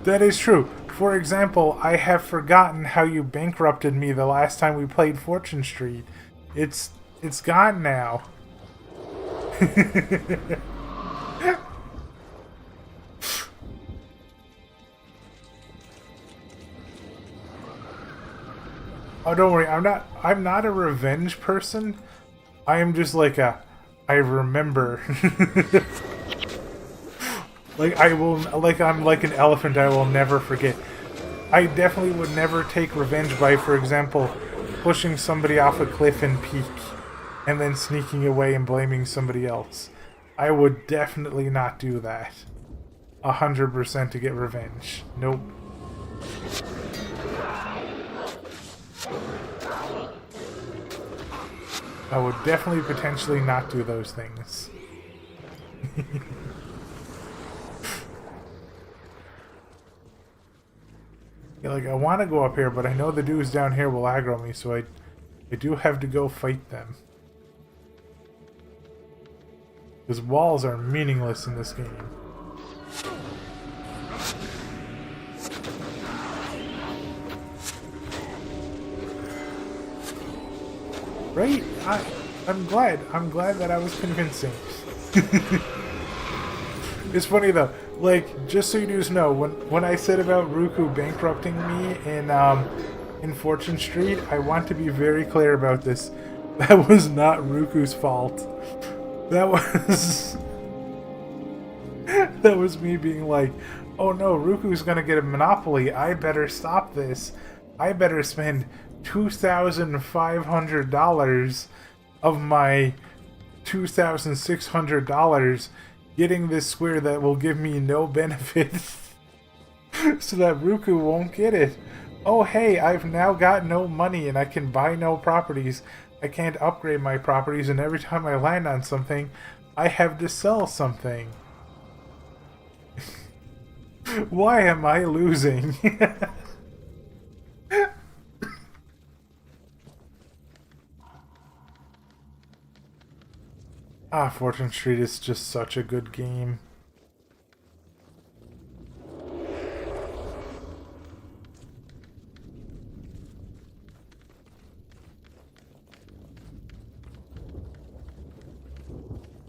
That is true. For example, I have forgotten how you bankrupted me the last time we played Fortune Street. It's gone now. Oh, don't worry. I'm not a revenge person. I am just like I remember. I'm like an elephant, I will never forget. I definitely would never take revenge by, for example, pushing somebody off a cliff in Peak and then sneaking away and blaming somebody else. I would definitely not do that. 100% to get revenge. Nope. I would definitely potentially not do those things. Yeah, like, I want to go up here, but I know the dudes down here will aggro me, so I do have to go fight them. Because walls are meaningless in this game. Right? I'm glad that I was convincing. It's funny though, like, just so you dudes know, when I said about Ruku bankrupting me in Fortune Street, I want to be very clear about this. That was not Ruku's fault. That was me being like, Oh no, Ruku's gonna get a monopoly. I better stop this. I better spend $2,500 of my $2,600 getting this square that will give me no benefit so that Ruku won't get it. Oh hey, I've now got no money and I can buy no properties. I can't upgrade my properties, and every time I land on something, I have to sell something. Why am I losing? Fortune Street is just such a good game.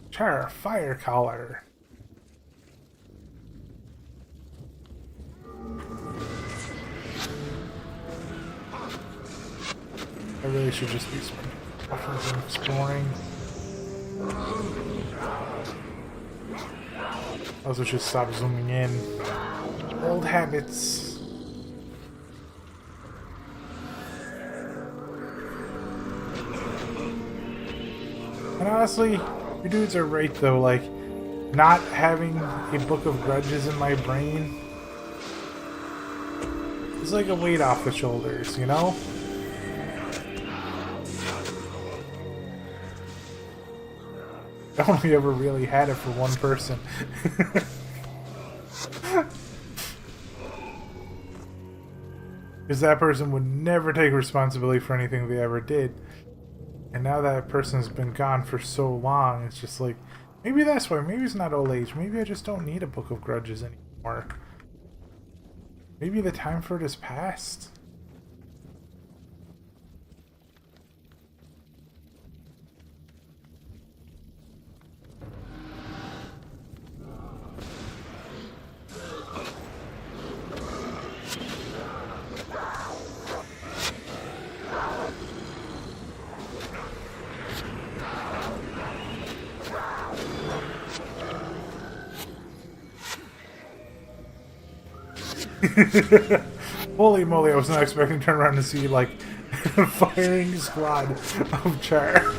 Char, fire collar. I really should just be exploring. I also should stop zooming in. Old habits. And honestly, you dudes are right though, like, not having a book of grudges in my brain is like a weight off the shoulders, you know? I only ever really had it for one person. Because that person would never take responsibility for anything they ever did. And now that person's been gone for so long, it's just like, maybe that's why. Maybe it's not old age. Maybe I just don't need a book of grudges anymore. Maybe the time for it is past. Holy moly, I was not expecting to turn around and see, like, a firing squad of Char.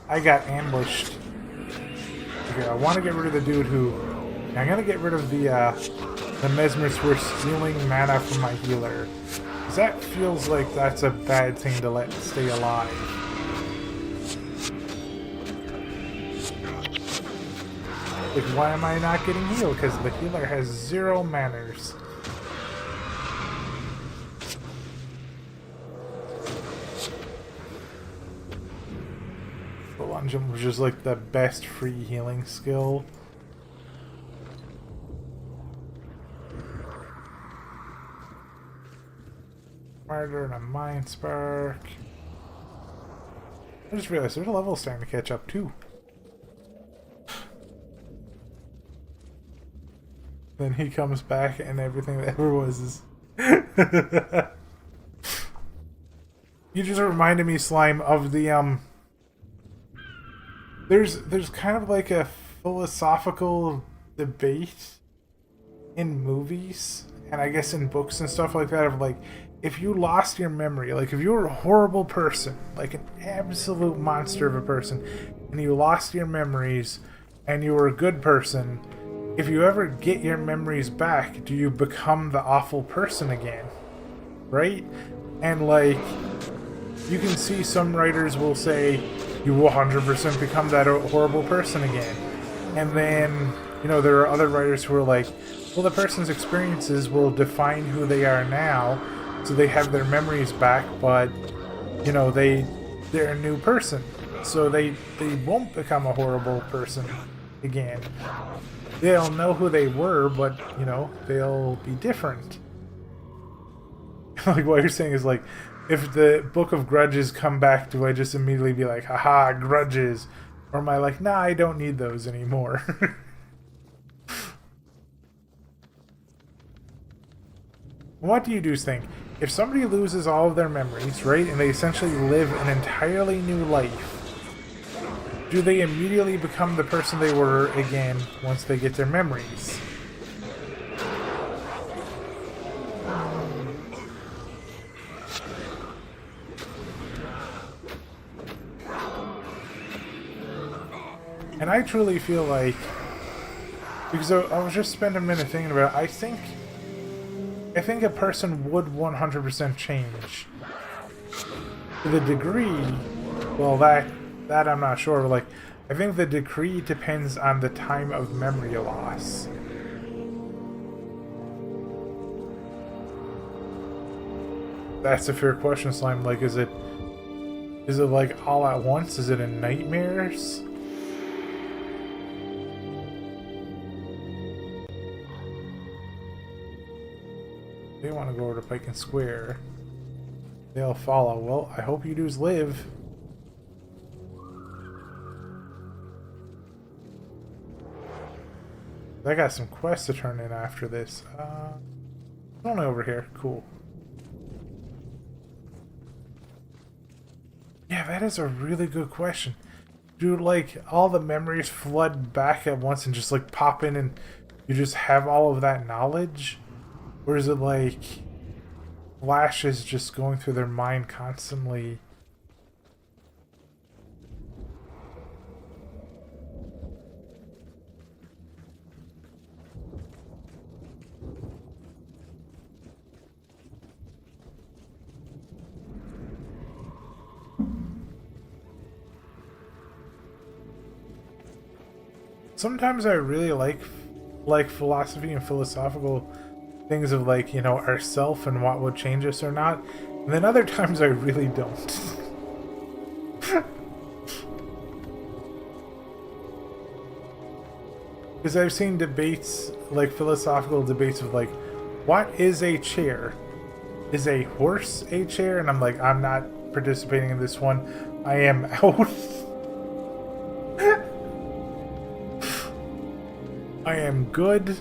I got ambushed. Okay, I want to get rid of the dude who... I'm gonna get rid of the mesmerists who are stealing mana from my healer. Because that feels like that's a bad thing to let stay alive. Like, why am I not getting healed? Because the healer has 0 manners. The lunge was just like the best free healing skill. Martyr and a Mind Spark. I just realized there's a level starting to catch up too. Then he comes back and everything that ever was is... You just reminded me, Slime, of the, There's kind of like a philosophical debate in movies, and I guess in books and stuff like that, of like, if you lost your memory, like if you were a horrible person, like an absolute monster of a person, and you lost your memories, and you were a good person... If you ever get your memories back, do you become the awful person again? Right? And like, you can see some writers will say, you will 100% become that horrible person again. And then, you know, there are other writers who are like, well, the person's experiences will define who they are now, so they have their memories back, but, you know, they're a new person. So they won't become a horrible person again. They'll know who they were, but, you know, they'll be different. Like, what you're saying is, like, if the Book of Grudges come back, do I just immediately be like, haha, grudges? Or am I like, nah, I don't need those anymore? What do you do think? If somebody loses all of their memories, right, and they essentially live an entirely new life, do they immediately become the person they were again once they get their memories? And I truly feel like, because I was just spending a minute thinking about it, I think a person would 100% change. To the degree, well, that I'm not sure, but like, I think the degree depends on the time of memory loss. That's a fair question, Slime. Like, is it like all at once? Is it in nightmares? They want to go over to Pike and Square. They'll follow. Well, I hope you dudes live. I got some quests to turn in after this. Only over here. Cool. Yeah, that is a really good question. Do like all the memories flood back at once and just like pop in and you just have all of that knowledge? Or is it like flashes just going through their mind constantly? Sometimes I really like philosophy and philosophical things of like, you know, ourself and what would change us or not. And then other times I really don't. Because I've seen debates, like philosophical debates of like, what is a chair? Is a horse a chair? And I'm like, I'm not participating in this one. I am out. I am good.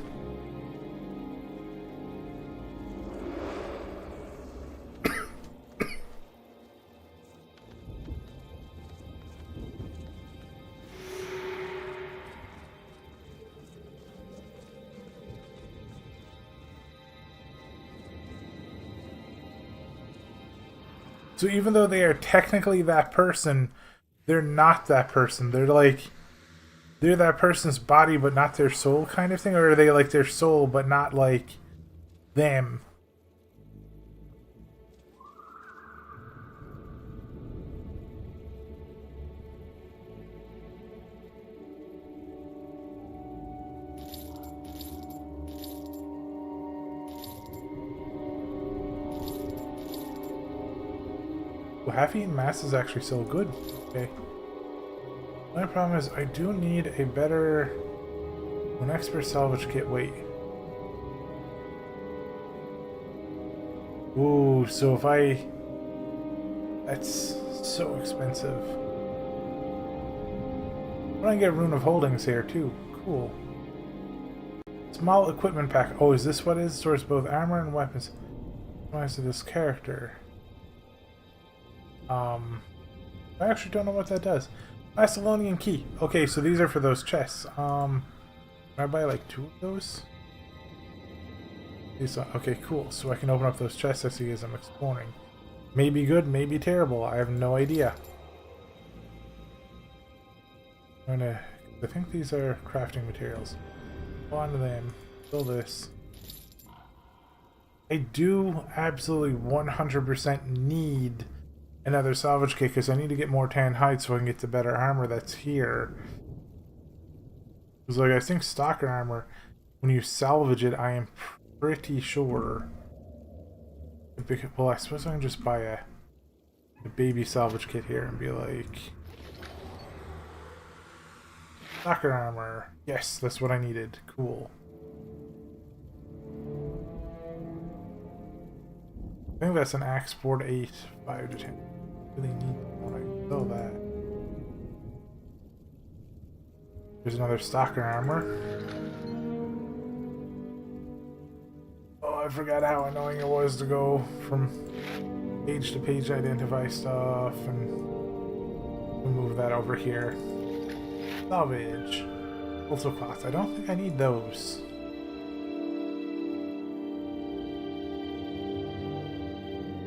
So even though they are technically that person, they're not that person. They're like, they're that person's body but not their soul kind of thing? Or are they like their soul but not like them? Well, half-eaten mass is actually still good. Okay. My problem is I do need a better... an expert salvage kit. Wait. Ooh, so if I... That's so expensive. I'm gonna get Rune of Holdings here too. Cool. Small equipment pack. Oh, is this what it is? Stores both armor and weapons. Nice to this character. I actually don't know what that does. Macedonian key. Okay, so these are for those chests. Can I buy like 2 of those? These are, okay, cool. So I can open up those chests I see as I'm exploring. Maybe good, maybe terrible. I have no idea. I think these are crafting materials. Go on to them. Fill this. I do absolutely 100% need another salvage kit because I need to get more tan hide so I can get the better armor that's here. Because like I think stalker armor, when you salvage it, I am pretty sure. Well, I suppose I can just buy a baby salvage kit here and be like, stalker armor. Yes, that's what I needed. Cool. I think that's an axe 4 to 8, 5 to 10. Really need when I sell that. There's another stalker armor. Oh, I forgot how annoying it was to go from page to page, identify stuff, and move that over here. Salvage. Also cloth. I don't think I need those.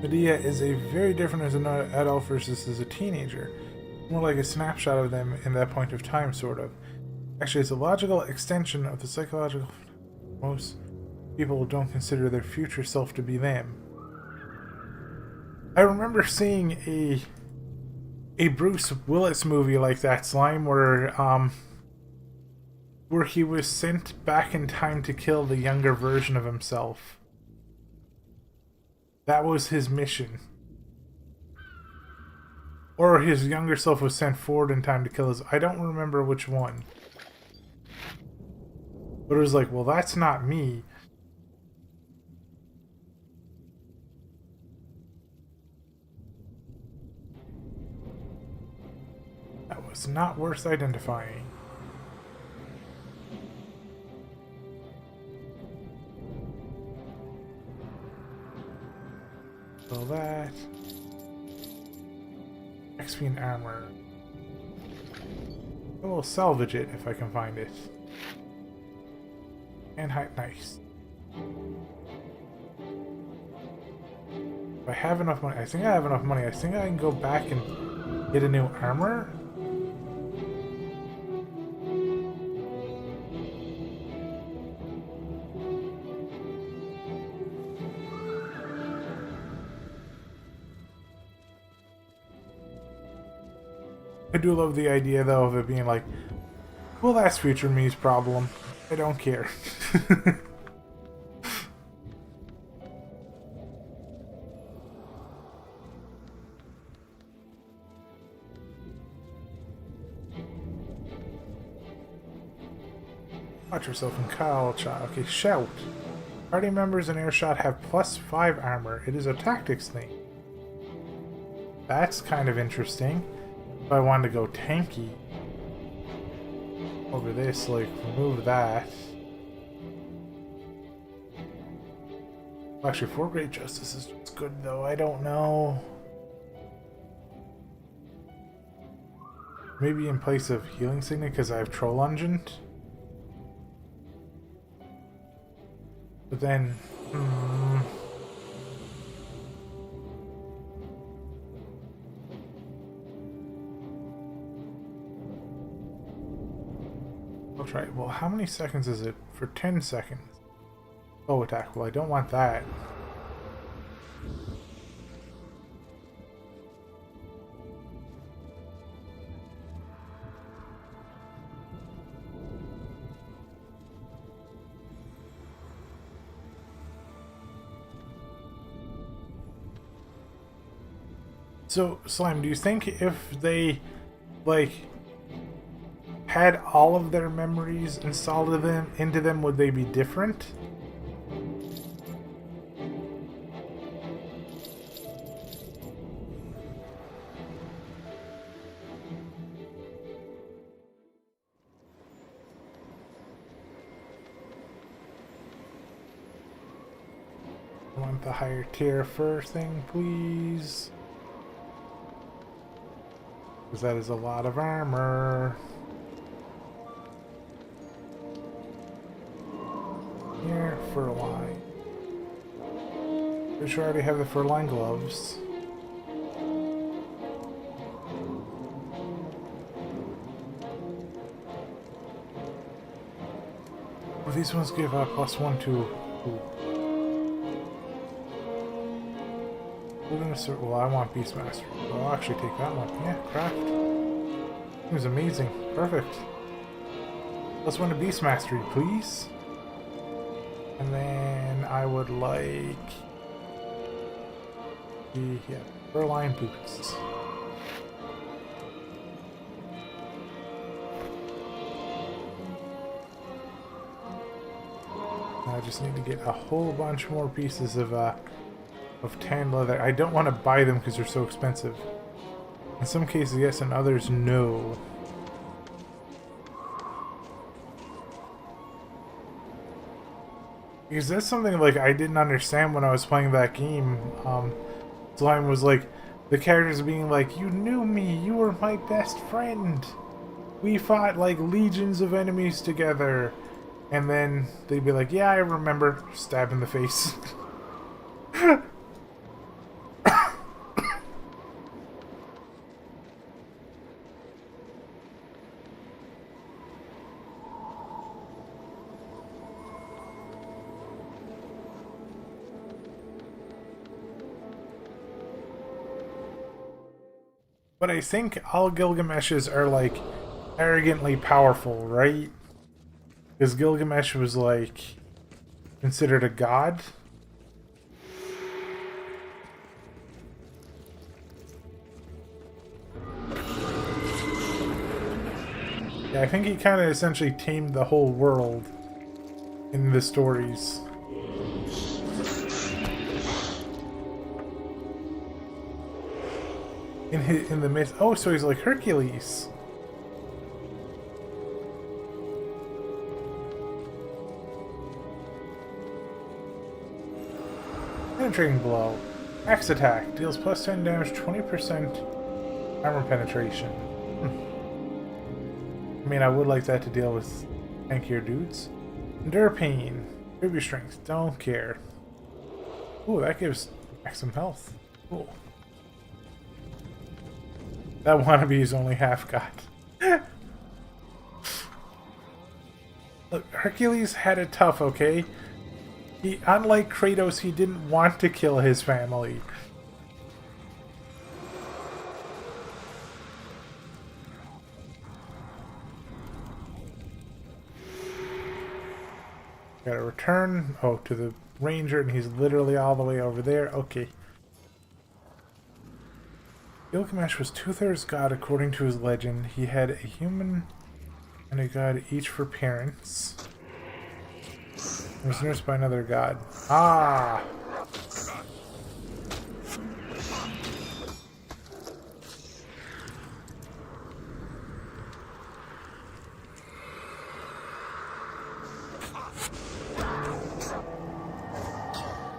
Medea is a very different as an adult versus as a teenager. More like a snapshot of them in that point of time, sort of. Actually, it's a logical extension of the psychological... Most people don't consider their future self to be them. I remember seeing a Bruce Willis movie like that, Slime, where he was sent back in time to kill the younger version of himself. That was his mission. Or his younger self was sent forward in time to kill his... I don't remember which one. But it was like, well, that's not me. That was not worth identifying. So that... XP and armor. I will salvage it if I can find it. And nice. If I have enough money, I think I have enough money. I think I can go back and get a new armor. I do love the idea, though, of it being like, well, that's future me's problem. I don't care. Watch yourself in Kyle, child. Okay, shout. Party members in Airshot have +5 armor. It is a tactics thing. That's kind of interesting. If I wanted to go tanky over this, like, remove that. Actually, 4 Great Justice is just good, though. I don't know. Maybe in place of Healing Signet, because I have Troll Ungent. But then... I'll try it. Well, how many seconds is it? For 10 seconds. Oh, attack. Well, I don't want that. So, Slime, do you think if they, like, had all of their memories installed into them, would they be different? I want the higher tier first thing, please. Because that is a lot of armor. Here, fur-line. Pretty sure I already have the fur-line gloves. Well, these ones give +1 to... Ooh. We're gonna start... Well, I want Beastmaster. So I'll actually take that one. Yeah, craft. It was amazing. Perfect. +1 to Beast Mastery, please. And then I would like the fur-line boots. I just need to get a whole bunch more pieces of tan leather. I don't want to buy them because they're so expensive. In some cases, yes, and others, no. Because that's something like I didn't understand when I was playing that game. Slime was like, the characters being like, "You knew me, you were my best friend." we fought like legions of enemies together. And then they'd be like, yeah, I remember. Stab in the face. But I think all Gilgameshes are like arrogantly powerful, right? Because Gilgamesh was like considered a god. Yeah, I think he kind of essentially tamed the whole world in the stories. In the myth. Oh, so he's like Hercules. Penetrating blow. Axe attack. Deals plus 10 damage, 20% armor penetration. I mean, I would like that to deal with tankier dudes. Endure pain. Improve your strength. Don't care. Ooh, that gives back some health. Cool. That wannabe is only half god. Look, Hercules had it tough, okay? He, unlike Kratos, he didn't want to kill his family. Gotta return, to the ranger, and he's literally all the way over there. Okay. Gilgamesh was 2/3 god according to his legend. He had a human and a god each for parents. He was nursed by another god. Ah!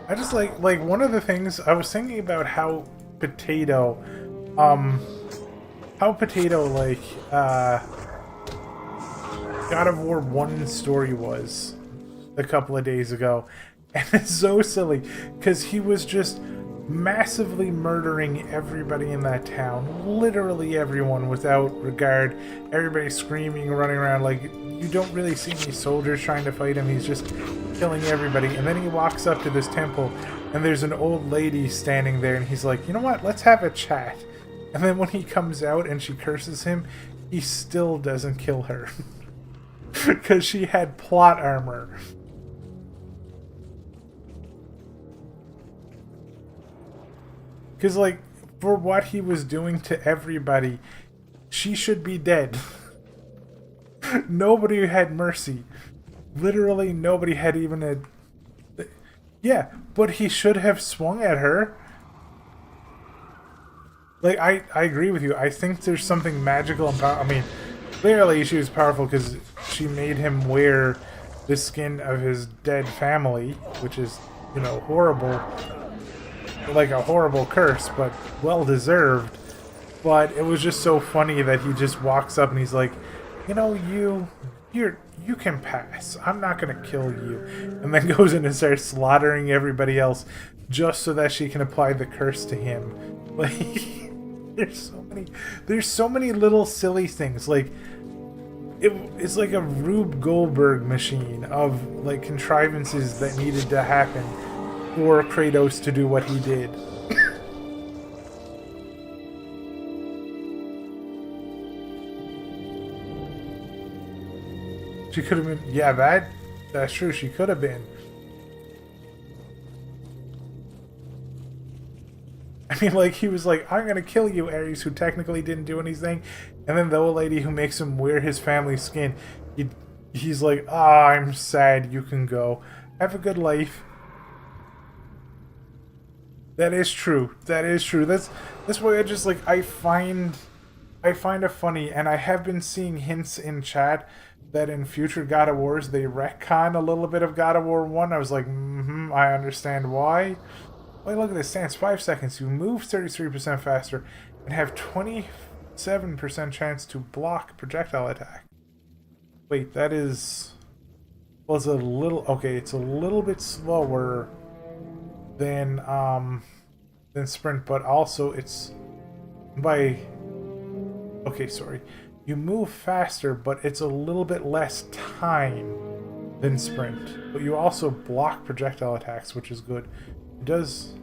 I just like one of the things I was thinking about how Potato like God of War 1 story was a couple of days ago, and it's so silly because he was just massively murdering everybody in that town, literally everyone without regard, everybody screaming, running around, like you don't really see any soldiers trying to fight him, he's just killing everybody. And then he walks up to this temple and there's an old lady standing there and he's like, you know what, let's have a chat. And then when he comes out and she curses him, he still doesn't kill her because she had plot armor. Because, like, for what he was doing to everybody, she should be dead. Nobody had mercy. Literally nobody had even a... Yeah, but he should have swung at her. Like, I agree with you. I think there's something magical and powerful. I mean, clearly she was powerful because she made him wear the skin of his dead family, which is, you know, horrible. Like a horrible curse, but well deserved. But it was just so funny that he just walks up and he's like, you know, you can pass. I'm not gonna kill you. And then goes in and starts slaughtering everybody else just so that she can apply the curse to him. Like, there's so many little silly things. Like, it's like a Rube Goldberg machine of like contrivances that needed to happen for Kratos to do what he did. She could have been... Yeah, that's true. She could have been. I mean, like, he was like, I'm gonna kill you, Ares, who technically didn't do anything. And then the old lady who makes him wear his family's skin, he's like, I'm sad, you can go. Have a good life. That is true. That is true. That's why I just like I find it funny, and I have been seeing hints in chat that in future God of Wars they retcon a little bit of God of War 1. I was like, I understand why. Wait, look at this. Stance 5 seconds. You move 33% faster and have 20 7% chance to block projectile attack. Wait, that is... Well, it's a little... Okay, it's a little bit slower than sprint, but also it's by... Okay, sorry. You move faster, but it's a little bit less time than sprint. But you also block projectile attacks, which is good. It does...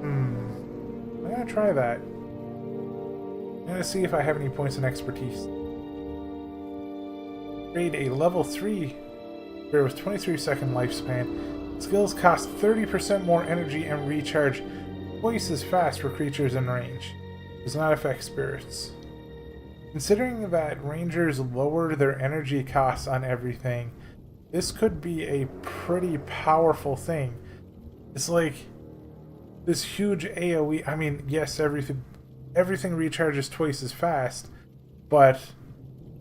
I'm gonna try that. I'm gonna see if I have any points in expertise. Create a level 3 bear with 23-second lifespan. Skills cost 30% more energy and recharge twice as fast for creatures in range. Does not affect spirits. Considering that rangers lower their energy costs on everything, this could be a pretty powerful thing. It's like this huge AoE. I mean, yes, everything recharges twice as fast, but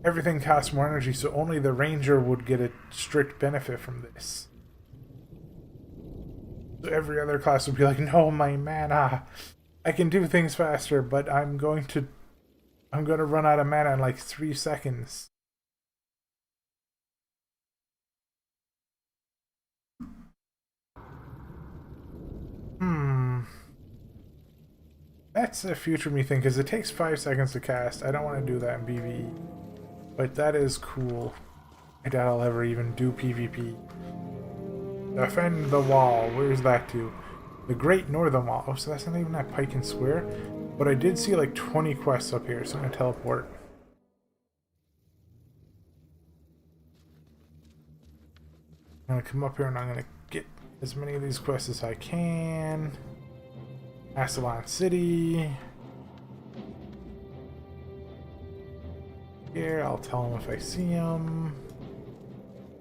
everything costs more energy, so only the ranger would get a strict benefit from this. So every other class would be like, no, my mana, I can do things faster, but I'm going to run out of mana in like 3 seconds. That's a future me thing, because it takes 5 seconds to cast. I don't want to do that in PvE. But that is cool. I doubt I'll ever even do PvP. Defend the wall. Where's that to? The Great Northern Wall. Oh, so that's not even at Pike and Square? But I did see like 20 quests up here, so I'm going to teleport. I'm going to come up here and I'm going to get as many of these quests as I can. Ascalon City. Here, I'll tell him if I see him.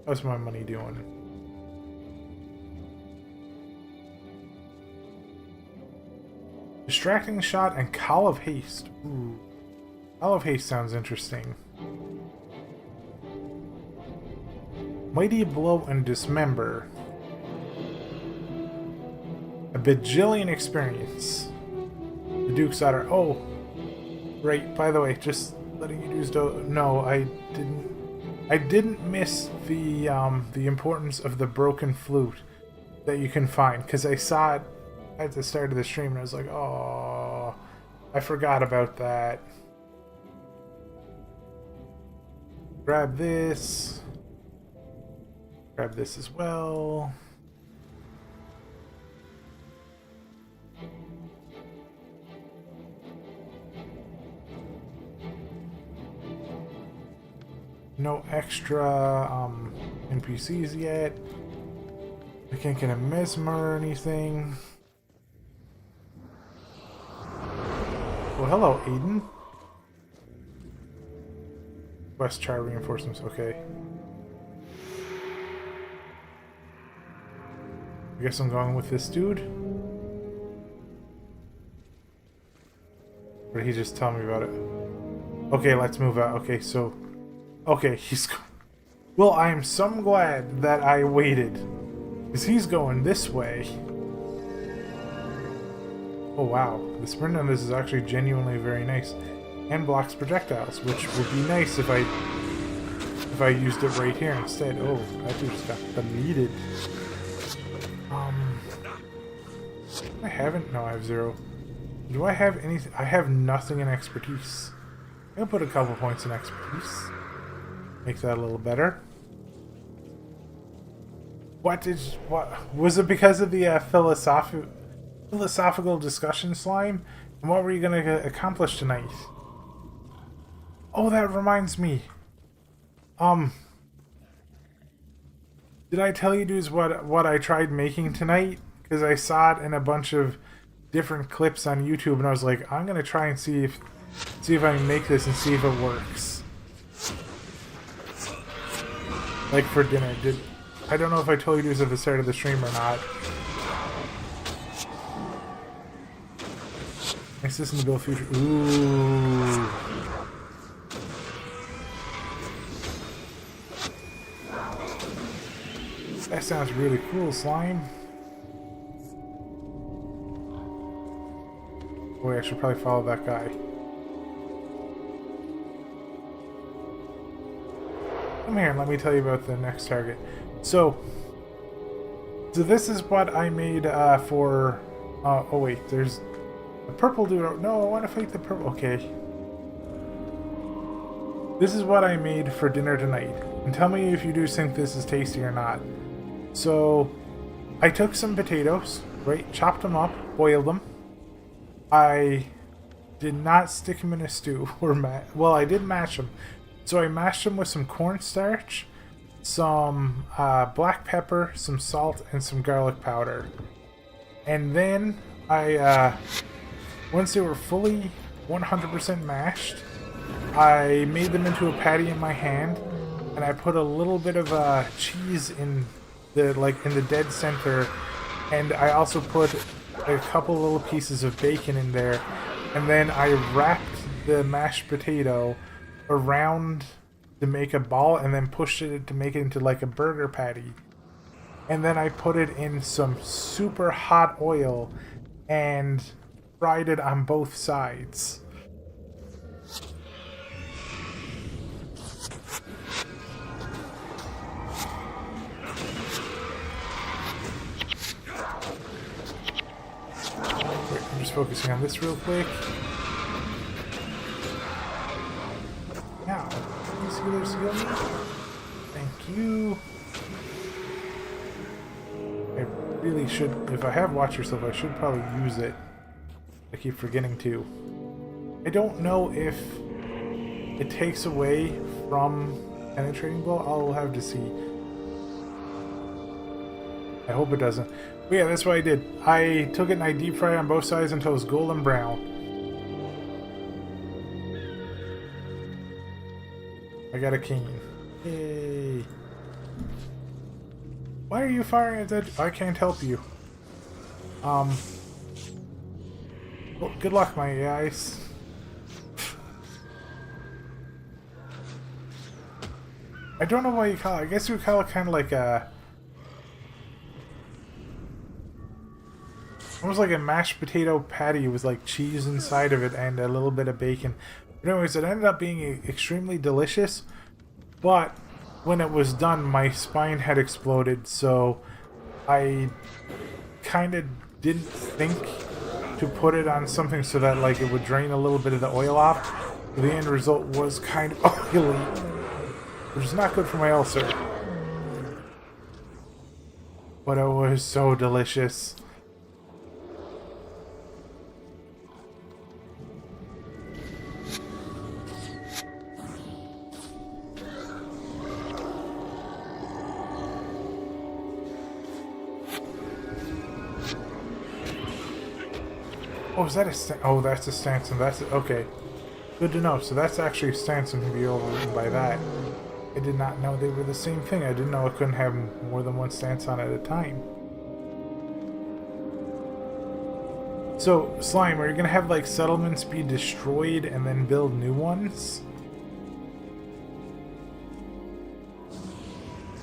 How's my money doing? Distracting Shot and Call of Haste. Ooh. Call of Haste sounds interesting. Mighty Blow and Dismember. A bajillion experience. The Duke's Daughter. Oh, right. By the way, just letting you do. No, I didn't miss the importance of the broken flute that you can find, because I saw it at the start of the stream and I was like, oh, I forgot about that. Grab this. Grab this as well. No extra NPCs yet. I can't get a mesmer or anything. Well, hello, Aiden. Quest char reinforcements, okay. I guess I'm going with this dude. Or did he just tell me about it? Okay, let's move out. Okay, so... Okay, he's... Well, I am so glad that I waited. Because he's going this way. Oh, wow. The sprint on this is actually genuinely very nice. And blocks projectiles, which would be nice if I used it right here instead. Oh, that dude just got deleted. I haven't... No, I have 0. Do I have anything? I have nothing in expertise. I'm gonna put a couple points in expertise. Make that a little better. What was it because of the philosophical discussion slime? And what were you gonna accomplish tonight? Oh, that reminds me. Did I tell you dudes what I tried making tonight? Because I saw it in a bunch of different clips on YouTube, and I was like, I'm gonna try and see if I can make this and see if it works. Like for dinner. I don't know if I told you dudes at the start of the stream or not. My system to build future. Ooh. That sounds really cool, slime. Boy, I should probably follow that guy. Come here and let me tell you about the next target. So this is what I made for... oh wait, there's a purple dude. No, I want to fight the purple. Okay. This is what I made for dinner tonight. And tell me if you do think this is tasty or not. So, I took some potatoes, right? Chopped them up, boiled them. I did not stick them in a stew. Well, I did mash them. So I mashed them with some cornstarch, some black pepper, some salt, and some garlic powder. And then once they were fully 100% mashed, I made them into a patty in my hand, and I put a little bit of cheese in the dead center, and I also put a couple little pieces of bacon in there, and then I wrapped the mashed potato around to make a ball, and then pushed it to make it into like a burger patty. And then I put it in some super hot oil and fried it on both sides. Wait, I'm just focusing on this real quick. Now, you see there's skill me? Thank you. I really should, if I have Watch Yourself, I should probably use it. I keep forgetting to. I don't know if it takes away from penetrating blow. I'll have to see. I hope it doesn't. But yeah, that's what I did. I took it and I deep fried it on both sides until it was golden brown. I got a cane. Yay. Why are you firing at that? I can't help you. Well, good luck, my guys. I don't know why you call it. I guess you would call it kind of like a... almost like a mashed potato patty with like cheese inside of it and a little bit of bacon. But anyways, it ended up being extremely delicious. But when it was done, my spine had exploded, so I kind of didn't think to put it on something so that like it would drain a little bit of the oil off. The end result was kind of oily, which is not good for my ulcer. But it was so delicious. Oh, is that a oh, that's a Stanson. That's okay. Good to know. So that's actually Stanson can be overridden by that. I did not know they were the same thing. I didn't know I couldn't have more than one Stanson at a time. So, Slime, are you gonna have like settlements be destroyed and then build new ones?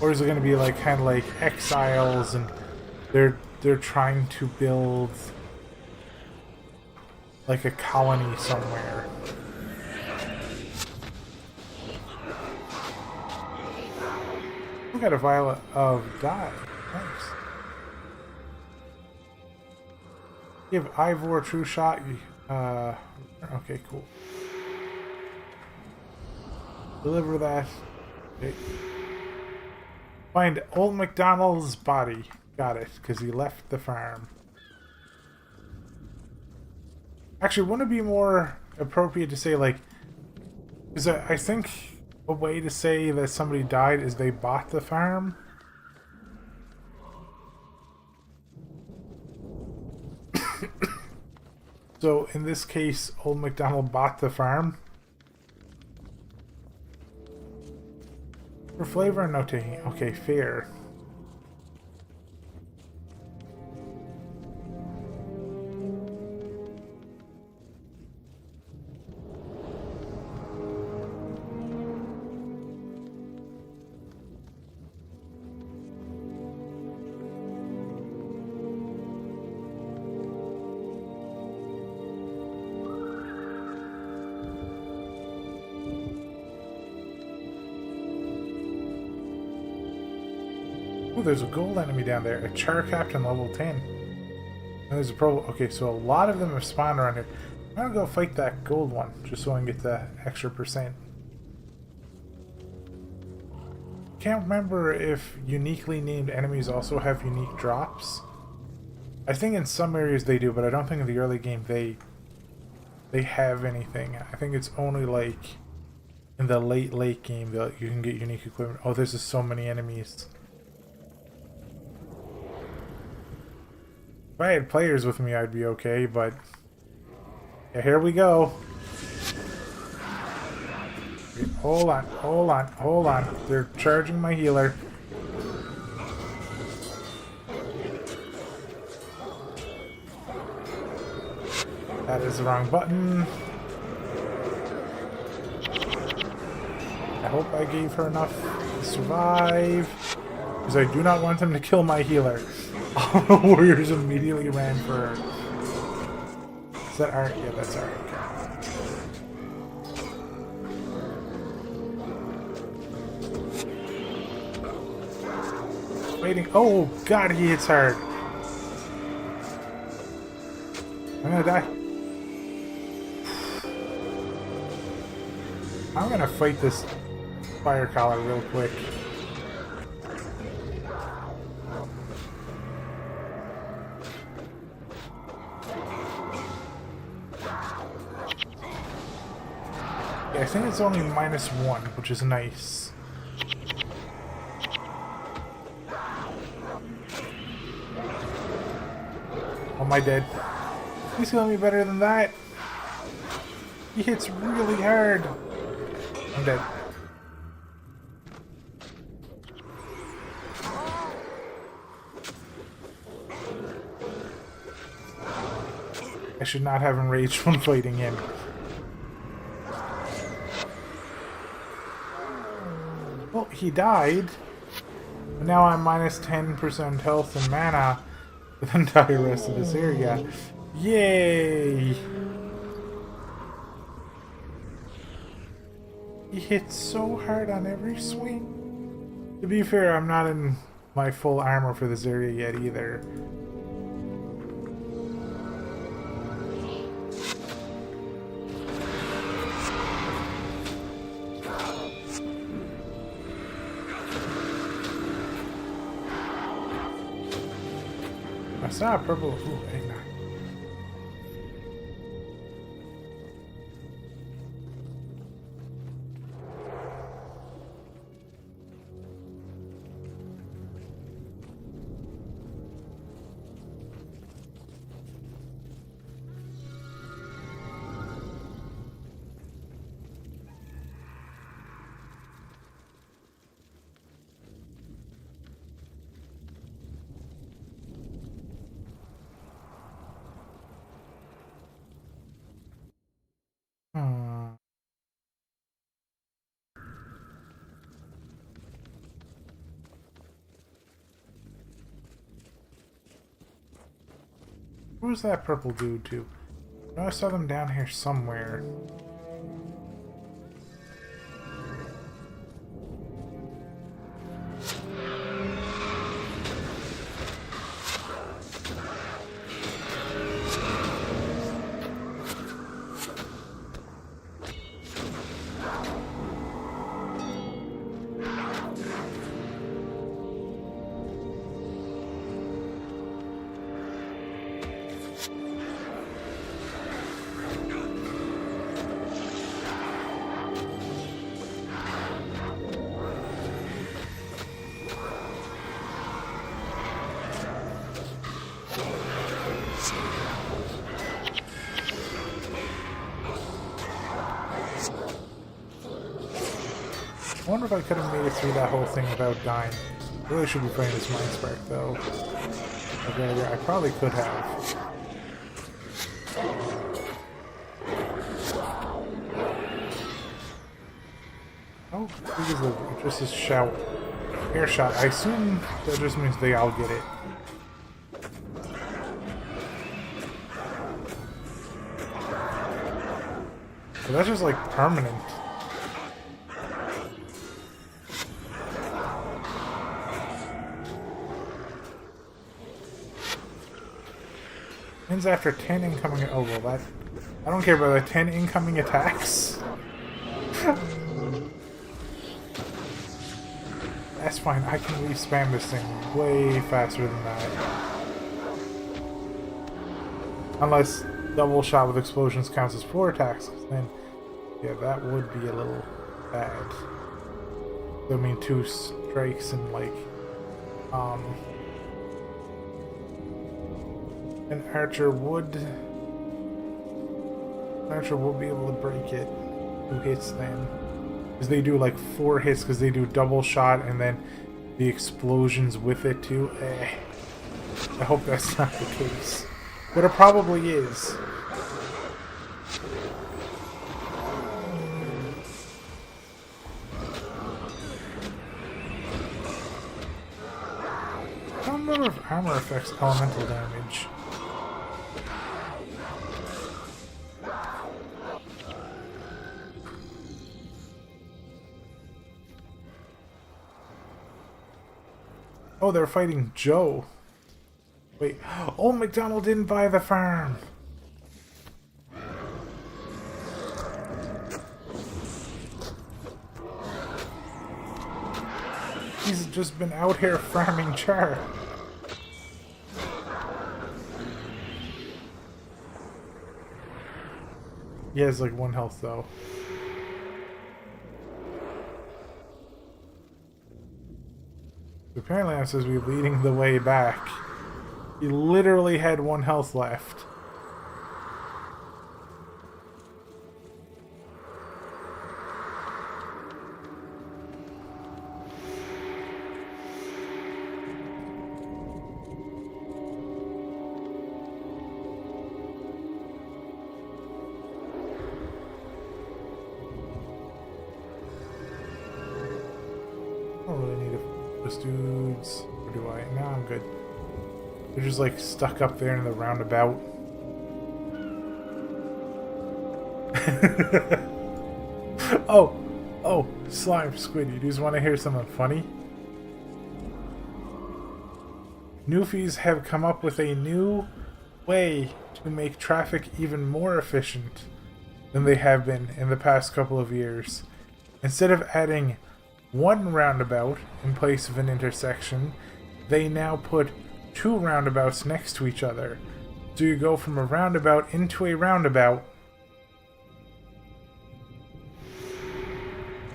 Or is it gonna be like kind of like exiles and they're trying to build like a colony somewhere? We got a vial of dye. Nice. Give Ivor a true shot. Okay, cool. Deliver that. Okay. Find Old MacDonald's body. Got it, because he left the farm. Actually, wouldn't it be more appropriate to say, like... Is I think a way to say that somebody died is they bought the farm? So, in this case, Old MacDonald bought the farm. For flavor and note-taking. Okay, fair. Oh, there's a gold enemy down there. A char captain level 10. And there's a pro. Okay, so a lot of them have spawned around here. I'm gonna go fight that gold one, just so I can get the extra percent. Can't remember if uniquely named enemies also have unique drops. I think in some areas they do, but I don't think in the early game they have anything. I think it's only like in the late game that you can get unique equipment. Oh, there's just so many enemies. If I had players with me, I'd be okay, but yeah, here we go. Hold on, hold on, hold on. They're charging my healer. That is the wrong button. I hope I gave her enough to survive, because I do not want them to kill my healer. All the warriors immediately ran for her. Is that Art? Yeah, that's Art. Okay. Waiting. Oh god, he hits hard. I'm gonna die. I'm gonna fight this fire collar real quick. Yeah, I think it's only -1, which is nice. Am I dead? He's gonna be better than that. He hits really hard. I'm dead. I should not have enraged when fighting him. Well, he died. But now I'm -10% health and mana for the entire rest of this area. Yay! He hits so hard on every swing. To be fair, I'm not in my full armor for this area yet either. I saw a purple. Ooh, eggnog. Who's that purple dude to? I know I saw them down here somewhere. I wonder if I could have made it through that whole thing without dying. Really should be playing this Mind Spark though. Okay, yeah, I probably could have. Oh, just a shout. Air shot. I assume that just means they all get it. So that's just like permanent. Ends after 10 incoming. Oh, well, that. I don't care about the 10 incoming attacks. That's fine. I can re-spam this thing way faster than that. Unless double shot with explosions counts as 4 attacks. Then, yeah, that would be a little bad. I mean, 2 strikes and like, an archer would be able to break it. 2 hits then. Because they do like 4 hits because they do double shot and then the explosions with it too. I hope that's not the case. But it probably is. I don't remember if armor affects elemental damage. Oh, they're fighting Joe. Wait. Oh, McDonald didn't buy the farm. He's just been out here farming char. He has like 1 health though. Apparently I'm supposed to be leading the way back. He literally had 1 health left. I don't really need those dudes. Or do I? No, I'm good. They're just like stuck up there in the roundabout. Oh, slime squid. You just want to hear something funny? Newfies have come up with a new way to make traffic even more efficient than they have been in the past couple of years. Instead of adding 1 roundabout in place of an intersection, they now put 2 roundabouts next to each other. So you go from a roundabout into a roundabout.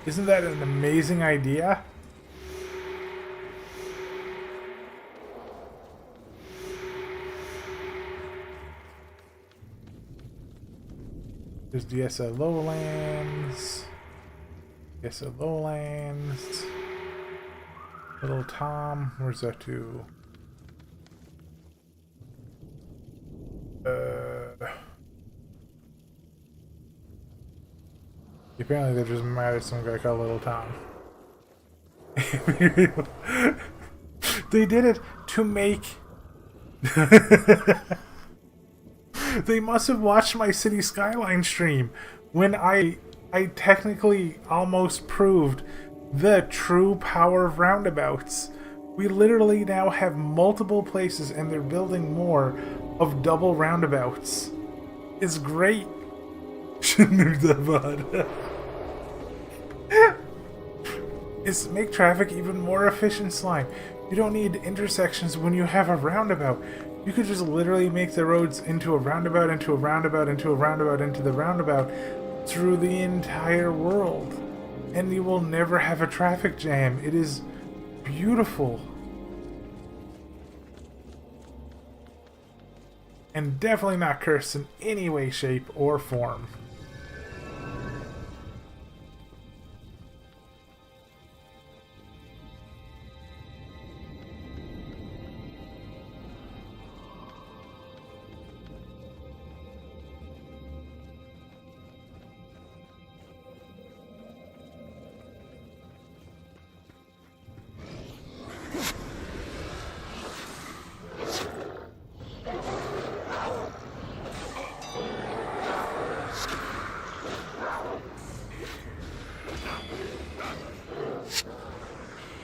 Isn't that an amazing idea? There's DSL Lowlands. DSL Lowlands. Little Tom. Where's that to? Apparently they're just mad at some guy called Little Tom. They did it to make... They must have watched my City Skyline stream when I technically almost proved the true power of roundabouts. We literally now have multiple places and they're building more of double roundabouts. It's great. It's make traffic even more efficient, Slime. You don't need intersections when you have a roundabout. You could just literally make the roads into a roundabout, into a roundabout, into a roundabout, into the roundabout through the entire world. And you will never have a traffic jam. It is beautiful. And definitely not cursed in any way, shape, or form.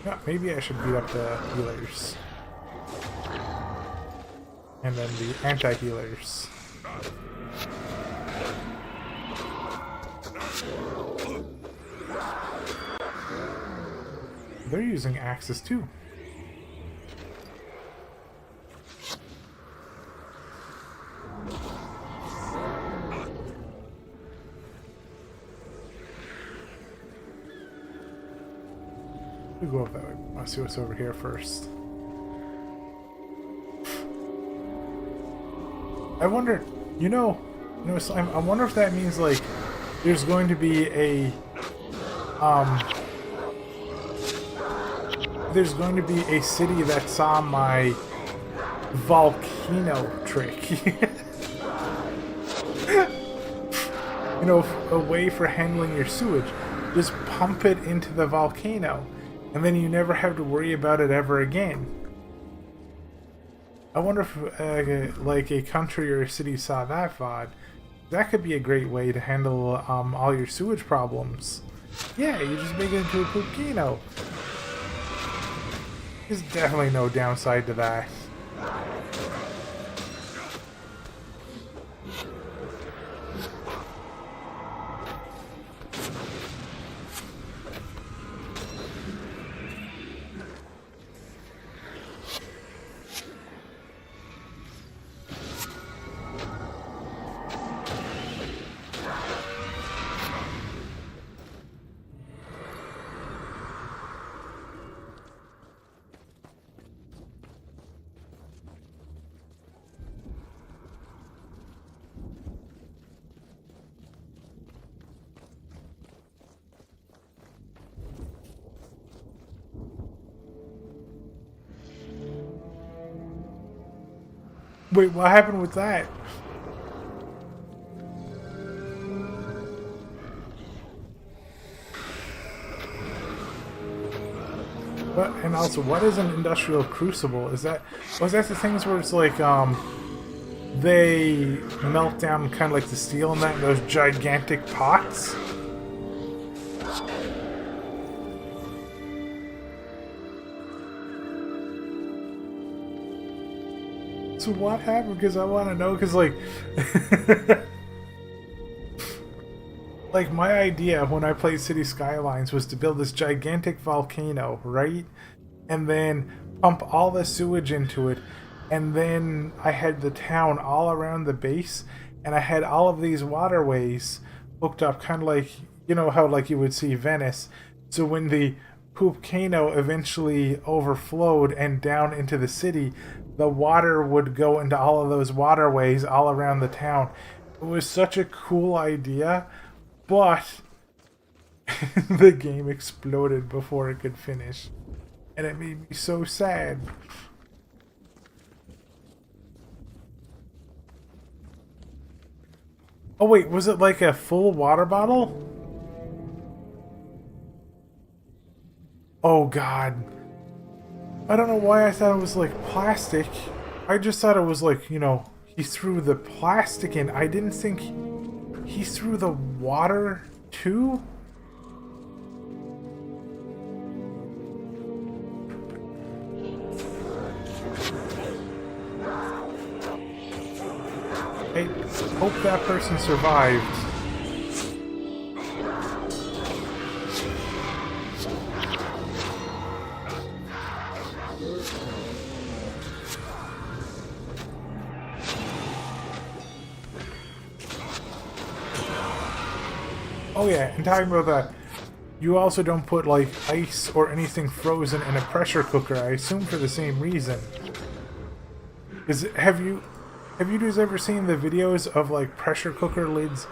Yeah, maybe I should beat up the healers. and then the anti-healers. They're using axes too. We go up that way. Let's see what's over here first. I wonder, Slime, I wonder if that means like there's going to be a city that saw my volcano trick. A way for handling your sewage. Just pump it into the volcano, and then you never have to worry about it ever again. I wonder if like a country or a city saw that VOD. That could be a great way to handle all your sewage problems. Yeah, you just make it into a volcano. There's definitely no downside to that. Wait, what happened with that? What, and also, what is an industrial crucible? Was that the things where it's like, they melt down kind of like the steel in that in those gigantic pots? So what happened? Because I want to know, because like... like, my idea when I played City Skylines was to build this gigantic volcano, right? And then pump all the sewage into it. And then I had the town all around the base. And I had all of these waterways hooked up, kind of like, how like you would see Venice. So when the volcano eventually overflowed and down into the city, the water would go into all of those waterways all around the town. It was such a cool idea, but the game exploded before it could finish. And it made me so sad. Oh wait, was it like a full water bottle? Oh god. I don't know why I thought it was like plastic. I just thought it was like, he threw the plastic in. I didn't think he threw the water too? I hope that person survived. Oh yeah, and talking about that, you also don't put like ice or anything frozen in a pressure cooker, I assume for the same reason. Have you guys ever seen the videos of like pressure cooker lids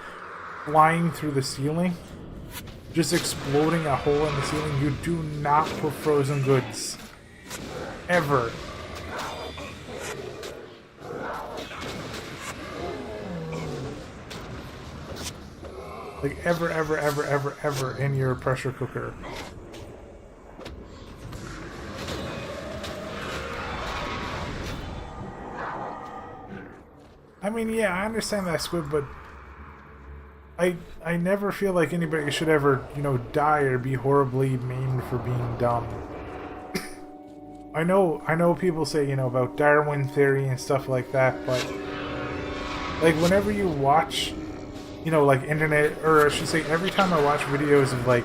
flying through the ceiling? Just exploding a hole in the ceiling? You do not put frozen goods. Ever. Like, ever, ever, ever, ever, ever in your pressure cooker. I mean, yeah, I understand that, Squid, but I never feel like anybody should ever, die or be horribly maimed for being dumb. I know people say, about Darwin theory and stuff like that, but like whenever you watch, like internet, or I should say every time I watch videos of like,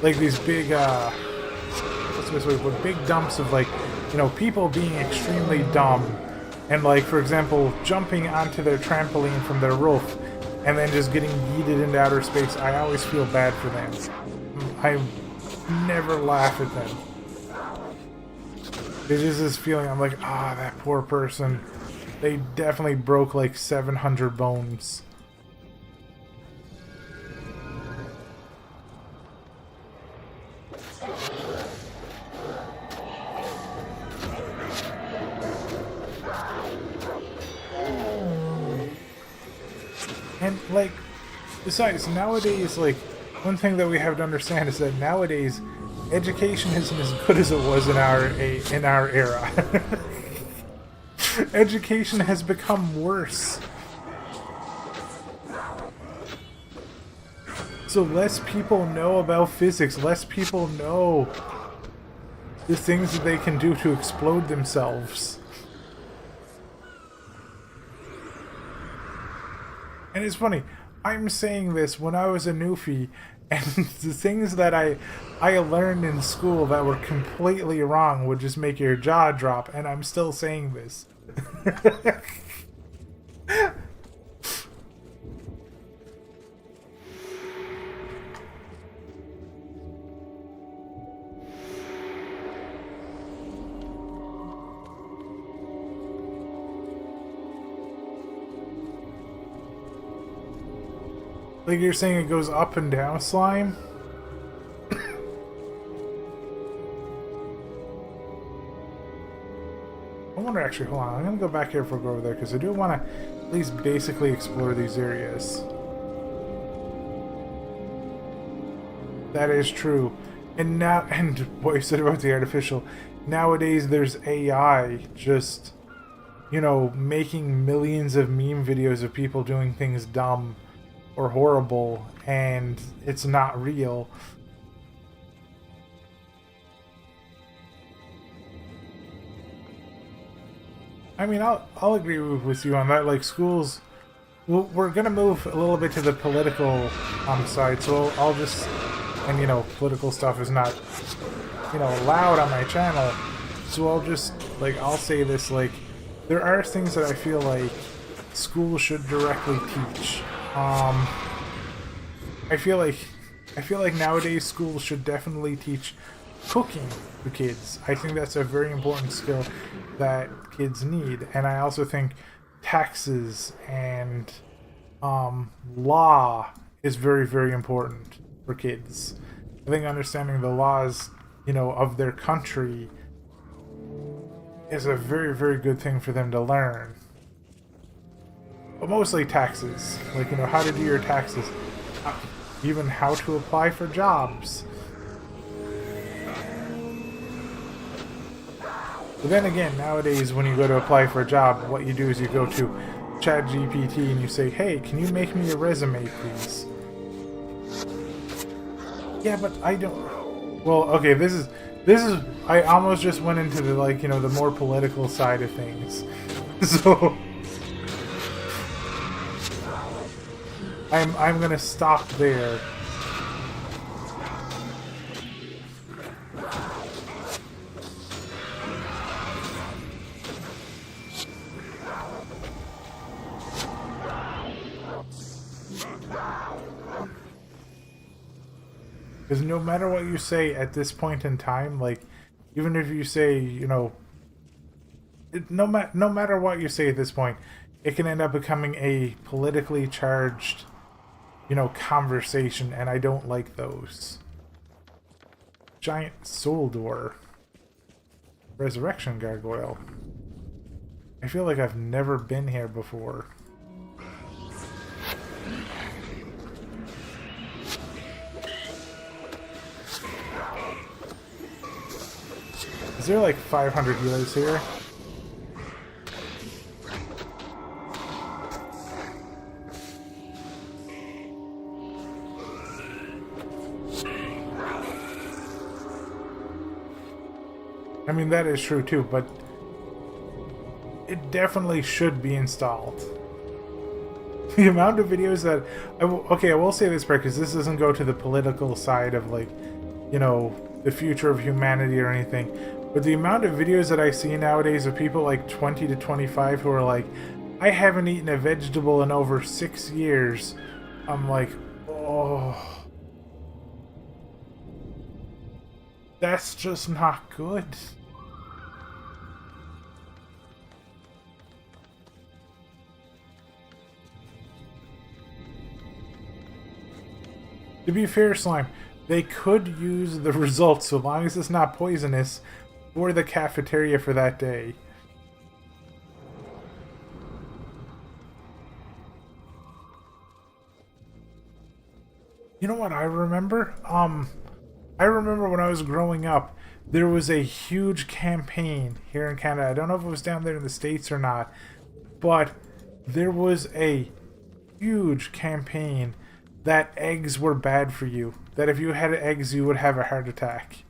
like these big what's the best way to put it? Big dumps of like, people being extremely dumb and like, for example, jumping onto their trampoline from their roof and then just getting yeeted into outer space, I always feel bad for them. I never laugh at them. There's just this feeling, I'm like, that poor person. They definitely broke like 700 bones. And like, besides, nowadays, like, one thing that we have to understand is that nowadays, education isn't as good as it was in our era. Education has become worse. So less people know about physics, less people know the things that they can do to explode themselves. And it's funny, I'm saying this when I was a newfie, and the things that I learned in school that were completely wrong would just make your jaw drop, and I'm still saying this. Like you're saying it goes up and down, slime? I wonder, actually, hold on, I'm gonna go back here before I go over there, because I do want to at least basically explore these areas. That is true. And now, and what you said about the artificial, nowadays there's AI just, making millions of meme videos of people doing things dumb or horrible, and it's not real. I mean, I'll agree with you on that. Like, schools, we're gonna move a little bit to the political side, so I'll just, and political stuff is not, allowed on my channel, so I'll just, like, I'll say this, like, there are things that I feel like schools should directly teach. I feel like nowadays schools should definitely teach cooking to kids. I think that's a very important skill that kids need, and I also think taxes and law is very, very important for kids. I think understanding the laws, of their country is a very, very good thing for them to learn. But mostly taxes, like, how to do your taxes, even how to apply for jobs. But then again, nowadays when you go to apply for a job, what you do is you go to ChatGPT and you say, hey, can you make me a resume, please? Yeah, but I don't... Well, okay, this is... I almost just went into the, like, the more political side of things. So... I'm gonna stop there. Because no matter what you say at this point in time, like, even if you say, no matter what you say at this point, it can end up becoming a politically charged, conversation, and I don't like those. Giant soul door. Resurrection gargoyle. I feel like I've never been here before. Is there like 500 healers here? I mean, that is true too, but it definitely should be installed. The amount of videos that... okay, I will say this part, because this doesn't go to the political side of, like, you know, the future of humanity or anything. But the amount of videos that I see nowadays of people like 20 to 25 who are like, I haven't eaten a vegetable in over 6 years. I'm like, oh. That's just not good. To be fair, Slime, they could use the results, so long as it's not poisonous, for the cafeteria for that day. You know what I remember? I remember when I was growing up, there was a huge campaign here in Canada. I don't know if it was down there in the States or not, but there was a huge campaign that eggs were bad for you. That if you had eggs, you would have a heart attack.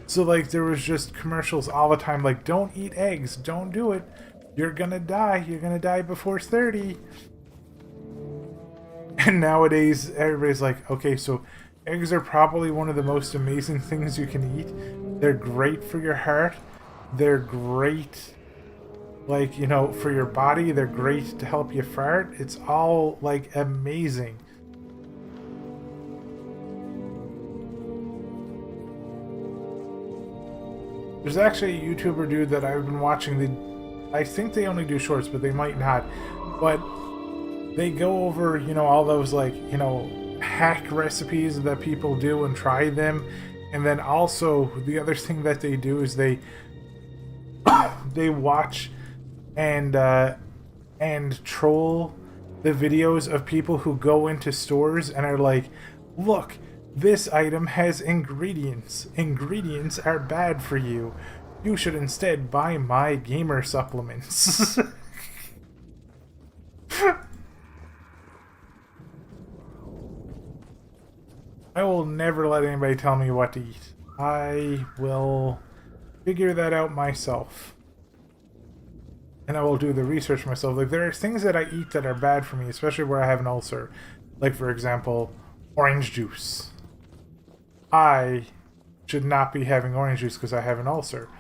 So, like, there was just commercials all the time, like, don't eat eggs, don't do it. You're gonna die. You're gonna die before 30. And nowadays, everybody's like, okay, so eggs are probably one of the most amazing things you can eat. They're great for your heart. They're great, like, you know, for your body. They're great to help you fart. It's all, like, amazing. There's actually a YouTuber dude that I've been watching. I think they only do shorts, but they might not. But they go over, you know, all those, like, you know, hack recipes that people do and try them. And then also, the other thing that they do is they watch and troll the videos of people who go into stores and are like, look, this item has ingredients. Ingredients are bad for you. You should instead buy my gamer supplements. I will never let anybody tell me what to eat. I will figure that out myself. And I will do the research myself. Like, there are things that I eat that are bad for me, especially where I have an ulcer. Like, for example, orange juice. I should not be having orange juice because I have an ulcer.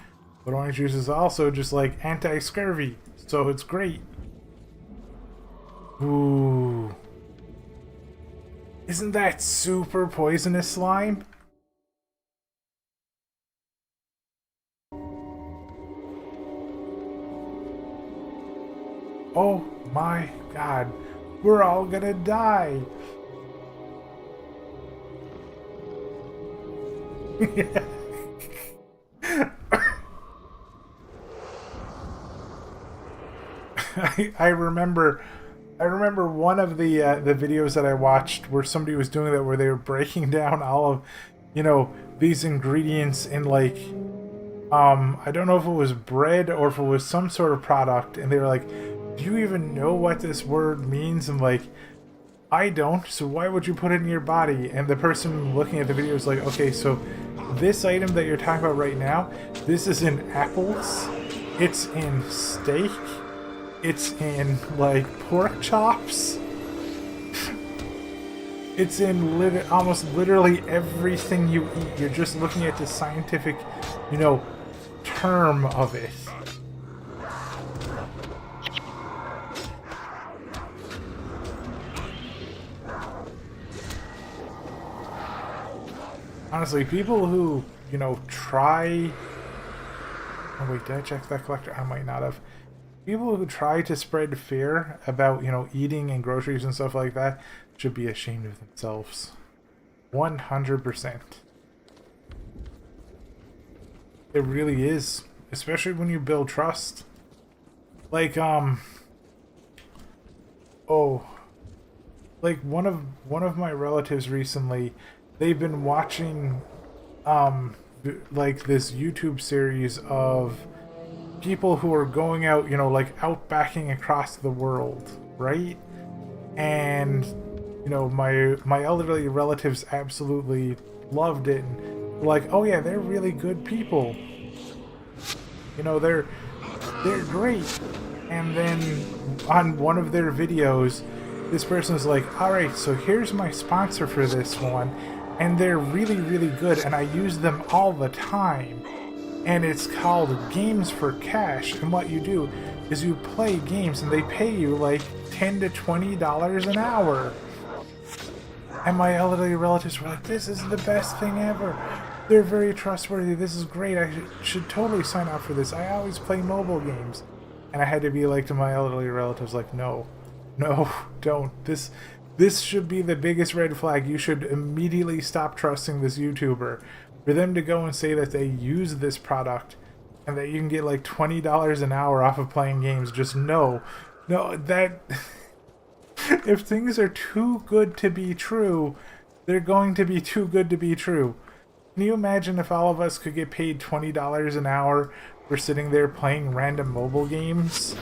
But orange juice is also just like anti-scurvy, so it's great. Ooh. Isn't that super poisonous, Slime? Oh my god. We're all gonna die. I remember one of the videos that I watched where somebody was doing that, where they were breaking down all of, you know, these ingredients in, like, I don't know if it was bread or if it was some sort of product, and they were like, do you even know what this word means? And like, I don't, so why would you put it in your body? And the person looking at the video was like, okay, so this item that you're talking about right now, this is in apples, it's in steak, it's in, like, pork chops, it's in almost literally everything you eat. You're just looking at the scientific, you know, term of it. Honestly, people who, you know, try... Oh wait, did I check that collector? I might not have. People who try to spread fear about, you know, eating and groceries and stuff like that should be ashamed of themselves. 100%. It really is. Especially when you build trust. Like, oh. Like, one of my relatives recently, they've been watching, like, this YouTube series of people who are going out, you know, like, outbacking across the world, right? And, you know, my elderly relatives absolutely loved it. And like, oh yeah, they're really good people. You know, they're great. And then on one of their videos, this person's like, alright, so here's my sponsor for this one, and they're really, really good, and I use them all the time. And it's called Games for Cash, and what you do is you play games, and they pay you like $10 to $20 an hour. And my elderly relatives were like, this is the best thing ever. They're very trustworthy. This is great. I should totally sign up for this. I always play mobile games. And I had to be like to my elderly relatives, like, no, don't. This should be the biggest red flag. You should immediately stop trusting this YouTuber. For them to go and say that they use this product and that you can get like $20 an hour off of playing games, just no, that if things are too good to be true, they're going to be too good to be true. Can you imagine if all of us could get paid $20 an hour for sitting there playing random mobile games?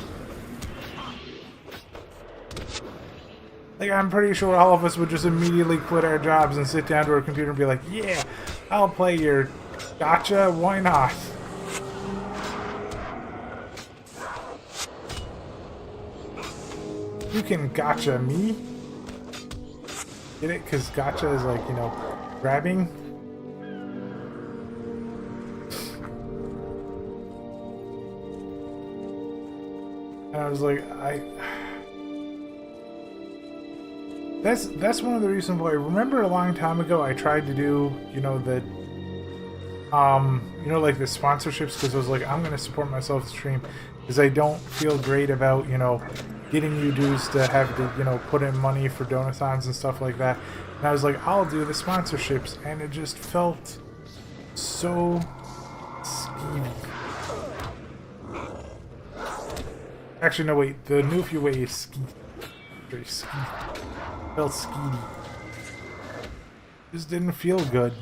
Like, I'm pretty sure all of us would just immediately quit our jobs and sit down to our computer and be like, yeah, I'll play your gotcha, why not? You can gotcha me? Get it? Because gotcha is like, you know, grabbing. And I was like, That's one of the reasons why. Remember a long time ago I tried to do, you know, the you know, like the sponsorships, because I was like, I'm gonna support myself to stream because I don't feel great about, you know, getting you dudes to have to, you know, put in money for donathons and stuff like that. And I was like, I'll do the sponsorships, and it just felt so skeevy. Actually, no, wait. The Newfie way is ski. Very skeevy. Felt skeevy. Just didn't feel good.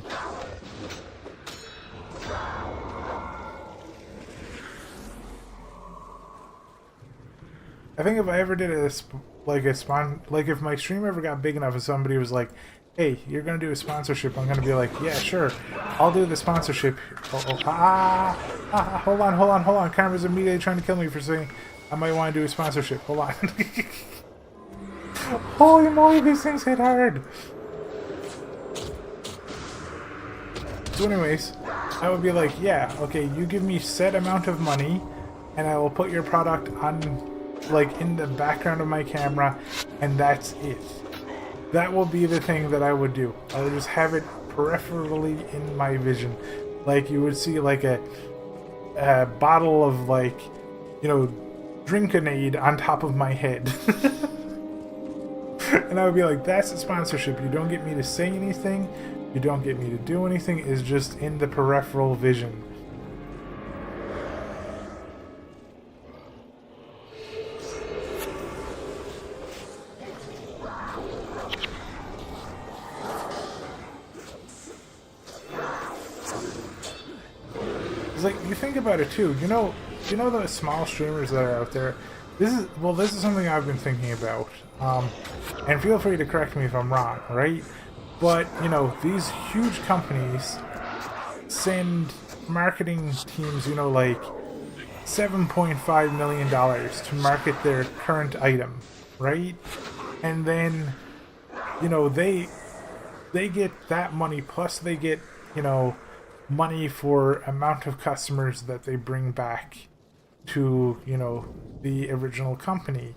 I think if I ever did like if my stream ever got big enough and somebody was like, hey, you're gonna do a sponsorship, I'm gonna be like, yeah, sure, I'll do the sponsorship. Hold on. Karma's immediately trying to kill me for saying I might want to do a sponsorship. Hold on. Holy moly, these things hit hard. So anyways, I would be like, yeah, okay, you give me set amount of money and I will put your product on, like, in the background of my camera, and that's it. That will be the thing that I would do. I would just have it peripherally in my vision. Like, you would see, like, a bottle of, like, you know, Drinkinade on top of my head. And I would be like, that's a sponsorship. You don't get me to say anything. You don't get me to do anything. It's just in the peripheral vision. It's like, you think about it too. You know the small streamers that are out there. This is something I've been thinking about. And feel free to correct me if I'm wrong, right? But, you know, these huge companies send marketing teams, you know, like $7.5 million to market their current item, right? And then, you know, they get that money, plus they get, you know, money for amount of customers that they bring back to, you know, the original company.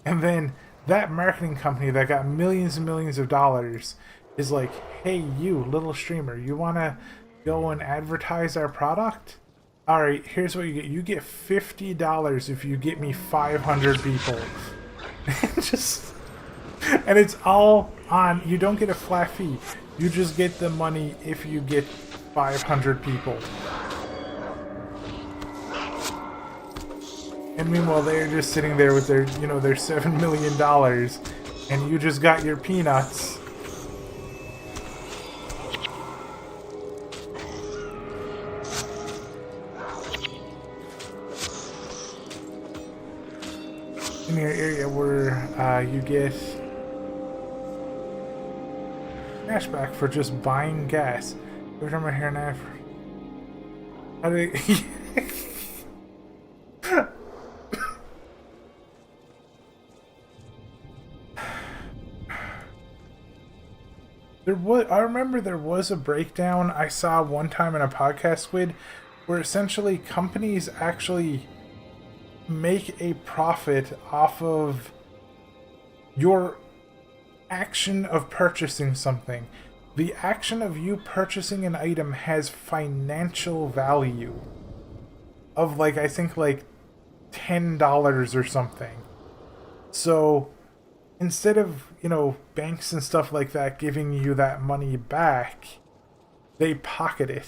And then that marketing company that got millions and millions of dollars is like, hey, you little streamer, you want to go and advertise our product? All right, here's what you get. You get $50 if you get me 500 people. And it's all on. You don't get a flat fee. You just get the money if you get 500 people. And meanwhile, they're just sitting there with their, you know, their $7 million, and you just got your peanuts. In your area where you get cashback for just buying gas. Every time I hear an ad for... How do they... I remember there was a breakdown I saw one time in a podcast squid where essentially companies actually make a profit off of your action of purchasing something. The action of you purchasing an item has financial value of like, I think like $10 or something. So instead of, banks and stuff like that giving you that money back, they pocket it.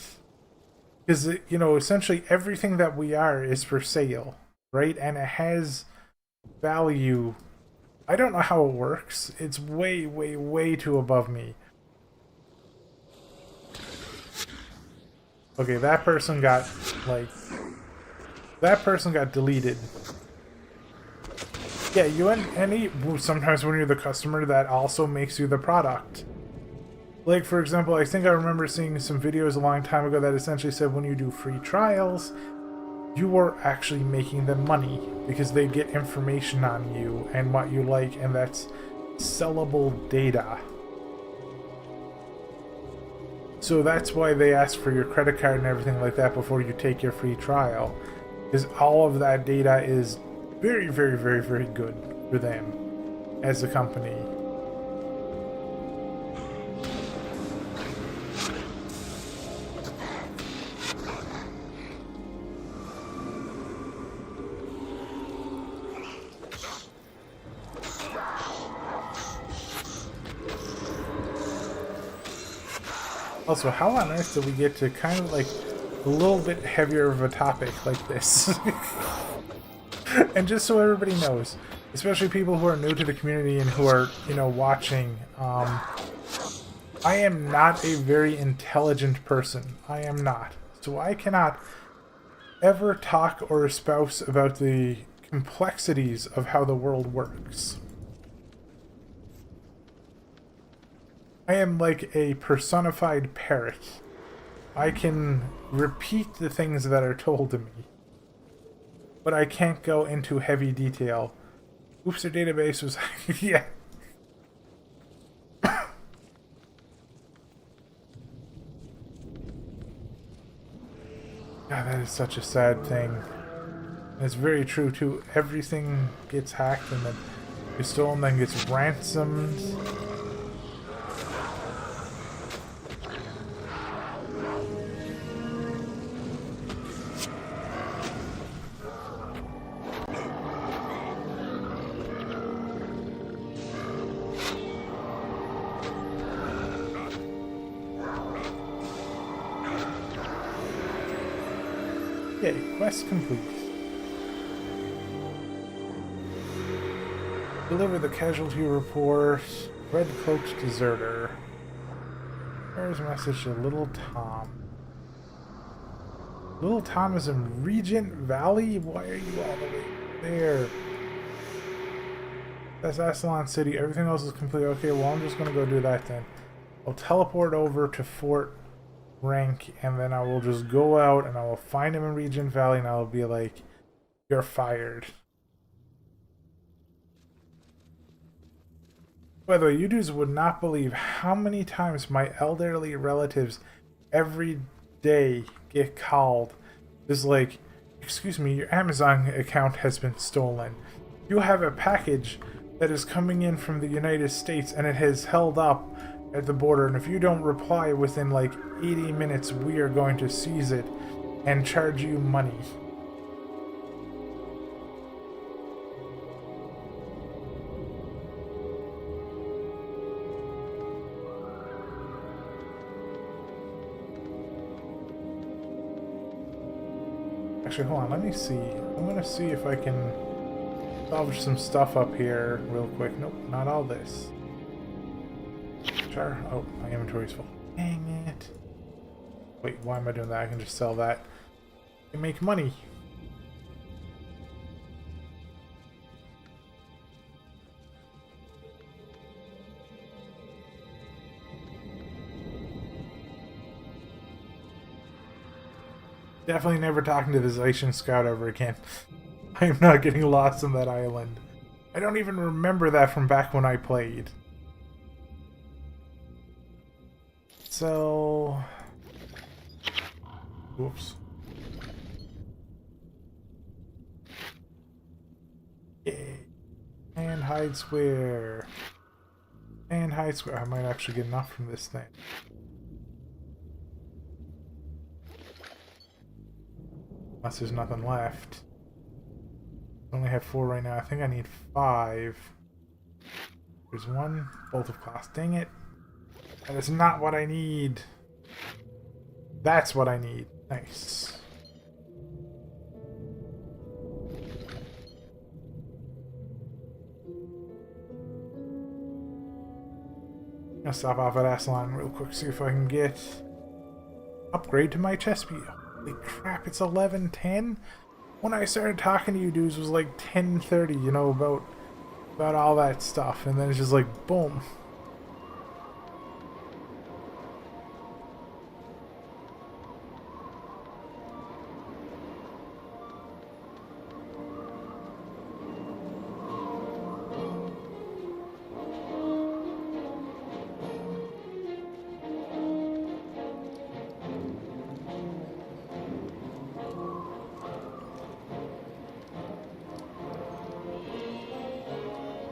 Because, essentially everything that we are is for sale, right? And it has value. I don't know how it works. It's way, way, way too above me. Okay, that person got deleted. Yeah, sometimes when you're the customer, that also makes you the product. Like, for example, I think I remember seeing some videos a long time ago that essentially said when you do free trials, you are actually making them money because they get information on you and what you like, and that's sellable data. So that's why they ask for your credit card and everything like that before you take your free trial, because all of that data is very, very, very, very good for them as a company. Also, how on earth do we get to kind of like a little bit heavier of a topic like this? And just so everybody knows, especially people who are new to the community and who are, watching, I am not a very intelligent person. I am not. So I cannot ever talk or espouse about the complexities of how the world works. I am like a personified parrot. I can repeat the things that are told to me, but I can't go into heavy detail. Oops, their database was... yeah. God, that is such a sad thing. And it's very true, too. Everything gets hacked and then gets stolen, then gets ransomed. Okay, quest complete. Deliver the casualty report. Red cloaked deserter. There's a message to Little Tom. Little Tom is in Regent Valley? Why are you all the way there? That's Ascalon City. Everything else is complete. Okay, well, I'm just gonna go do that then. I'll teleport over to Fort Rank, and then I will just go out and I will find him in Regent Valley, and I'll be like, you're fired. By the way, you dudes would not believe how many times my elderly relatives every day get called. It's like, excuse me, your Amazon account has been stolen. You have a package that is coming in from the United States and it has held up at the border, and if you don't reply within like 80 minutes, we are going to seize it and charge you money. Actually, hold on, let me see. I'm gonna see if I can salvage some stuff up here real quick. Nope, not all this. Sure. Oh, my inventory's full. Dang it. Wait, why am I doing that? I can just sell that and make money. Definitely never talking to this Asian scout ever again. I am not getting lost on that island. I don't even remember that from back when I played. So... Whoops. Yay. And hide square. And hide square. I might actually get enough from this thing. Unless there's nothing left. I only have 4 right now. I think I need 5. There's 1 bolt of glass. Dang it. That is not what I need. That's what I need. Nice. I'll stop off at Aslan real quick, see if I can get upgrade to my chest speed. Holy crap, it's 11:10? When I started talking to you dudes, it was like 10:30, you know, about all that stuff, and then it's just like, boom.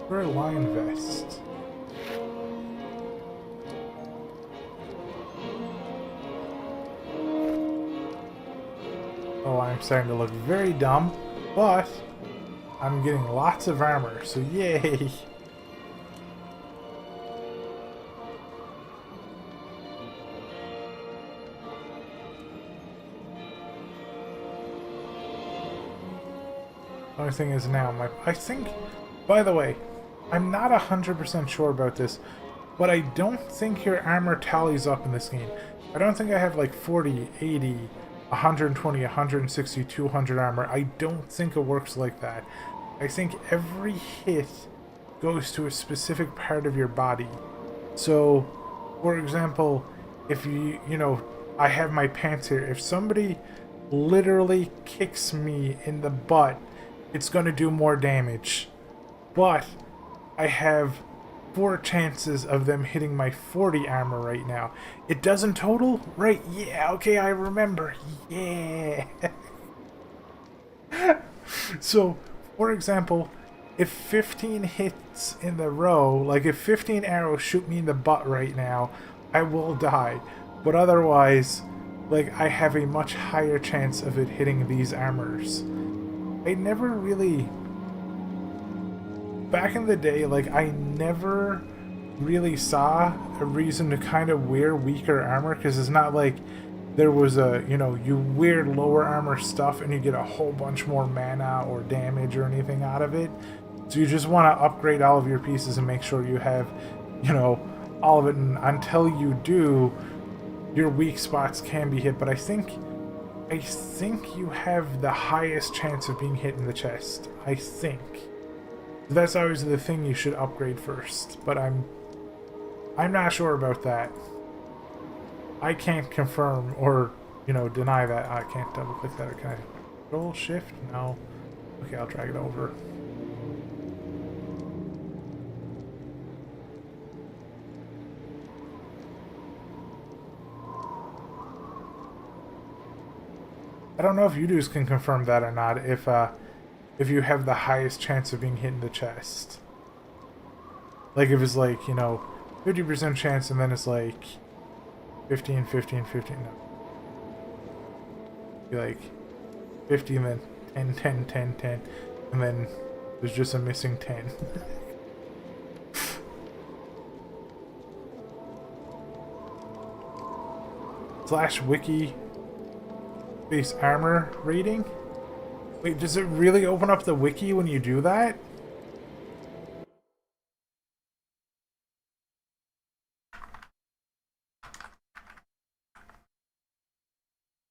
Wear a lion vest. Oh, I'm starting to look very dumb, but I'm getting lots of armor, so yay! Only thing is now, I think, by the way, I'm not 100% sure about this, but I don't think your armor tallies up in this game. I don't think I have like 40, 80, 120, 160, 200 armor. I don't think it works like that. I think every hit goes to a specific part of your body. So, for example, if you know, I have my pants here. If somebody literally kicks me in the butt, it's going to do more damage. But I have 4 chances of them hitting my 40 armor right now. It doesn't total? Right, yeah, okay, I remember. Yeah. So, for example, if 15 hits in the row, like if 15 arrows shoot me in the butt right now, I will die. But otherwise, like, I have a much higher chance of it hitting these armors. I never really... Back in the day, like, I never really saw a reason to kind of wear weaker armor, because it's not like there was a, you know, you wear lower armor stuff and you get a whole bunch more mana or damage or anything out of it. So you just want to upgrade all of your pieces and make sure you have, you know, all of it, and until you do, your weak spots can be hit. But I think you have the highest chance of being hit in the chest. I think. That's always the thing you should upgrade first, but I'm not sure about that. I can't confirm or, you know, deny that. I can't double click that. Can I control shift? No. Okay, I'll drag it over. I don't know if you dudes can confirm that or not, if you have the highest chance of being hit in the chest. Like if it's like, you know, 50% chance and then it's like 15, 15, 15, no. Be like 50 and then 10, 10, 10, 10, and then there's just a missing 10. Slash wiki base armor rating? Wait, does it really open up the wiki when you do that?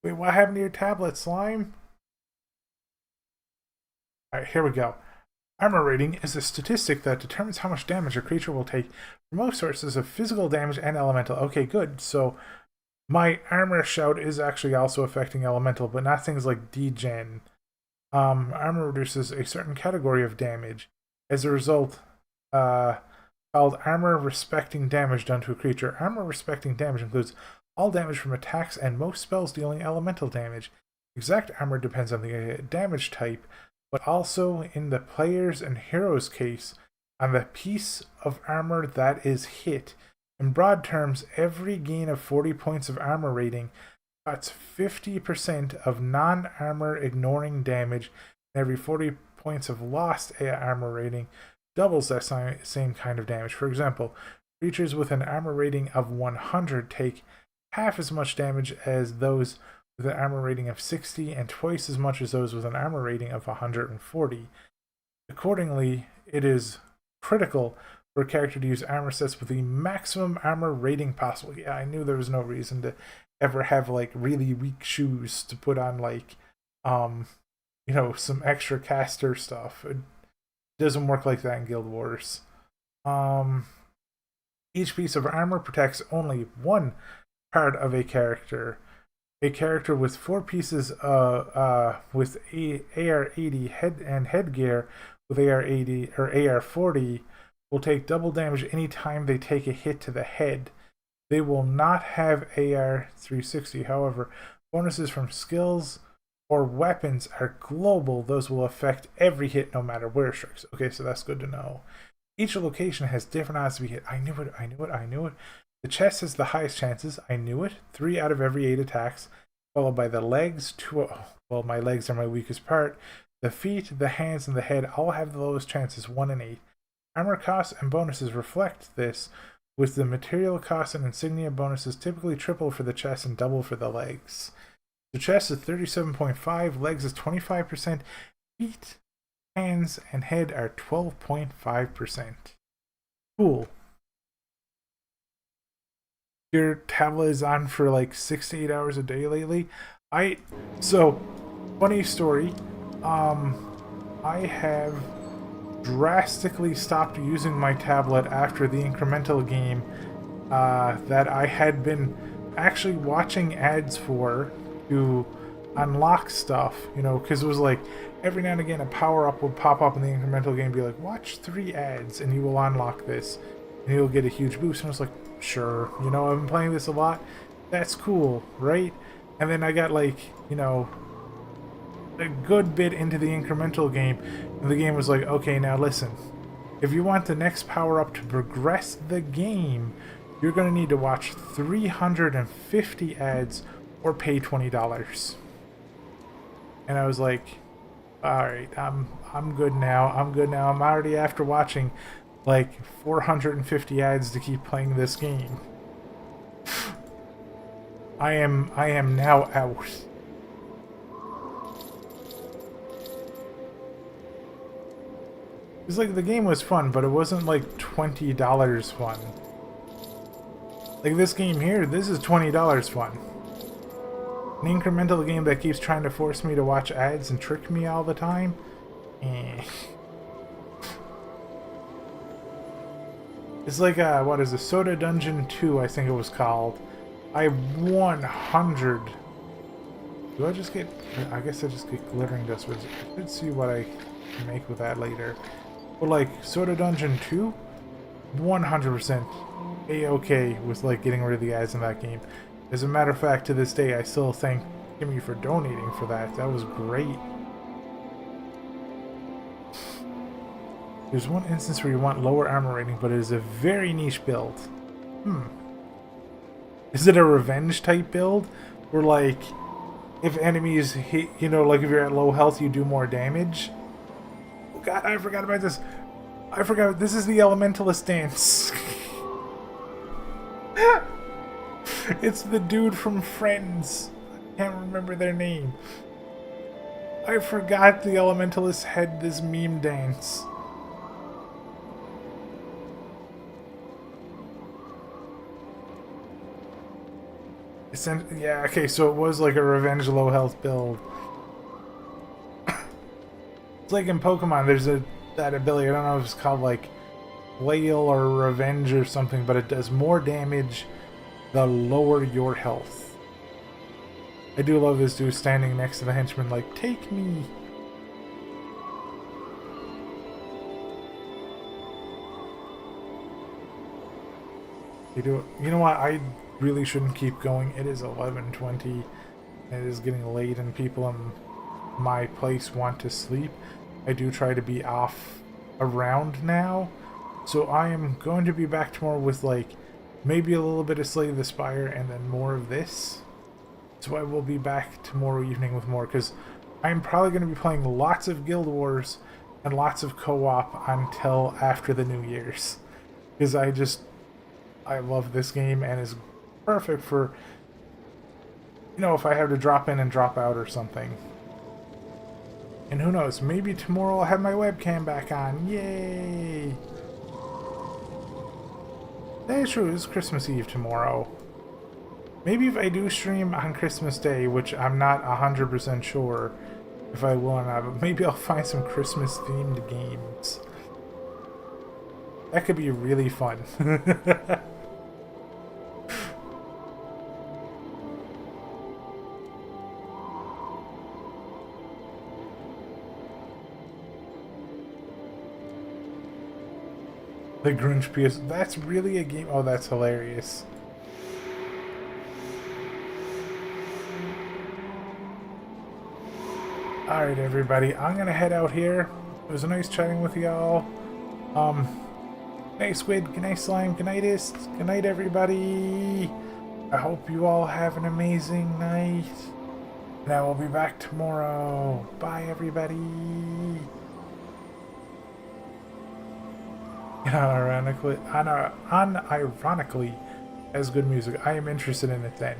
Wait, what happened to your tablet, Slime? Alright, here we go. Armor rating is a statistic that determines how much damage a creature will take from most sources of physical damage and elemental. Okay, good. So, My armor shout is actually also affecting elemental, but not things like degen. Armor reduces a certain category of damage. As a result, called armor respecting damage done to a creature. Armor respecting damage includes all damage from attacks and most spells dealing elemental damage. Exact armor depends on the damage type, but also in the player's and hero's case, on the piece of armor that is hit. In broad terms, every gain of 40 points of armor rating cuts 50% of non-armor ignoring damage, and every 40 points of lost armor rating doubles that same kind of damage. For example, creatures with an armor rating of 100 take half as much damage as those with an armor rating of 60 and twice as much as those with an armor rating of 140. Accordingly, it is critical for a character to use armor sets with the maximum armor rating possible. Yeah, I knew there was no reason to ever have like really weak shoes to put on like some extra caster stuff. It doesn't work like that in Guild Wars. Each piece of armor protects only one part of a character. A character with 4 pieces with AR-80 head and headgear with AR-80 or AR-40 will take double damage anytime they take a hit to the head. They will not have AR-360. However, bonuses from skills or weapons are global. Those will affect every hit no matter where it strikes. Okay, so that's good to know. Each location has different odds to be hit. I knew it. The chest has the highest chances. I knew it. 3 out of every 8 attacks, followed by the legs. Well, my legs are my weakest part. The feet, the hands, and the head all have the lowest chances, 1 in 8. Armor costs and bonuses reflect this, with the material costs and insignia bonuses typically triple for the chest and double for the legs. The chest is 37.5, legs is 25%, feet, hands, and head are 12.5%. Cool. Your tablet is on for like 6 to 8 hours a day lately. So funny story. I have drastically stopped using my tablet after the incremental game that I had been actually watching ads for to unlock stuff, because it was like every now and again a power-up would pop up in the incremental game and be like, watch 3 ads and you will unlock this and you'll get a huge boost. And I was like, sure, I've been playing this a lot, that's cool, right? And then I got like, a good bit into the incremental game, and the game was like, okay, now listen, if you want the next power-up to progress the game, you're going to need to watch 350 ads or pay $20. And I was like, alright, I'm good now. I'm already after watching like 450 ads to keep playing this game. I am now out. It's like the game was fun, but it wasn't like $20 fun. Like this game here, this is $20 fun. An incremental game that keeps trying to force me to watch ads and trick me all the time? It's like, what is it? Soda Dungeon 2, I think it was called. I 100. Do I just get... I guess I just get glittering dust. I should see what I can make with that later. But like, Soda Dungeon 2? 100% A-okay with like getting rid of the ads in that game. As a matter of fact, to this day, I still thank Kimmy for donating for that. That was great. There's one instance where you want lower armor rating, but it is a very niche build. Is it a revenge type build? Where like, if enemies hit, like if you're at low health, you do more damage? Oh god, I forgot about this. I forgot, this is the Elementalist dance. It's the dude from Friends. I can't remember their name. I forgot the Elementalist had this meme dance. Yeah, okay, so it was like a revenge low health build. It's like in Pokemon, there's that ability, I don't know if it's called like Flail or Revenge or something, but it does more damage the lower your health. I do love this dude standing next to the henchman like, take me. You know what? I really shouldn't keep going. It is 11:20. It is getting late and people in my place want to sleep. I do try to be off around now. So I am going to be back tomorrow with like maybe a little bit of Slay the Spire and then more of this. So I will be back tomorrow evening with more because I'm probably going to be playing lots of Guild Wars and lots of co-op until after the New Year's. Because I love this game and is perfect for, you know, if I have to drop in and drop out or something. And who knows, maybe tomorrow I'll have my webcam back on. Yay! That's true, it's Christmas Eve tomorrow. Maybe if I do stream on Christmas Day, which I'm not 100% sure if I will or not, but maybe I'll find some Christmas themed games. That could be really fun. The Grinch PS. That's really a game. Oh, that's hilarious. Alright, everybody. I'm gonna head out here. It was nice chatting with y'all. Good night, Squid. Good night, Slime. Good night-ist. Good night, everybody. I hope you all have an amazing night. And I will be back tomorrow. Bye, everybody. Unironically, as good music. I am interested in it then.